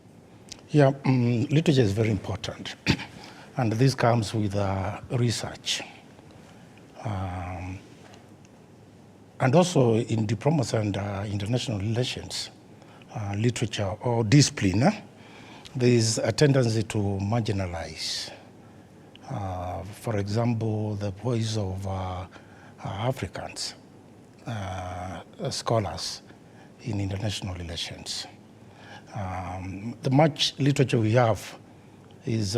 Yeah, literature is very important. And this comes with research. And also in diplomacy and international relations, literature or discipline, there is a tendency to marginalize. For example, the voice of Africans, scholars in international relations. The much literature we have is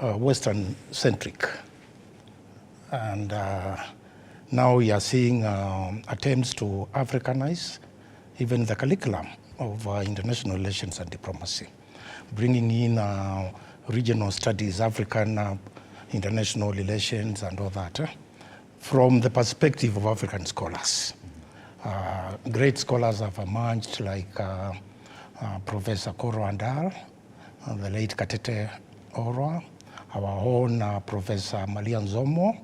Western-centric. And now we are seeing attempts to Africanize even the curriculum of international relations and diplomacy, bringing in regional studies, African international relations and all that, from the perspective of African scholars. Great scholars have emerged like Professor Koro Andal, the late Katete Orwa, our own Professor Malia Nzomo,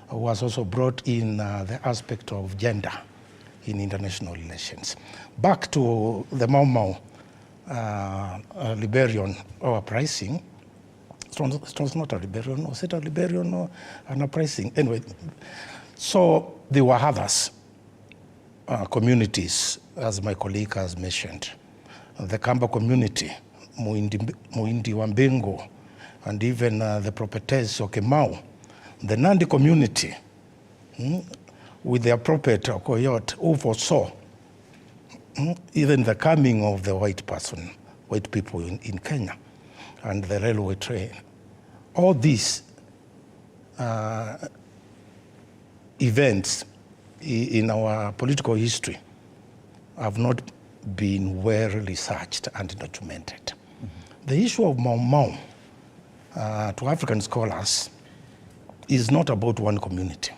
who has also brought in the aspect of gender in international relations. Back to the Mau Mau Liberian uprising. It was not a Liberian, was it a Liberian or an uprising? Anyway, so there were others, communities, as my colleague has mentioned. The Kamba community, Muindi Wambengo, and even the prophetess Okemau, the Nandi community, with the appropriate Okoyot, who foresaw even the coming of the white people in Kenya, and the railway train. All these events in our political history have not been well researched and documented. The issue of Mau Mau, to African scholars, is not about one community.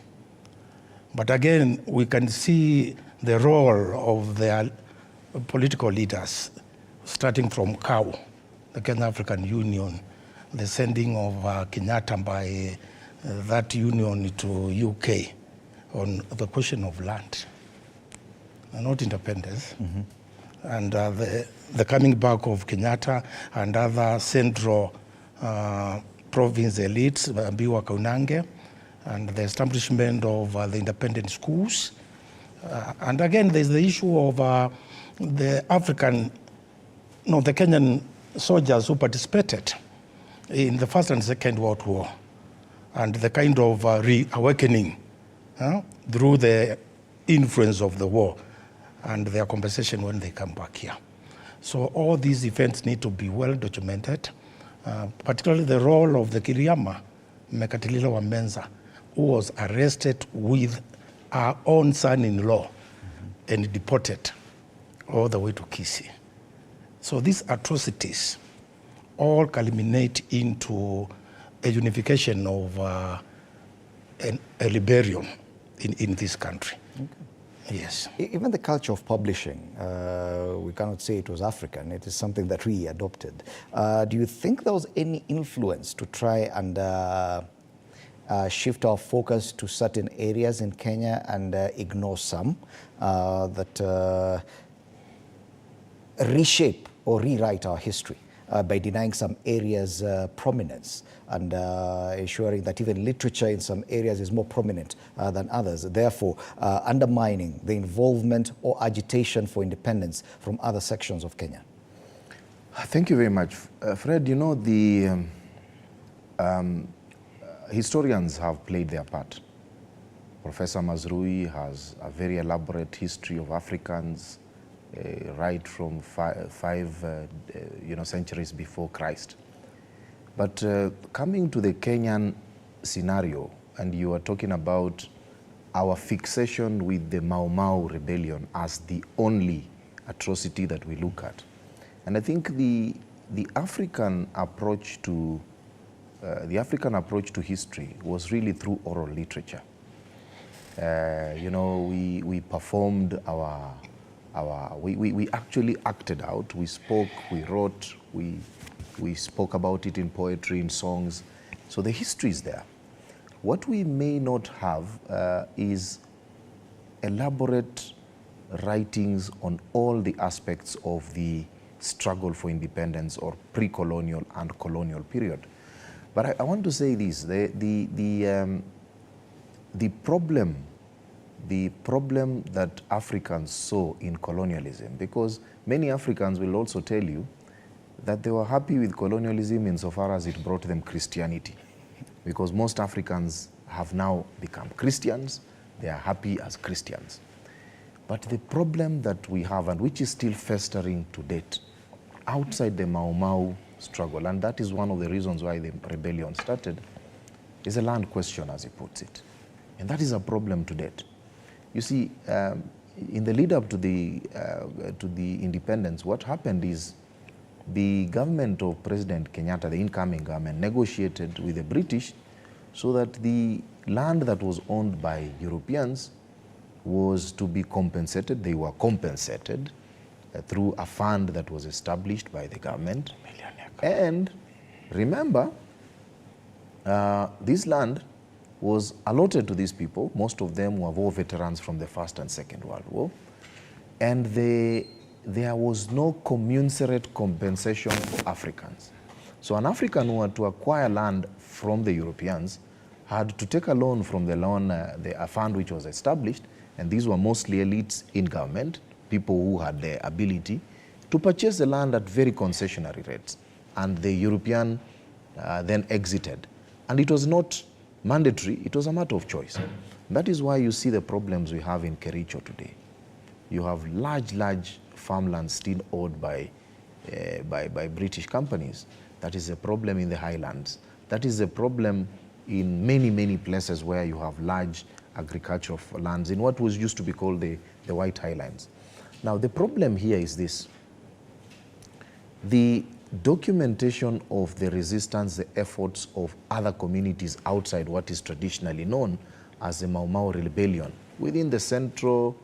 But again, we can see the role of their political leaders, starting from KAU, the Kenya African Union, the sending of Kenyatta by that union to UK on the question of land, not independence. And the coming back of Kenyatta and other central province elites, Biwa Kaunange, and the establishment of the independent schools. And again, there's the issue of the Kenyan soldiers who participated in the First and Second World War, and the kind of reawakening through the influence of the war and their compensation when they come back here. So all these events need to be well documented, particularly the role of the Kiriama, Mekatililo Wamenza, who was arrested with our own son-in-law and deported all the way to Kisii. So these atrocities all culminate into a unification of a liberation in this country. Okay. Yes. Even the culture of publishing, we cannot say it was African. It is something that we adopted. Do you think there was any influence to try and shift our focus to certain areas in Kenya and ignore some that reshape or rewrite our history by denying some areas prominence and ensuring that even literature in some areas is more prominent than others, therefore undermining the involvement or agitation for independence from other sections of Kenya? Thank you very much. Fred, you know, the historians have played their part. Professor Mazrui has a very elaborate history of Africans right from five centuries before Christ. But coming to the Kenyan scenario, and you are talking about our fixation with the Mau Mau rebellion as the only atrocity that we look at. And I think the African approach to history was really through oral literature. We performed we actually acted out. We spoke, we wrote, we spoke about it in poetry, in songs. So the history is there. What we may not have is elaborate writings on all the aspects of the struggle for independence or pre-colonial and colonial period. But I want to say this, the problem that Africans saw in colonialism, because many Africans will also tell you that they were happy with colonialism insofar as it brought them Christianity, because most Africans have now become Christians, they are happy as Christians. But the problem that we have, and which is still festering to date, outside the Mau Mau struggle, and that is one of the reasons why the rebellion started, is a land question, as he puts it. And that is a problem to date. You see, in the lead up to the independence, what happened is the government of President Kenyatta, the incoming government, negotiated with the British so that the land that was owned by Europeans was to be compensated. They were compensated through a fund that was established by the government. And remember, this land was allotted to these people. Most of them were war veterans from the First and Second World War. And there was no commensurate compensation for Africans. So an African who had to acquire land from the Europeans had to take a loan from a fund which was established, and these were mostly elites in government, people who had the ability to purchase the land at very concessionary rates. And the European then exited. And it was not mandatory, it was a matter of choice. That is why you see the problems we have in Kericho today. You have large farmlands still owned by British companies. That is a problem in the highlands. That is a problem in many places where you have large agricultural lands in what was used to be called the White Highlands. Now the problem here is this. The documentation of the resistance, the efforts of other communities outside what is traditionally known as the Mau Mau rebellion within the central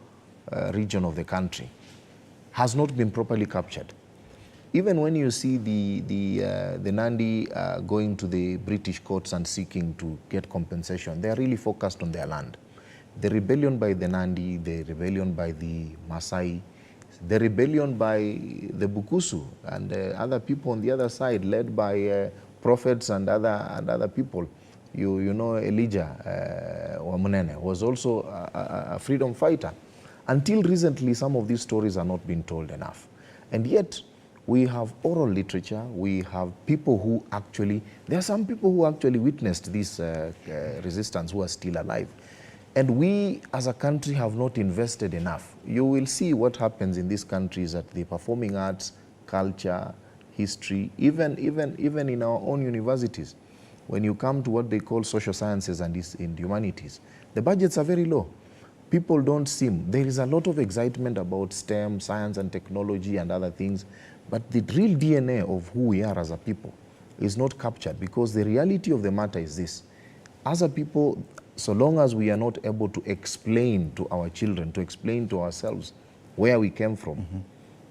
region of the country has not been properly captured. Even when you see the Nandi going to the British courts and seeking to get compensation, they are really focused on their land. The rebellion by the Nandi, the rebellion by the Maasai, the rebellion by the Bukusu and other people on the other side, led by prophets and other people. You know Elijah Wamunene was also a freedom fighter. Until recently, some of these stories are not being told enough. And yet, we have oral literature, we have people who actually, there are some people who actually witnessed this resistance who are still alive. And we as a country have not invested enough. You will see what happens in these countries at the performing arts, culture, history, even in our own universities. When you come to what they call social sciences and in humanities, the budgets are very low. People don't seem, there is a lot of excitement about STEM, science and technology and other things, but the real DNA of who we are as a people is not captured, because the reality of the matter is this. As a people, so long as we are not able to explain to our children, to explain to ourselves where we came from,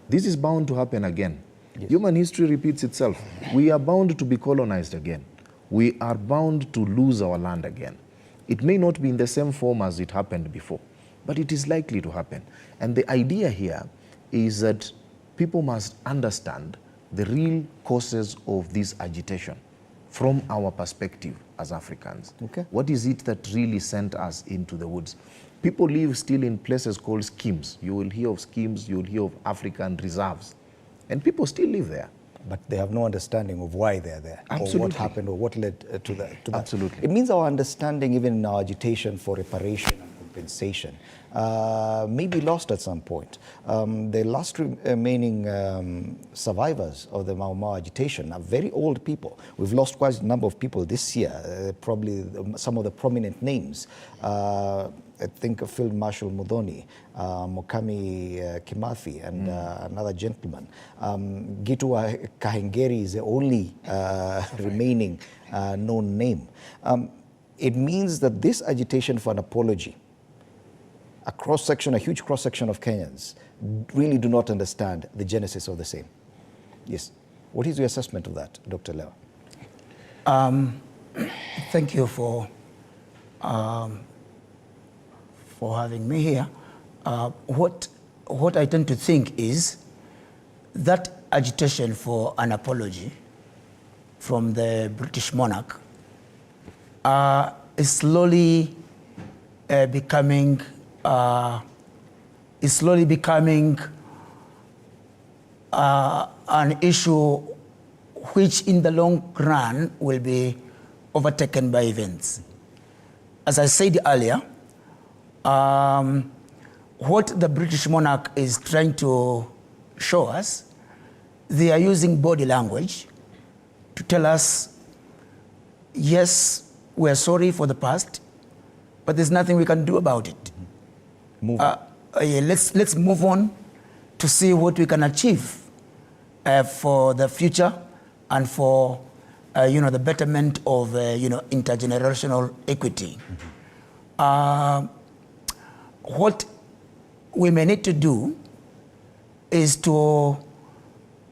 this is bound to happen again. Yes. Human history repeats itself. We are bound to be colonized again. We are bound to lose our land again. It may not be in the same form as it happened before, but it is likely to happen. And the idea here is that people must understand the real causes of this agitation from our perspective as Africans. Okay. What is it that really sent us into the woods? People live still in places called schemes. You will hear of schemes, you will hear of African reserves, and people still live there. But they have no understanding of why they're there, Absolutely. or what happened, or what led to that. Absolutely. It means our understanding, even in our agitation for reparation and compensation, may be lost at some point. The last remaining survivors of the Mau Mau agitation are very old people. We've lost quite a number of people this year, probably some of the prominent names. I think of Field Marshal Muthoni, Mokami Kimathi, and another gentleman. Gitu Kahengeri is the only remaining known name. It means that this agitation for an apology, a huge cross-section of Kenyans really do not understand the genesis of the same. Yes. What is your assessment of that, Dr. Lewa? Thank you for having me here. What I tend to think is that agitation for an apology from the British monarch is slowly becoming an issue which in the long run will be overtaken by events. As I said earlier, what the British monarch is trying to show us, they are using body language to tell us, yes, we're sorry for the past, but there's nothing we can do about it. Let's move on to see what we can achieve for the future and for the betterment of intergenerational equity. What we may need to do is to,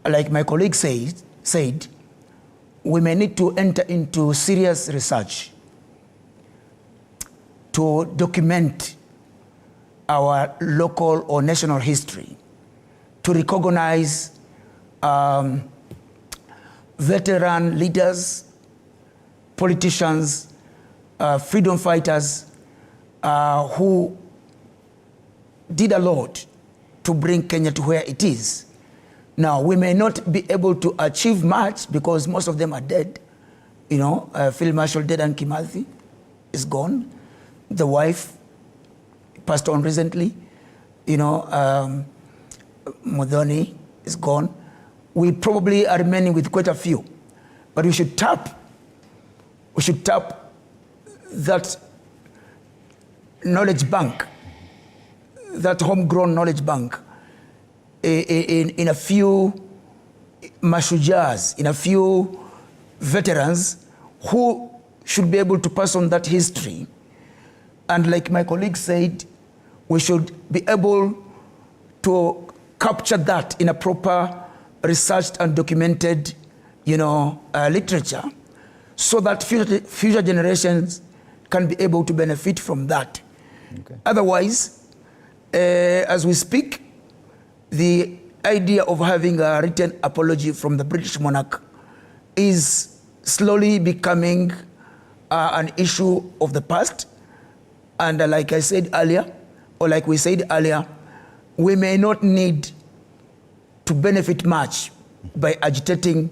like my colleague said, we may need to enter into serious research to document our local or national history, to recognize veteran leaders, politicians, freedom fighters who did a lot to bring Kenya to where it is. Now, we may not be able to achieve much because most of them are dead, Field Marshal Dedan Kimathi is gone. The wife passed on recently. Muthoni is gone. We probably are remaining with quite a few, but we should tap that knowledge bank, that homegrown knowledge bank, in a few mashujas, in a few veterans who should be able to pass on that history. And like my colleague said, we should be able to capture that in a proper researched and documented, literature, so that future generations can be able to benefit from that. Okay. Otherwise, as we speak, the idea of having a written apology from the British monarch is slowly becoming an issue of the past. And like I said earlier, or like we said earlier, we may not need to benefit much by agitating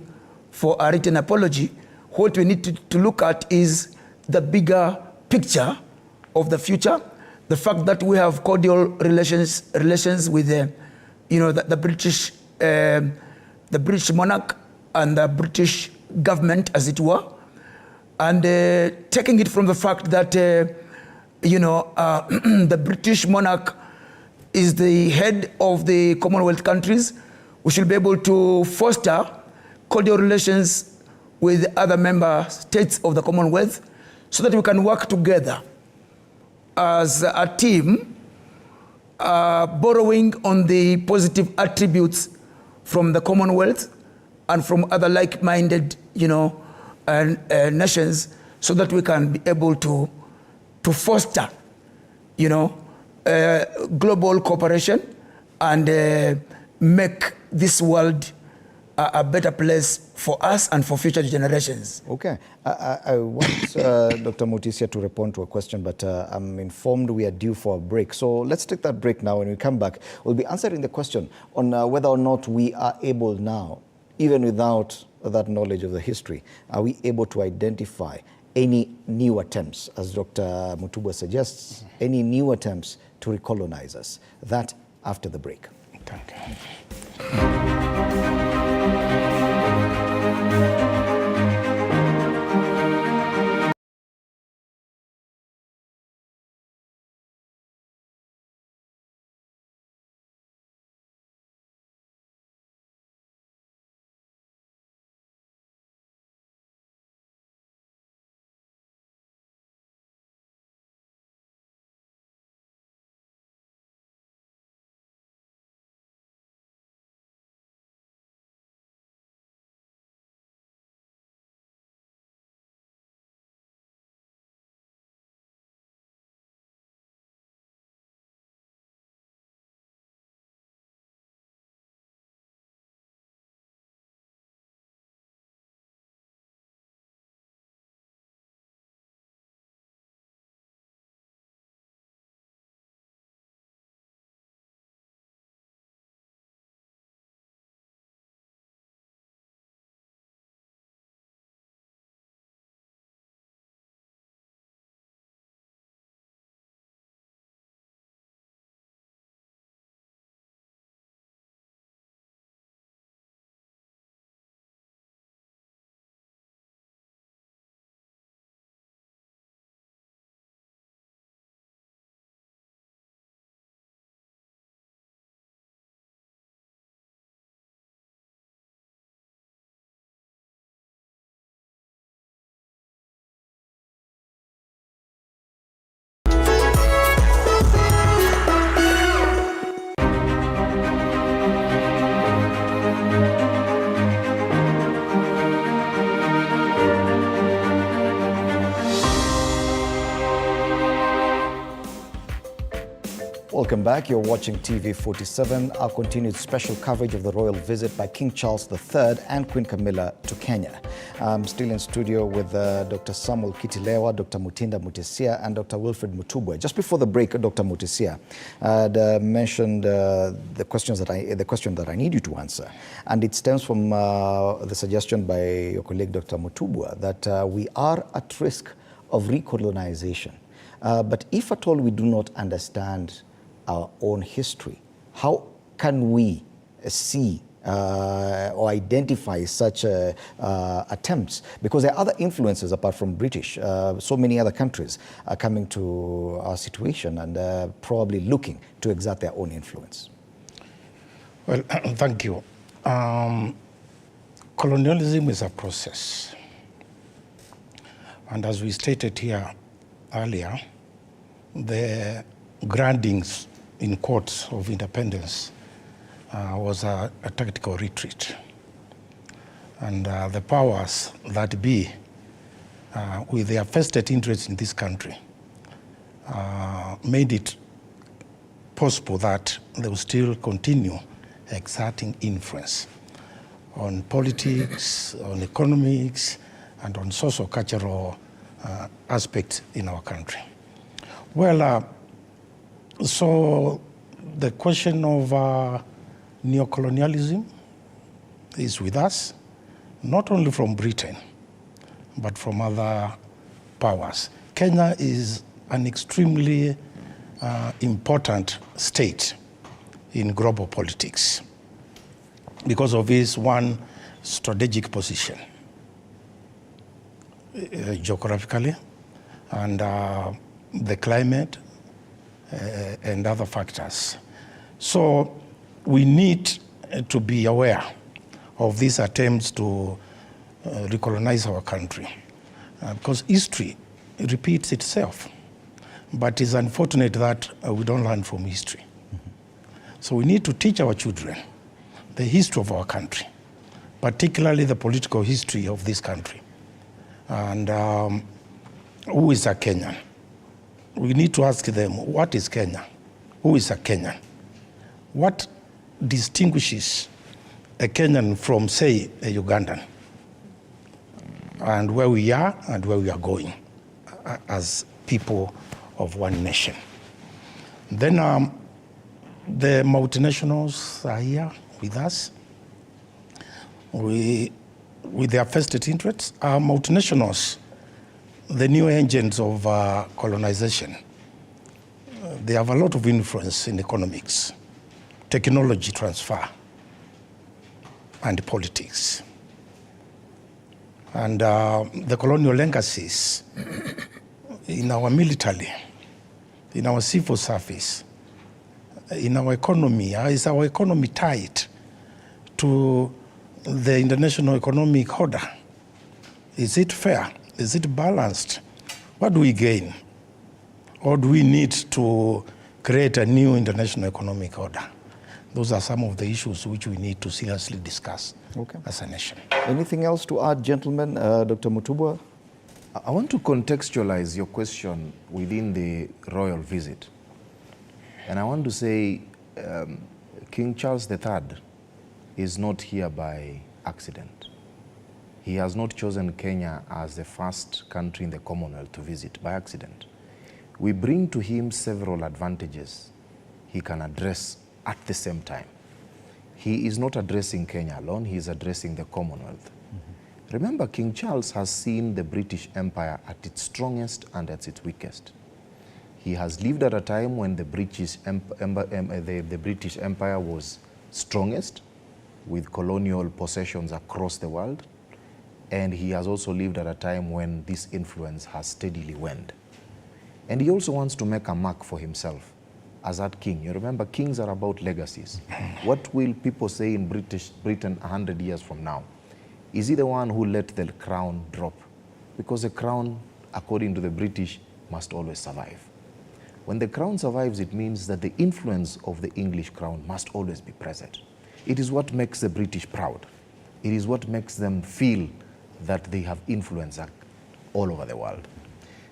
for a written apology. What we need to look at is the bigger picture of the future, the fact that we have cordial relations with the British monarch and the British government, as it were, and taking it from the fact that the British monarch is the head of the Commonwealth countries. We should be able to foster cordial relations with other member states of the Commonwealth so that we can work together as a team, borrowing on the positive attributes from the Commonwealth and from other like-minded, nations, so that we can be able to foster, global cooperation and make this world a better place for us and for future generations. Okay. I want Dr. Mutisia to respond to a question, but I'm informed we are due for a break. So let's take that break now. When we come back, we'll be answering the question on whether or not we are able now, even without that knowledge of the history, are we able to identify any new attempts, as Dr. Mutubwa suggests, any new attempts to recolonize us? That after the break. Thank you. Welcome back. You're watching TV 47, our continued special coverage of the royal visit by King Charles III and Queen Camilla to Kenya. I'm still in studio with Dr. Samuel Kitilewa, Dr. Mutinda Mutesia, and Dr. Wilfred Mutubwe. Just before the break, Dr. Mutesia had mentioned the question that I need you to answer, and it stems from the suggestion by your colleague, Dr. Mutubwe, that we are at risk of recolonization. But if at all we do not understand our own history, how can we see or identify such attempts? Because there are other influences apart from British. So many other countries are coming to our situation and probably looking to exert their own influence. Well, thank you. Colonialism is a process. And as we stated here earlier, the grantings in courts of independence was a tactical retreat. And the powers that be, with their vested interest in this country, made it possible that they will still continue exerting influence on politics, on economics, and on socio-cultural aspects in our country. Well, so the question of neocolonialism is with us, not only from Britain, but from other powers. Kenya is an extremely important state in global politics because of its one strategic position geographically, and the climate and other factors. So we need to be aware of these attempts to recolonize our country because history repeats itself. But it's unfortunate that we don't learn from history. So we need to teach our children the history of our country, particularly the political history of this country. And who is a Kenyan? We need to ask them, what is Kenya? Who is a Kenyan? What distinguishes a Kenyan from, say, a Ugandan? And where we are and where we are going as people of one nation. Then the multinationals are here with us. With their vested interests, multinationals, the new engines of colonization, they have a lot of influence in economics, technology transfer, and politics. And the colonial legacies in our military, in our civil service, in our economy. Is our economy tied to the international economic order? Is it fair? Is it balanced? What do we gain? Or do we need to create a new international economic order? Those are some of the issues which we need to seriously discuss as a nation. Anything else to add, gentlemen? Dr. Mutubwe? I want to contextualize your question within the royal visit. And I want to say King Charles III is not here by accident. He has not chosen Kenya as the first country in the Commonwealth to visit by accident. We bring to him several advantages he can address at the same time. He is not addressing Kenya alone, he is addressing the Commonwealth. Remember, King Charles has seen the British Empire at its strongest and at its weakest. He has lived at a time when the British Empire was strongest, with colonial possessions across the world, and he has also lived at a time when this influence has steadily waned. And he also wants to make a mark for himself as that king. You remember, kings are about legacies. What will people say in Britain 100 years from now? Is he the one who let the crown drop? Because the crown, according to the British, must always survive. When the crown survives, it means that the influence of the English crown must always be present. It is what makes the British proud. It is what makes them feel that they have influence all over the world.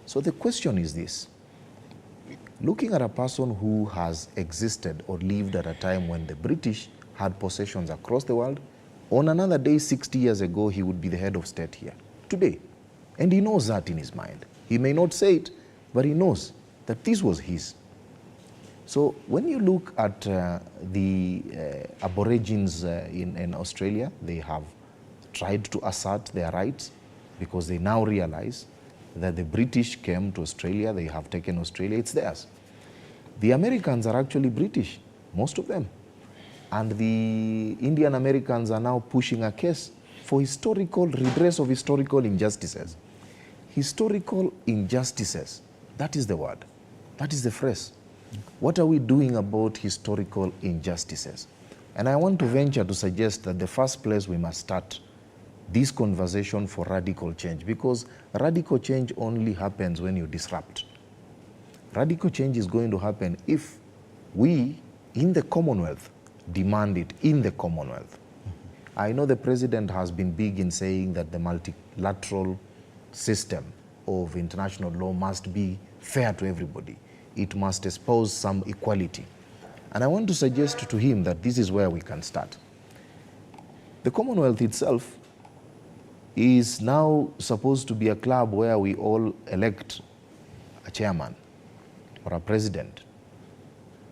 So the question is this: looking at a person who has existed or lived at a time when the British had possessions across the world, on another day 60 years ago, he would be the head of state here today. And he knows that in his mind. He may not say it, but he knows that this was his. So when you look at the Aborigines in Australia, they have tried to assert their rights because they now realize that the British came to Australia, they have taken Australia, it's theirs. The Americans are actually British, most of them. And the Indian Americans are now pushing a case for historical redress of historical injustices. Historical injustices, that is the word, that is the phrase. What are we doing about historical injustices? And I want to venture to suggest that the first place we must start this conversation for radical change, because radical change only happens when you disrupt. Radical change is going to happen if we, in the Commonwealth, demand it in the Commonwealth. I know the president has been big in saying that the multilateral system of international law must be fair to everybody. It must espouse some equality. And I want to suggest to him that this is where we can start. The Commonwealth itself is now supposed to be a club where we all elect a chairman or a president.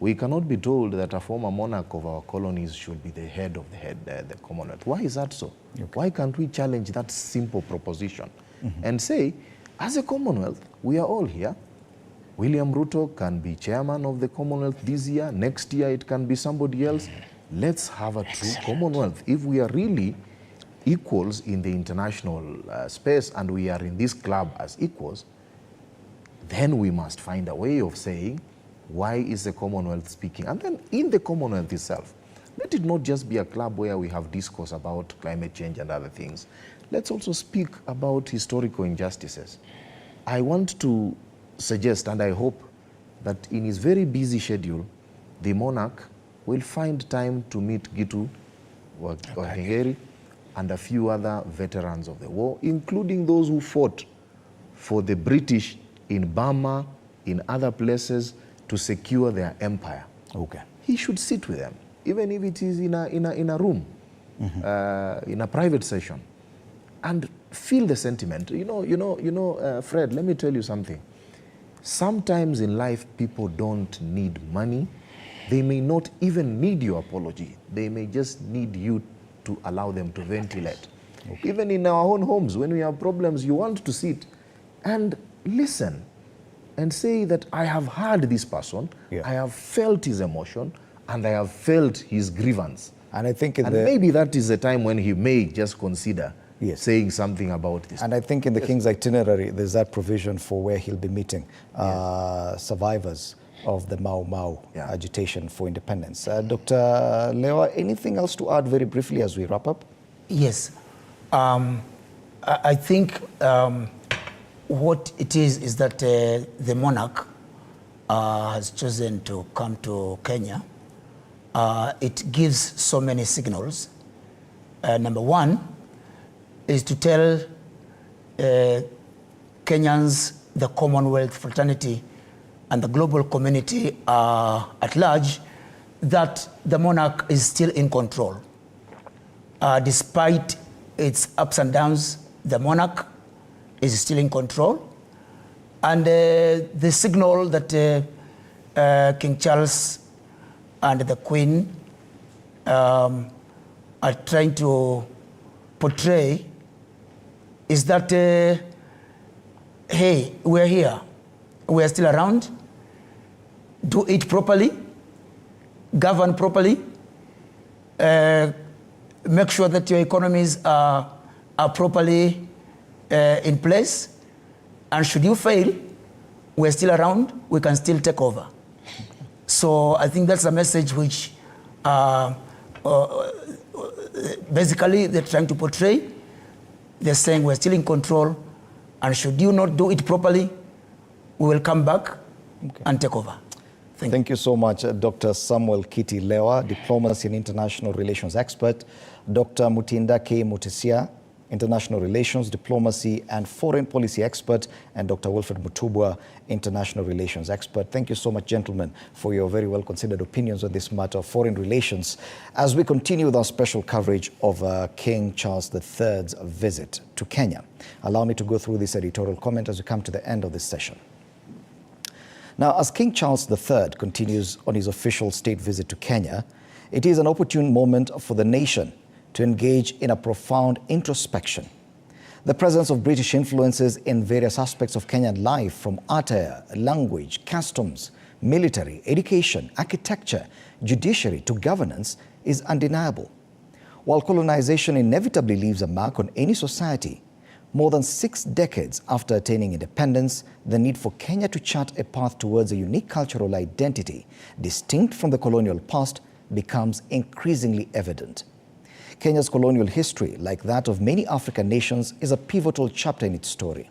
We cannot be told that a former monarch of our colonies should be the head of the Commonwealth. Why is that so? Okay. Why can't we challenge that simple proposition and say, as a Commonwealth, we are all here. William Ruto can be chairman of the Commonwealth this year. Next year, it can be somebody else. Let's have a true Commonwealth. If we are really equals in the international space and we are in this club as equals, then we must find a way of saying, why is the Commonwealth speaking? And then in the Commonwealth itself, let it not just be a club where we have discourse about climate change and other things. Let's also speak about historical injustices. I want to suggest, and I hope, that in his very busy schedule, the monarch will find time to meet Gitu Wahengeri and a few other veterans of the war, including those who fought for the British in BAMBA, in other places, to secure their empire. Okay. He should sit with them, even if it is in a room, in a private session, and feel the sentiment. Fred, let me tell you something. Sometimes in life, people don't need money. They may not even need your apology. They may just need you to allow them to ventilate. Okay. Even in our own homes, when we have problems, you want to sit and listen and say that I have heard this person, I have felt his emotion, and I have felt his grievance. And I think maybe that is the time when he may just consider saying something about this. And I think in the King's itinerary, there's that provision for where he'll be meeting survivors of the Mau Mau agitation for independence. Dr. Lewa, anything else to add very briefly as we wrap up? Yes. I think what it is that the monarch has chosen to come to Kenya. It gives so many signals. Number one is to tell Kenyans, the Commonwealth fraternity, and the global community at large that the monarch is still in control. Despite its ups and downs, the monarch is still in control. And the signal that King Charles and the Queen are trying to portray is that, hey, we're here, we're still around, do it properly, govern properly, make sure that your economies are properly in place, and should you fail, we're still around, we can still take over. So I think that's a message which basically they're trying to portray. They're saying we're still in control, and should you not do it properly, we will come back and take over. Thank you so much, Dr. Samuel Kiti Lewa, diplomacy and international relations expert, Dr. Mutinda K. Mutesia, international relations, diplomacy, and foreign policy expert, and Dr. Wilfred Mutubwa, international relations expert. Thank you so much, gentlemen, for your very well-considered opinions on this matter of foreign relations as we continue with our special coverage of King Charles III's visit to Kenya. Allow me to go through this editorial comment as we come to the end of this session. Now, as King Charles III continues on his official state visit to Kenya, it is an opportune moment for the nation to engage in a profound introspection. The presence of British influences in various aspects of Kenyan life, from attire, language, customs, military, education, architecture, judiciary to governance, is undeniable. While colonization inevitably leaves a mark on any society, more than 6 decades after attaining independence, the need for Kenya to chart a path towards a unique cultural identity distinct from the colonial past becomes increasingly evident. Kenya's colonial history, like that of many African nations, is a pivotal chapter in its story.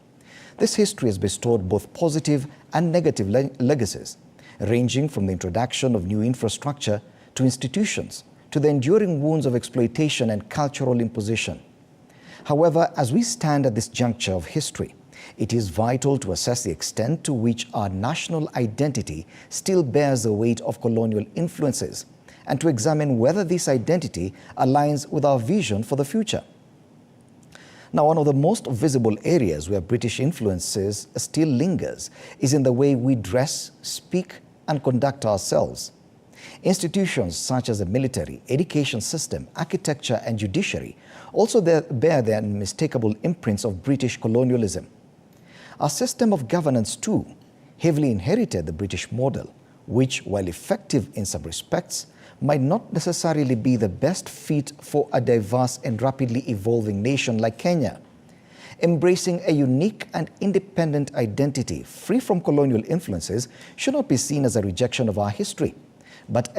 This history has bestowed both positive and negative legacies, ranging from the introduction of new infrastructure to institutions, to the enduring wounds of exploitation and cultural imposition. However, as we stand at this juncture of history, it is vital to assess the extent to which our national identity still bears the weight of colonial influences, and to examine whether this identity aligns with our vision for the future. Now, one of the most visible areas where British influences still lingers is in the way we dress, speak, and conduct ourselves. Institutions such as the military, education system, architecture, and judiciary also bear the unmistakable imprints of British colonialism. Our system of governance, too, heavily inherited the British model, which, while effective in some respects, might not necessarily be the best fit for a diverse and rapidly evolving nation like Kenya. Embracing a unique and independent identity free from colonial influences should not be seen as a rejection of our history, but